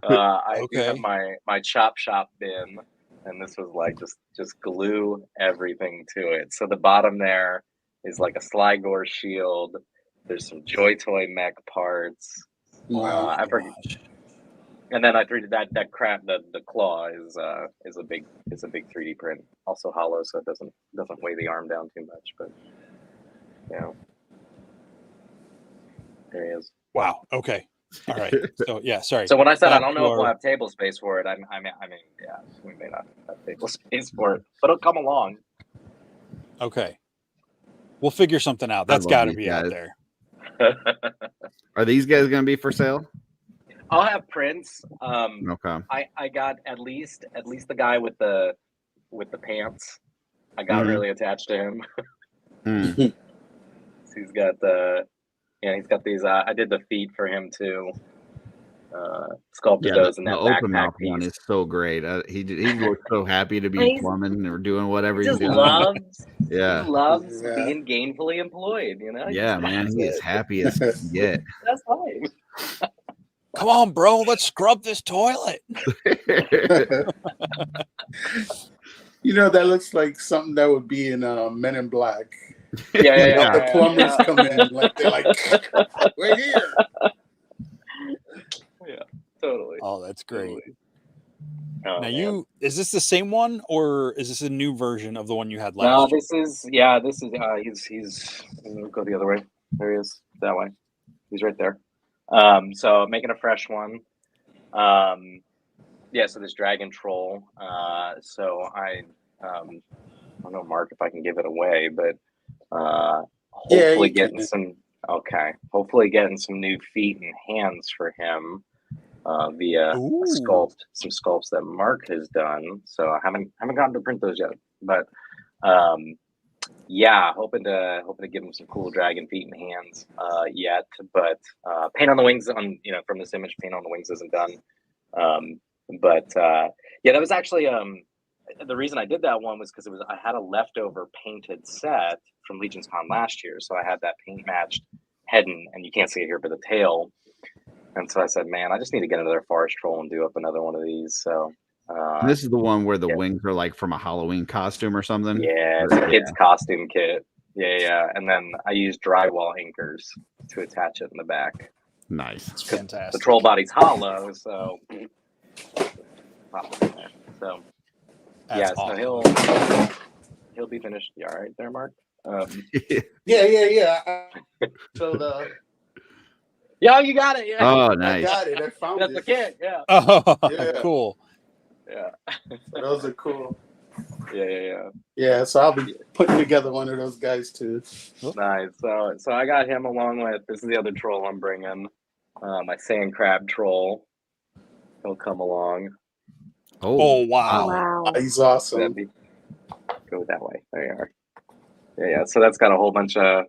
I do have my chop shop bin, and this was like just glue everything to it. So the bottom there is like a Sligor shield. There's some Joy Toy mech parts. Wow. I forget. And then I 3D that crap. The claw is a big 3D print, also hollow, so it doesn't weigh the arm down too much. But there he is. Wow. Okay. All right. So yeah, sorry. So when I said I don't know if we'll have table space for it, I mean, yeah, we may not have table space for it, but it'll come along. Okay. We'll figure something out. That's got to be out there. Are these guys going to be for sale? I'll have prints. Okay. I got at least the guy with the pants. I got really attached to him. He's got he's got these. I did the feet for him too. Sculpted those in that the open backpack mouth piece. one is so great. He looks so happy to be plumbing or doing whatever he's doing. He loves being gainfully employed. Yeah, man, he is happy as get. That's life. Come on, bro. Let's scrub this toilet. That looks like something that would be in Men in Black. Yeah. The plumbers come in, they're like, we're here. Yeah, totally. Oh, that's great. Totally. Now is this the same one or is this a new version of the one you had last? No, this is he's we'll go the other way. There he is, that way. He's right there. So making a fresh one. So this dragon troll. So I don't know, Mark, if I can give it away, but hopefully getting some new feet and hands for him via some sculpts that Mark has done. So I haven't gotten to print those yet, but hoping to give him some cool dragon feet and hands yet. But paint on the wings from this image, paint on the wings isn't done. That was actually the reason I did that one was because I had a leftover painted set from LegionsCon last year, so I had that paint matched head and you can't see it here, but the tail. And so I said, man, I just need to get another forest troll and do up another one of these. So this is the one where the wings are like from a Halloween costume or something. Yeah, it's a kid's costume kit. Yeah. And then I used drywall anchors to attach it in the back. Nice. It's fantastic. The troll body's hollow, so That's so awesome. he'll be finished. You all right there, Mark? Yeah. So you got it. Yeah. Oh, nice. I got it. I found That's it. the kit. Yeah. Oh, Yeah. cool. Yeah. Those are cool. Yeah, so I'll be putting together one of those guys too. Nice. So I got him along with, this is the other troll I'm bringing, my sand crab troll. He'll come along. Oh wow! Wow. He's awesome. Go that way. There you are. Yeah. So that's got a whole bunch of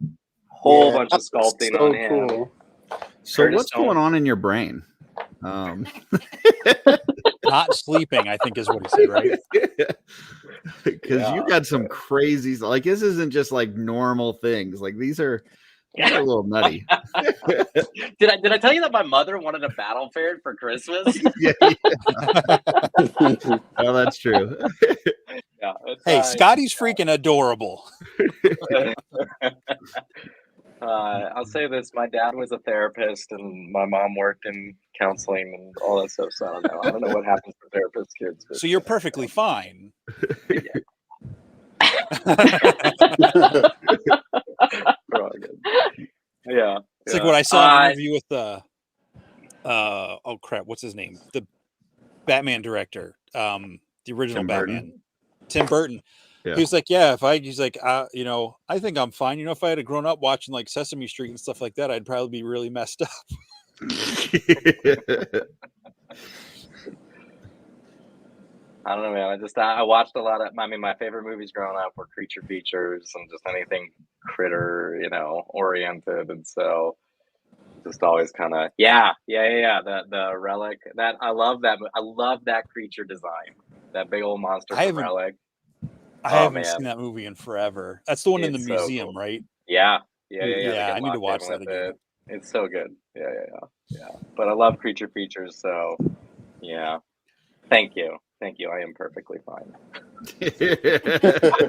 sculpting so on him. cool. So Curtis what's going on in your brain? Not sleeping, I think is what he said, right? Because you got some crazy, like this isn't just like normal things. Like these are a little nutty. Did I tell you that my mother wanted a battle ferret for Christmas? Yeah. Oh, that's true. Yeah. Hey, Scotty's freaking adorable. I'll say this: my dad was a therapist, and my mom worked in counseling and all that stuff. So I don't know what happens to therapist kids. But, So you're perfectly fine. We're all good. Yeah. It's like what I saw in an interview with the oh crap, what's his name? The Batman director, the original Tim Batman, Burton. Tim Burton. Yeah. He was like, he's like, you know, I think I'm fine. You know, if I had grown up watching like Sesame Street and stuff like that, I'd probably be really messed up. I don't know, man. I watched a lot of. I mean, my favorite movies growing up were creature features and just anything critter, oriented, and so just always kind of the relic that I love that creature design, that big old monster from Relic. I haven't seen that movie in forever. That's the one in the museum, cool. right? Yeah. I need to watch that again. It's so good. Yeah. But I love creature features, so yeah. Thank you. I am perfectly fine.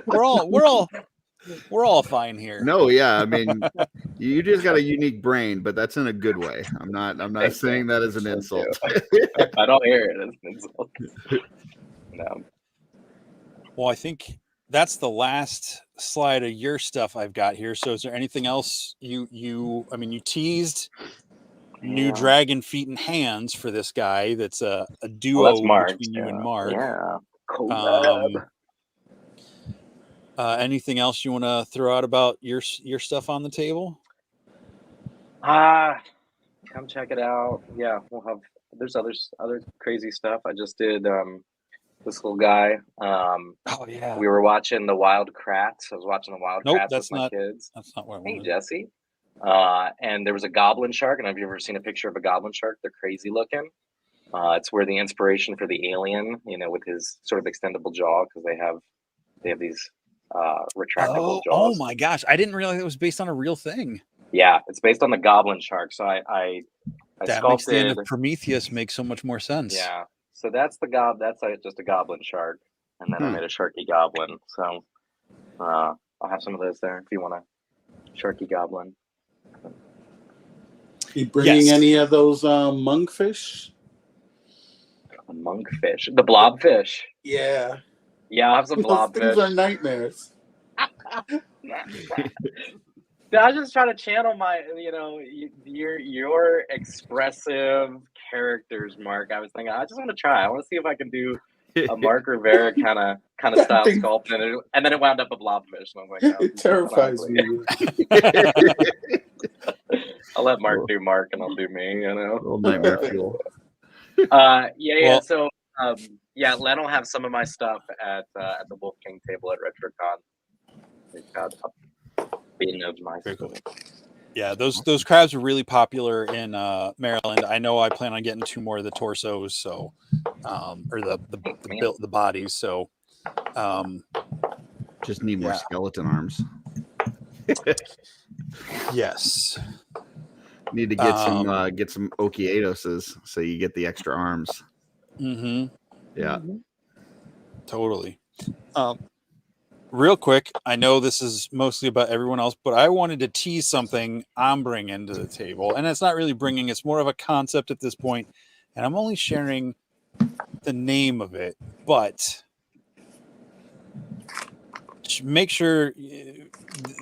We're all fine here. No, yeah. I mean, you just got a unique brain, but that's in a good way. I'm not saying that as an insult. I don't hear it as an insult. No. Well, I think that's the last slide of your stuff I've got here. So is there anything else you teased new dragon feet and hands for this guy that's a duo between you and Mark. Yeah. Cool. Anything else you want to throw out about your stuff on the table? Come check it out. Yeah, there's other crazy stuff. I just did this little guy. We were watching the Wild Kratts. I was watching the Wild Kratts with my kids. That's not what I Hey, wanted. Jesse. And there was a goblin shark. And have you ever seen a picture of a goblin shark? They're crazy looking. It's where the inspiration for the alien, with his sort of extendable jaw, because they have these retractable jaws. Oh my gosh! I didn't realize it was based on a real thing. Yeah, it's based on the goblin shark. So I that sculpted. Makes the end of Prometheus make so much more sense. Yeah. So that's just a goblin shark, and then I made a sharky goblin. So I'll have some of those there if you want a sharky goblin. You bringing any of those monkfish? A monkfish, the blobfish. Yeah. Yeah, I'll have some blobfish. These are nightmares. I was just trying to channel my, your expressive characters, Mark. I was thinking, I just want to try. I want to see if I can do a Mark Rivera kind of style sculpt, and then it wound up a blobfish. And I was like, it terrifies me. I'll let Mark do Mark, and I'll do me. Little nightmare fuel. So Len will have some of my stuff at the Wolf King table at RetroCon. We've got being of my cool. Yeah, those crabs are really popular in Maryland. I know I plan on getting 2 more of the torsos, so or the bodies. So just need more skeleton arms. Yes. Need to get some Okiatoses so you get the extra arms. Mm-hmm. Yeah. Mm-hmm. Totally. Real quick, I know this is mostly about everyone else, but I wanted to tease something I'm bringing to the table. And it's not really bringing, it's more of a concept at this point. And I'm only sharing the name of it. But make sure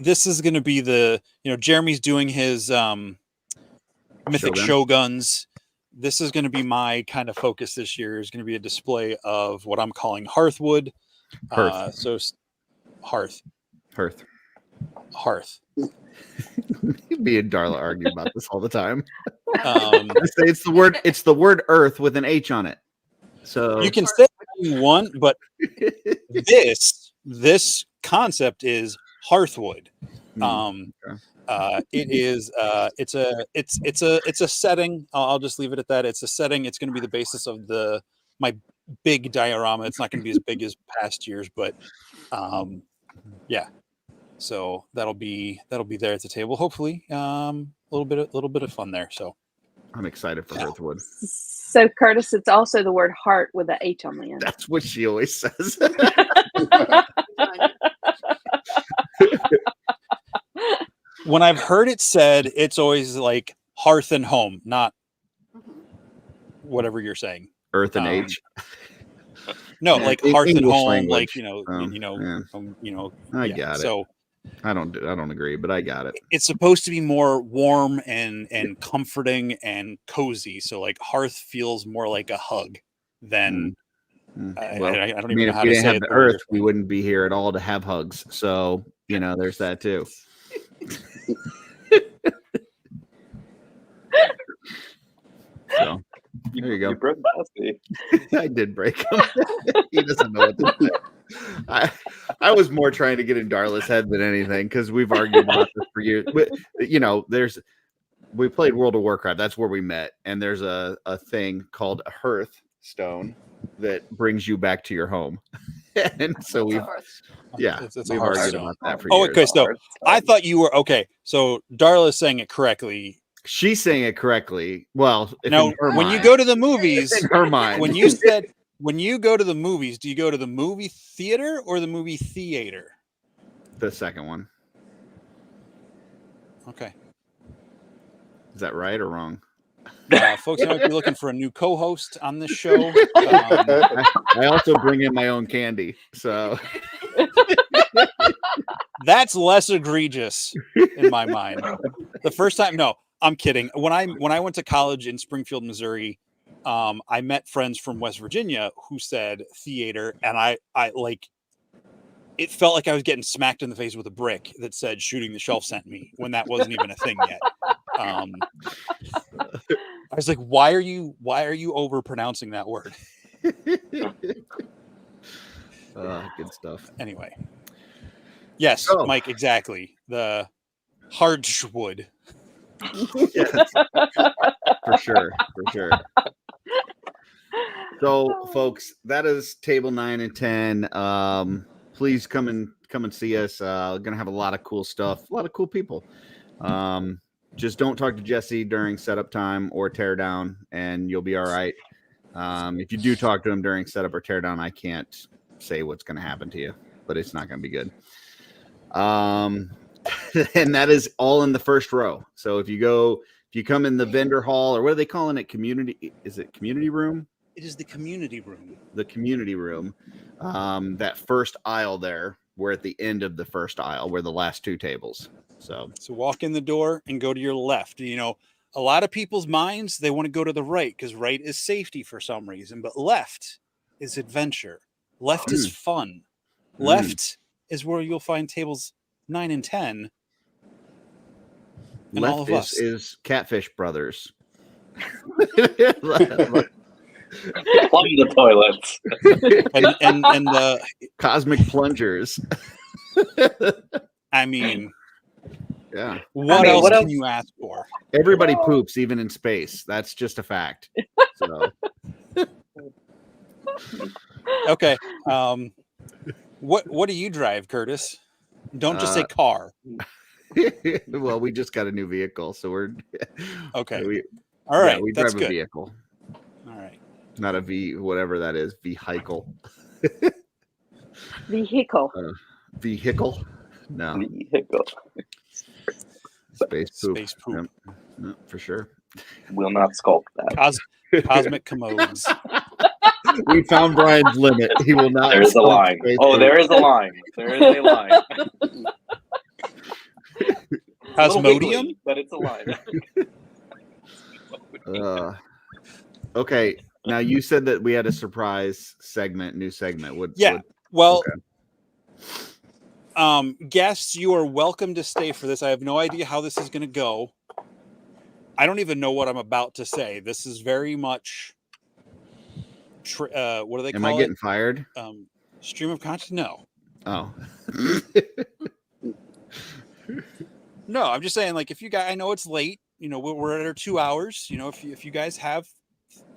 this is going to be Jeremy's doing his Mythic Shoguns. This is going to be my kind of focus this year, is going to be a display of what I'm calling Hearthwood. Hearth. Hearth. Me and Darla argue about this all the time. I say it's the word earth with an H on it. So you can say you want, but this concept is hearthwood. It is it's a setting. I'll just leave it at that. It's a setting. It's going to be the basis of my big diorama. It's not going to be as big as past years, but yeah. So that'll be there at the table. Hopefully, a little bit of fun there. So I'm excited for Hearthwood. So Curtis, it's also the word heart with an H on the end. That's what she always says. When I've heard it said, it's always like hearth and home, not whatever you're saying. Earth and H. No, like hearth English and home, language. like I got it. So I don't agree, but I got it. It's supposed to be more warm and comforting and cozy. So like hearth feels more like a hug than. I don't even know how to say it. If we didn't have the earth, we wouldn't be here at all to have hugs. So there's that too. So there you go. You broke Dusty. I did break him. He doesn't know what to say. I was more trying to get in Darla's head than anything because we've argued about this for years. We played World of Warcraft. That's where we met, and there's a thing called a hearth stone that brings you back to your home. And so we've argued about that for years. Okay. So I thought you were okay. So Darla is saying it correctly. She's saying it correctly. Well, when you go to the movies, in her mind, when you go to the movies, do you go to the movie theater or the movie theater? The second one. Okay. Is that right or wrong? Folks, I might be looking for a new co-host on this show. I also bring in my own candy, so that's less egregious in my mind. The first time, no, I'm kidding. When I went to college in Springfield, Missouri, I met friends from West Virginia who said theater, and I like. It felt like I was getting smacked in the face with a brick that said "Shooting the Shelf sent me" when that wasn't even a thing yet. I was like, why are you over pronouncing that word? Good stuff. Anyway. Yes, Mike, exactly. The hardwood. Yes. For sure. So folks, that is table 9 and 10. Please come and see us. Gonna have a lot of cool stuff, a lot of cool people. Just don't talk to Jesse during setup time or teardown, and you'll be all right. If you do talk to him during setup or teardown, I can't say what's going to happen to you, but it's not going to be good. And that is all in the first row. So if you come in the vendor hall, or what are they calling it? Is it community room? It is the community room. The community room. That first aisle there. We're at the end of the first aisle. We're the last two tables. So walk in the door and go to your left. A lot of people's minds, they want to go to the right because right is safety for some reason, but left is adventure. Left is fun. Left is where you'll find tables 9 and 10. And left all of us is Catfish Brothers. Plug the toilets. and the Cosmic Plungers. I mean, yeah. What else can you ask for? Everybody poops, even in space. That's just a fact. So. Okay. What do you drive, Curtis? Don't just say car. Well, we just got a new vehicle, so we're okay. All right, we that's drive good. A vehicle. All right. Not a whatever that is. Vehicle. Vehicle. Vehicle. No. Vehicle. Space poop. Space poop. Yep. No, for sure. Will not sculpt that. Cosmic commodes. We found Brian's limit. He will not. There is a line. Oh, there is a line. There is a line. Cosmodium? But it's a line. Okay. Now you said that we had a surprise segment, new segment. Well, Okay. Guests, you are welcome to stay for this. I have no idea how this is going to go. I don't even know what I'm about to say. This is very much, what do they call it? Am I getting fired? Stream of consciousness? No. Oh. No, I'm just saying, like, if you guys, I know it's late, you know, we're at our 2 hours, you know, if you guys have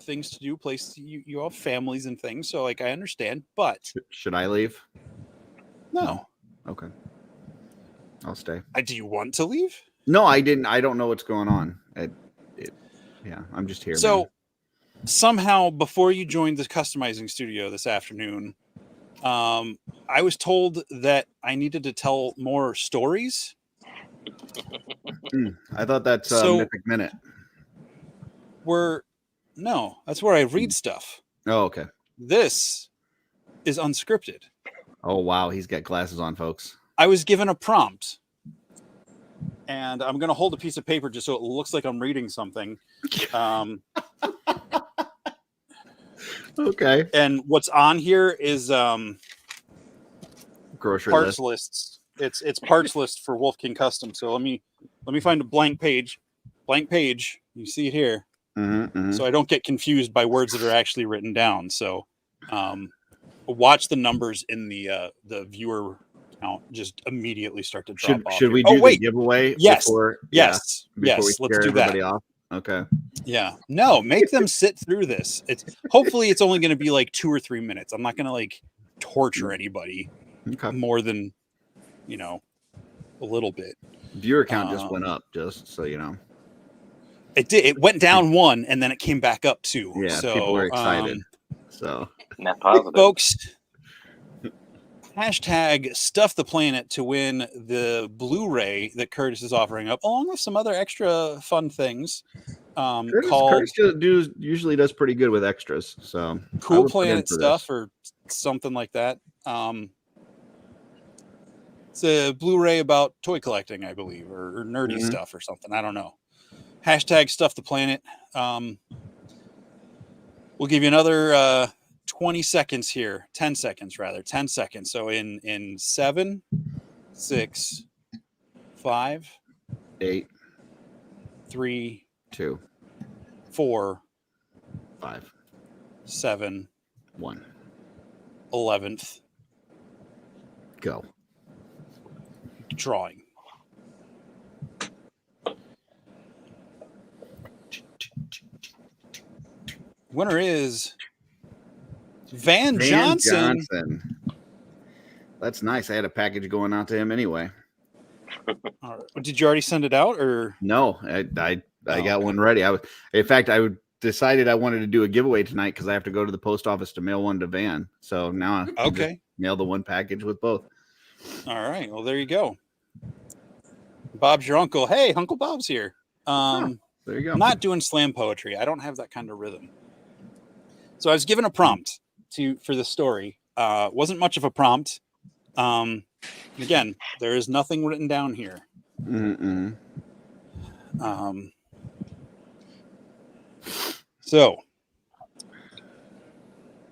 things to do, you have families and things, so like I understand, but Should I leave? no. Okay. I'll stay. Do you want to leave? No, I didn't. I don't know what's going on. Yeah, I'm just here. So man. Somehow before you joined the customizing studio this afternoon, I was told that I needed to tell more stories. I thought that's Mythic Minute. No, that's where I read stuff. Oh, okay. This is unscripted. Oh, wow. He's got glasses on, folks. I was given a prompt, and I'm going to hold a piece of paper just so it looks like I'm reading something. Okay. And what's on here is grocery parts lists. It's parts list for Wolf King Custom. So let me find a blank page. Blank page. You see it here. So I don't get confused by words that are actually written down. So watch the numbers in the viewer count just immediately start to drop off. Should we do the giveaway? Yes. Before we let's do that. Off? Okay. Yeah. No, make them sit through this. Hopefully it's only going to be like 2 or 3 minutes. I'm not going to like torture anybody more than, you know, a little bit. Viewer count just went up, just so you know. It did. It went down 1 and then it came back up 2. Yeah, so, people were excited. So, net positive. Folks, hashtag Stuff the Planet to win the Blu-ray that Curtis is offering up, along with some other extra fun things. Curtis usually does pretty good with extras. So Cool Planet stuff or something like that. It's a Blu-ray about toy collecting, I believe, or nerdy stuff or something. I don't know. Hashtag Stuff the Planet. We'll give you another 20 seconds here. 10 seconds, rather. 10 seconds. So in 7, 6, 5, 8, 3, 2, 4, 5, 7, 1. 11th. Go. Drawing. Winner is Van Johnson. That's nice. I had a package going out to him anyway. Did you already send it out, or no? I got one ready. In fact, I decided I wanted to do a giveaway tonight because I have to go to the post office to mail one to Van. So now I just mail the one package with both. All right. Well, there you go. Bob's your uncle. Hey, Uncle Bob's here. There you go. I'm not doing slam poetry. I don't have that kind of rhythm. So I was given a prompt for the story. Wasn't much of a prompt. Again, there is nothing written down here. So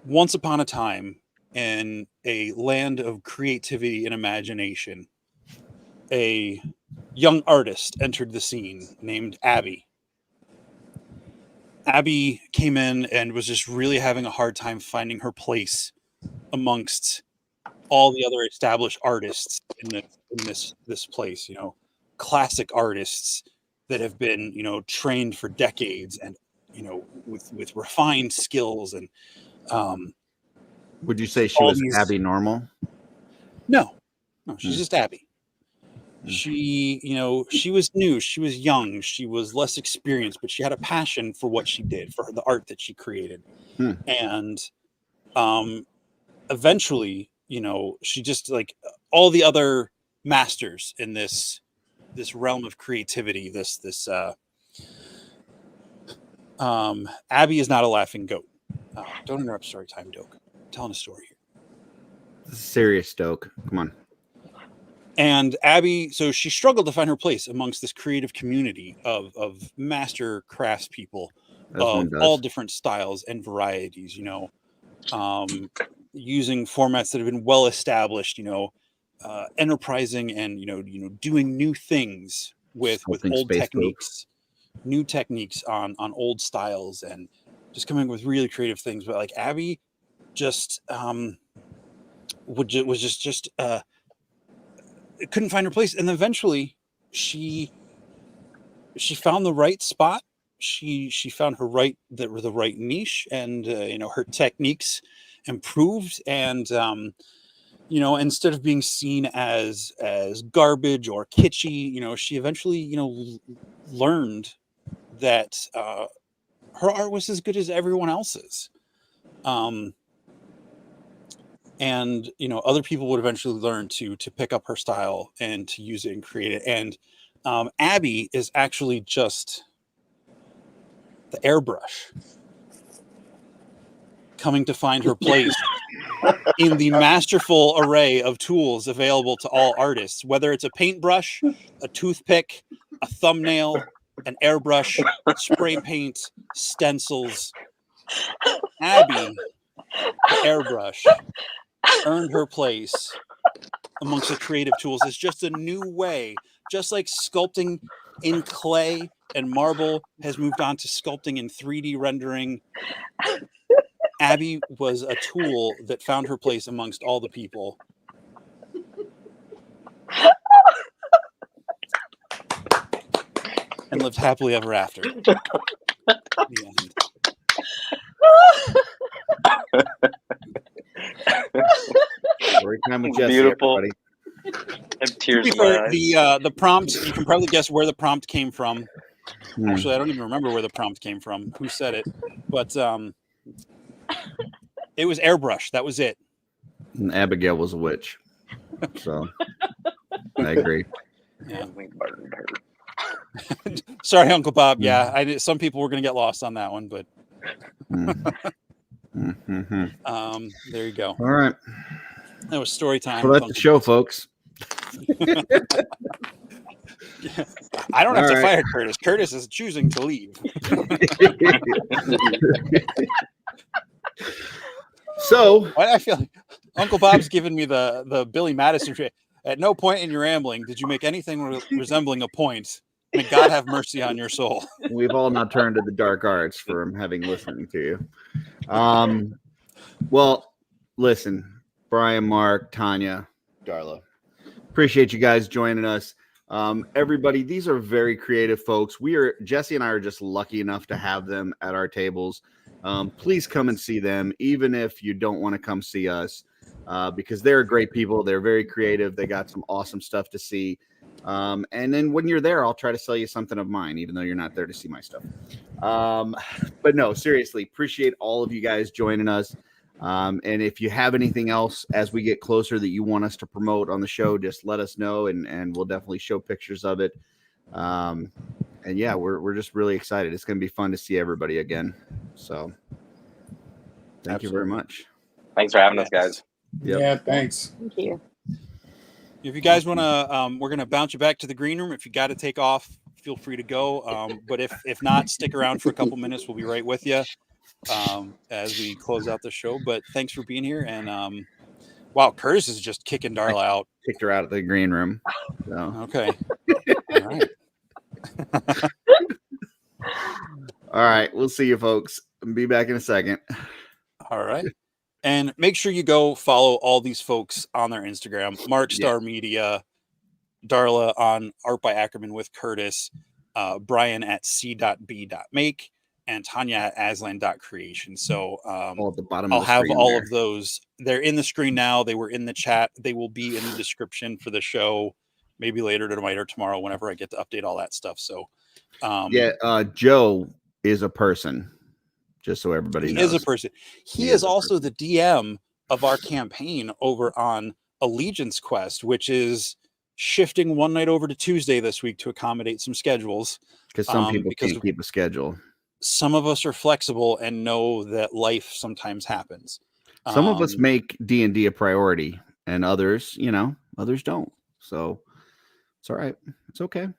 once upon a time in a land of creativity and imagination, a young artist entered the scene named Abby. Abby came in and was just really having a hard time finding her place amongst all the other established artists in this place, you know, classic artists that have been, you know, trained for decades and, you know, with refined skills. And would you say she was Abby normal? No, she's just Abby. She, you know, she was new, she was young, she was less experienced, but she had a passion for what she did, for the art that she created. And eventually, you know, she just, like all the other masters in this realm of creativity, Abby is not a laughing goat. Don't interrupt story time, Doak. I'm telling a story here. This is serious, Doak. Come on. And Abby, so she struggled to find her place amongst this creative community of master craftspeople of all different styles and varieties, you know. using formats that have been well established, enterprising and doing new things with old techniques, new techniques on old styles, and just coming with really creative things. But like Abby just couldn't find her place, and eventually she found the right spot. She found her the right niche, and her techniques improved, and instead of being seen as garbage or kitschy, she eventually learned that her art was as good as everyone else's. And other people would eventually learn to pick up her style and to use it and create it. And Abby is actually just the airbrush coming to find her place in the masterful array of tools available to all artists, whether it's a paintbrush, a toothpick, a thumbnail, an airbrush, spray paint, stencils. Abby, the airbrush, earned her place amongst the creative tools. It's just a new way, just like sculpting in clay and marble has moved on to sculpting in 3D rendering. Abby was a tool that found her place amongst all the people. And lived happily ever after. The end. Story time with Jesse, Beautiful. everybody. I have tears in my eyes. The prompt, you can probably guess where the prompt came from. Actually, I don't even remember where the prompt came from, who said it, but it was airbrush. That was it. And Abigail was a witch. So I agree. Yeah. Sorry, Uncle Bob. Yeah, some people were going to get lost on that one, but there you go. All right. That was story time. So that's the show, folks. I don't have to fire Curtis. Curtis is choosing to leave. So I feel like Uncle Bob's giving me the Billy Madison treatment. At no point in your rambling did you make anything resembling a point. May God have mercy on your soul. We've all now turned to the dark arts from having listening to you. Well, listen, Brian, Mark, Tonya, Darla, appreciate you guys joining us. Everybody, these are very creative folks. Jesse and I are just lucky enough to have them at our tables. Please come and see them, even if you don't want to come see us, because they're great people. They're very creative. They got some awesome stuff to see. And then when you're there, I'll try to sell you something of mine, even though you're not there to see my stuff. But no, seriously, appreciate all of you guys joining us. And if you have anything else as we get closer that you want us to promote on the show, just let us know, and we'll definitely show pictures of it. And yeah, we're just really excited. It's going to be fun to see everybody again. So thank you very much. Thanks for having us, guys. Yep. Yeah, thanks. Thank you. If you guys want to, we're going to bounce you back to the green room. If you got to take off, feel free to go. But if not, stick around for a couple minutes. We'll be right with you as we close out the show. But thanks for being here. And wow, Curtis is just kicking Darla out. Kicked her out of the green room. So. Okay. All right. All right. We'll see you, folks. Be back in a second. All right. And make sure you go follow all these folks on their Instagram. Mark Star Media, Darla on Art by Akerman with Curtis, Brian at C.B.make, and Tonya at Aslan.creation. So all at the bottom I'll of the have screen all there. of those. They're in the screen now. They were in the chat. They will be in the description for the show, maybe later tonight or tomorrow, whenever I get to update all that stuff. So Joe is a person. Just so everybody knows. He is a person. He is also the DM of our campaign over on Allegiance Quest, which is shifting one night over to Tuesday this week to accommodate some schedules. Because some people can't keep a schedule. Some of us are flexible and know that life sometimes happens. Some of us make D&D a priority, and others, others don't. So it's all right. It's okay.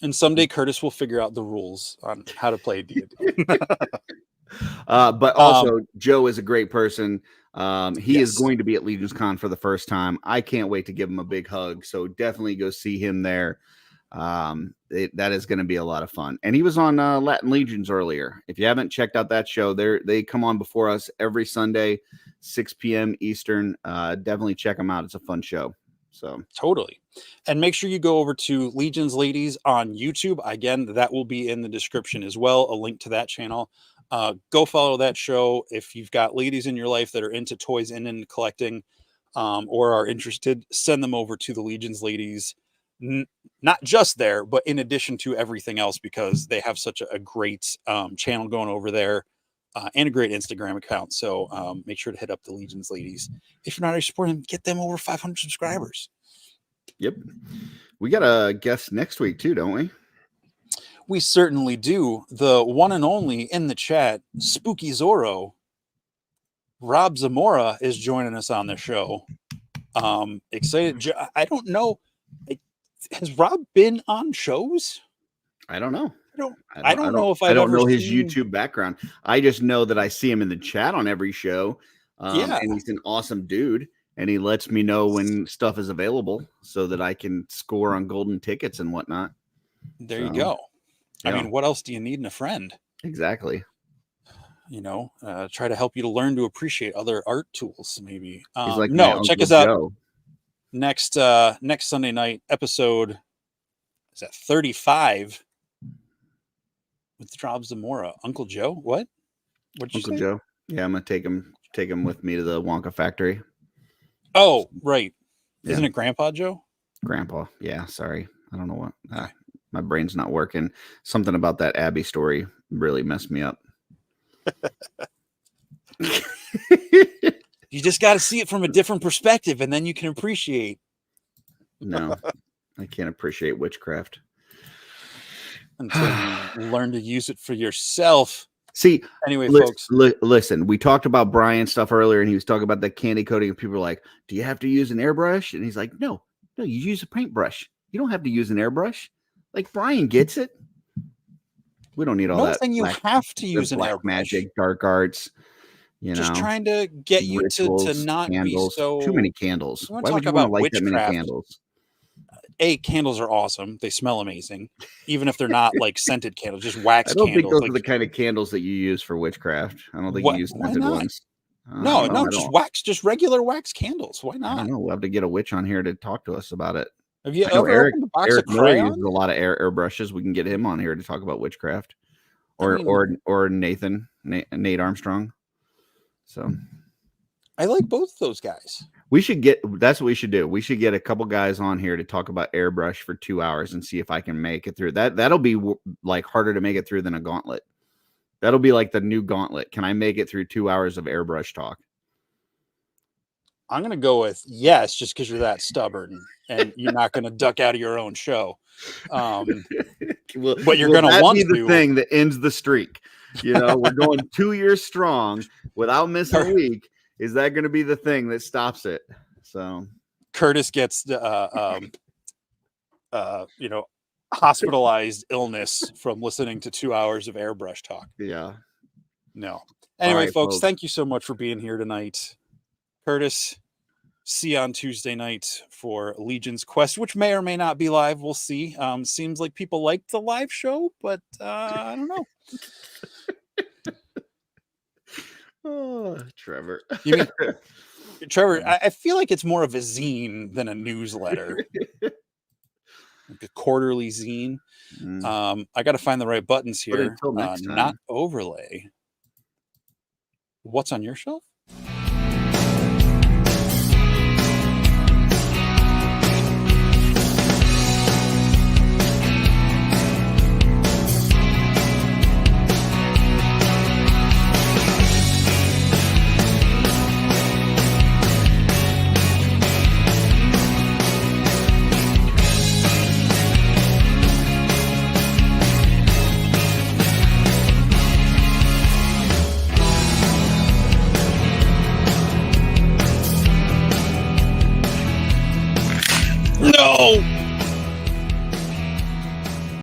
And someday Curtis will figure out the rules on how to play D&D. But also, Joe is a great person. He is Yes. going to be at LegionsCon for the first time. I can't wait to give him a big hug. So definitely go see him there. That is going to be a lot of fun. And he was on Latin Legions earlier. If you haven't checked out that show, they come on before us every Sunday, 6 p.m. Eastern. Definitely check them out. It's a fun show. So totally. And make sure you go over to Legions Ladies on YouTube. Again, that will be in the description as well. A link to that channel. Go follow that show. If you've got ladies in your life that are into toys and collecting, or are interested, send them over to the Legions Ladies. Not just there, but in addition to everything else, because they have such a great channel going over there, and a great Instagram account. So make sure to hit up the Legions Ladies. If you're not already supporting them, get them over 500 subscribers. Yep. We got a guest next week too, don't we? We certainly do. The one and only in the chat, Spooky Zorro, Rob Zamora, is joining us on the show. Excited. I don't know. Has Rob been on shows? I don't know. I don't know if I don't ever know his seen... YouTube background. I just know that I see him in the chat on every show. Yeah. And he's an awesome dude. And he lets me know when stuff is available so that I can score on golden tickets and whatnot. There you go. Yeah. I mean, what else do you need in a friend? Exactly. You know, try to help you to learn to appreciate other art tools, maybe. He's like no, check us out Joe. next Sunday night episode. Is that 35 with Rob Zamora? Uncle Joe? What? What'd you say? Joe? Yeah, I'm gonna take him with me to the Wonka factory. Oh, right. Yeah. Isn't it Grandpa Joe? Grandpa. Yeah, sorry. I don't know what. My brain's not working. Something about that Abby story really messed me up. You just got to see it from a different perspective, and then you can appreciate. No, I can't appreciate witchcraft Until you learn to use it for yourself. See, anyway, folks, listen, we talked about Brian stuff earlier, and he was talking about the candy coating, and people were like, do you have to use an airbrush? And he's like, no, you use a paintbrush. You don't have to use an airbrush. Like, Brian gets it. We don't need all that. You have to use an airbrush. Magic, dark arts. Just trying to get you rituals, to not candles, be so... Too many candles. Why would you want to light that many candles? Candles are awesome. They smell amazing. Even if they're not like scented candles, just wax candles. I don't think those are the kind of candles that you use for witchcraft. I don't think you use scented ones. No, just regular wax candles. Why not? I don't know. We'll have to get a witch on here to talk to us about it. Have you ever opened a box of crayons? Uses a lot of airbrushes. We can get him on here to talk about witchcraft. Or Nathan, Nate Armstrong. So I like both of those guys. That's what we should do. We should get a couple guys on here to talk about airbrush for 2 hours and see if I can make it through. That'll be like harder to make it through than a gauntlet. That'll be like the new gauntlet. Can I make it through 2 hours of airbrush talk? I'm going to go with yes, just because you're that stubborn and you're not going to duck out of your own show. But you're going to want to. The thing that ends the streak. We're going 2 years strong without missing a week. Is that going to be the thing that stops it? So Curtis gets hospitalized illness from listening to 2 hours of airbrush talk. Yeah. No. Anyway, folks, thank you so much for being here tonight. Curtis, see you on Tuesday night for Legion's Quest, which may or may not be live. We'll see. Seems like people like the live show, but I don't know. Oh, Trevor. You mean, Trevor, I feel like it's more of a zine than a newsletter. Like a quarterly zine. I got to find the right buttons here. Until next time. Not overlay. What's on your shelf?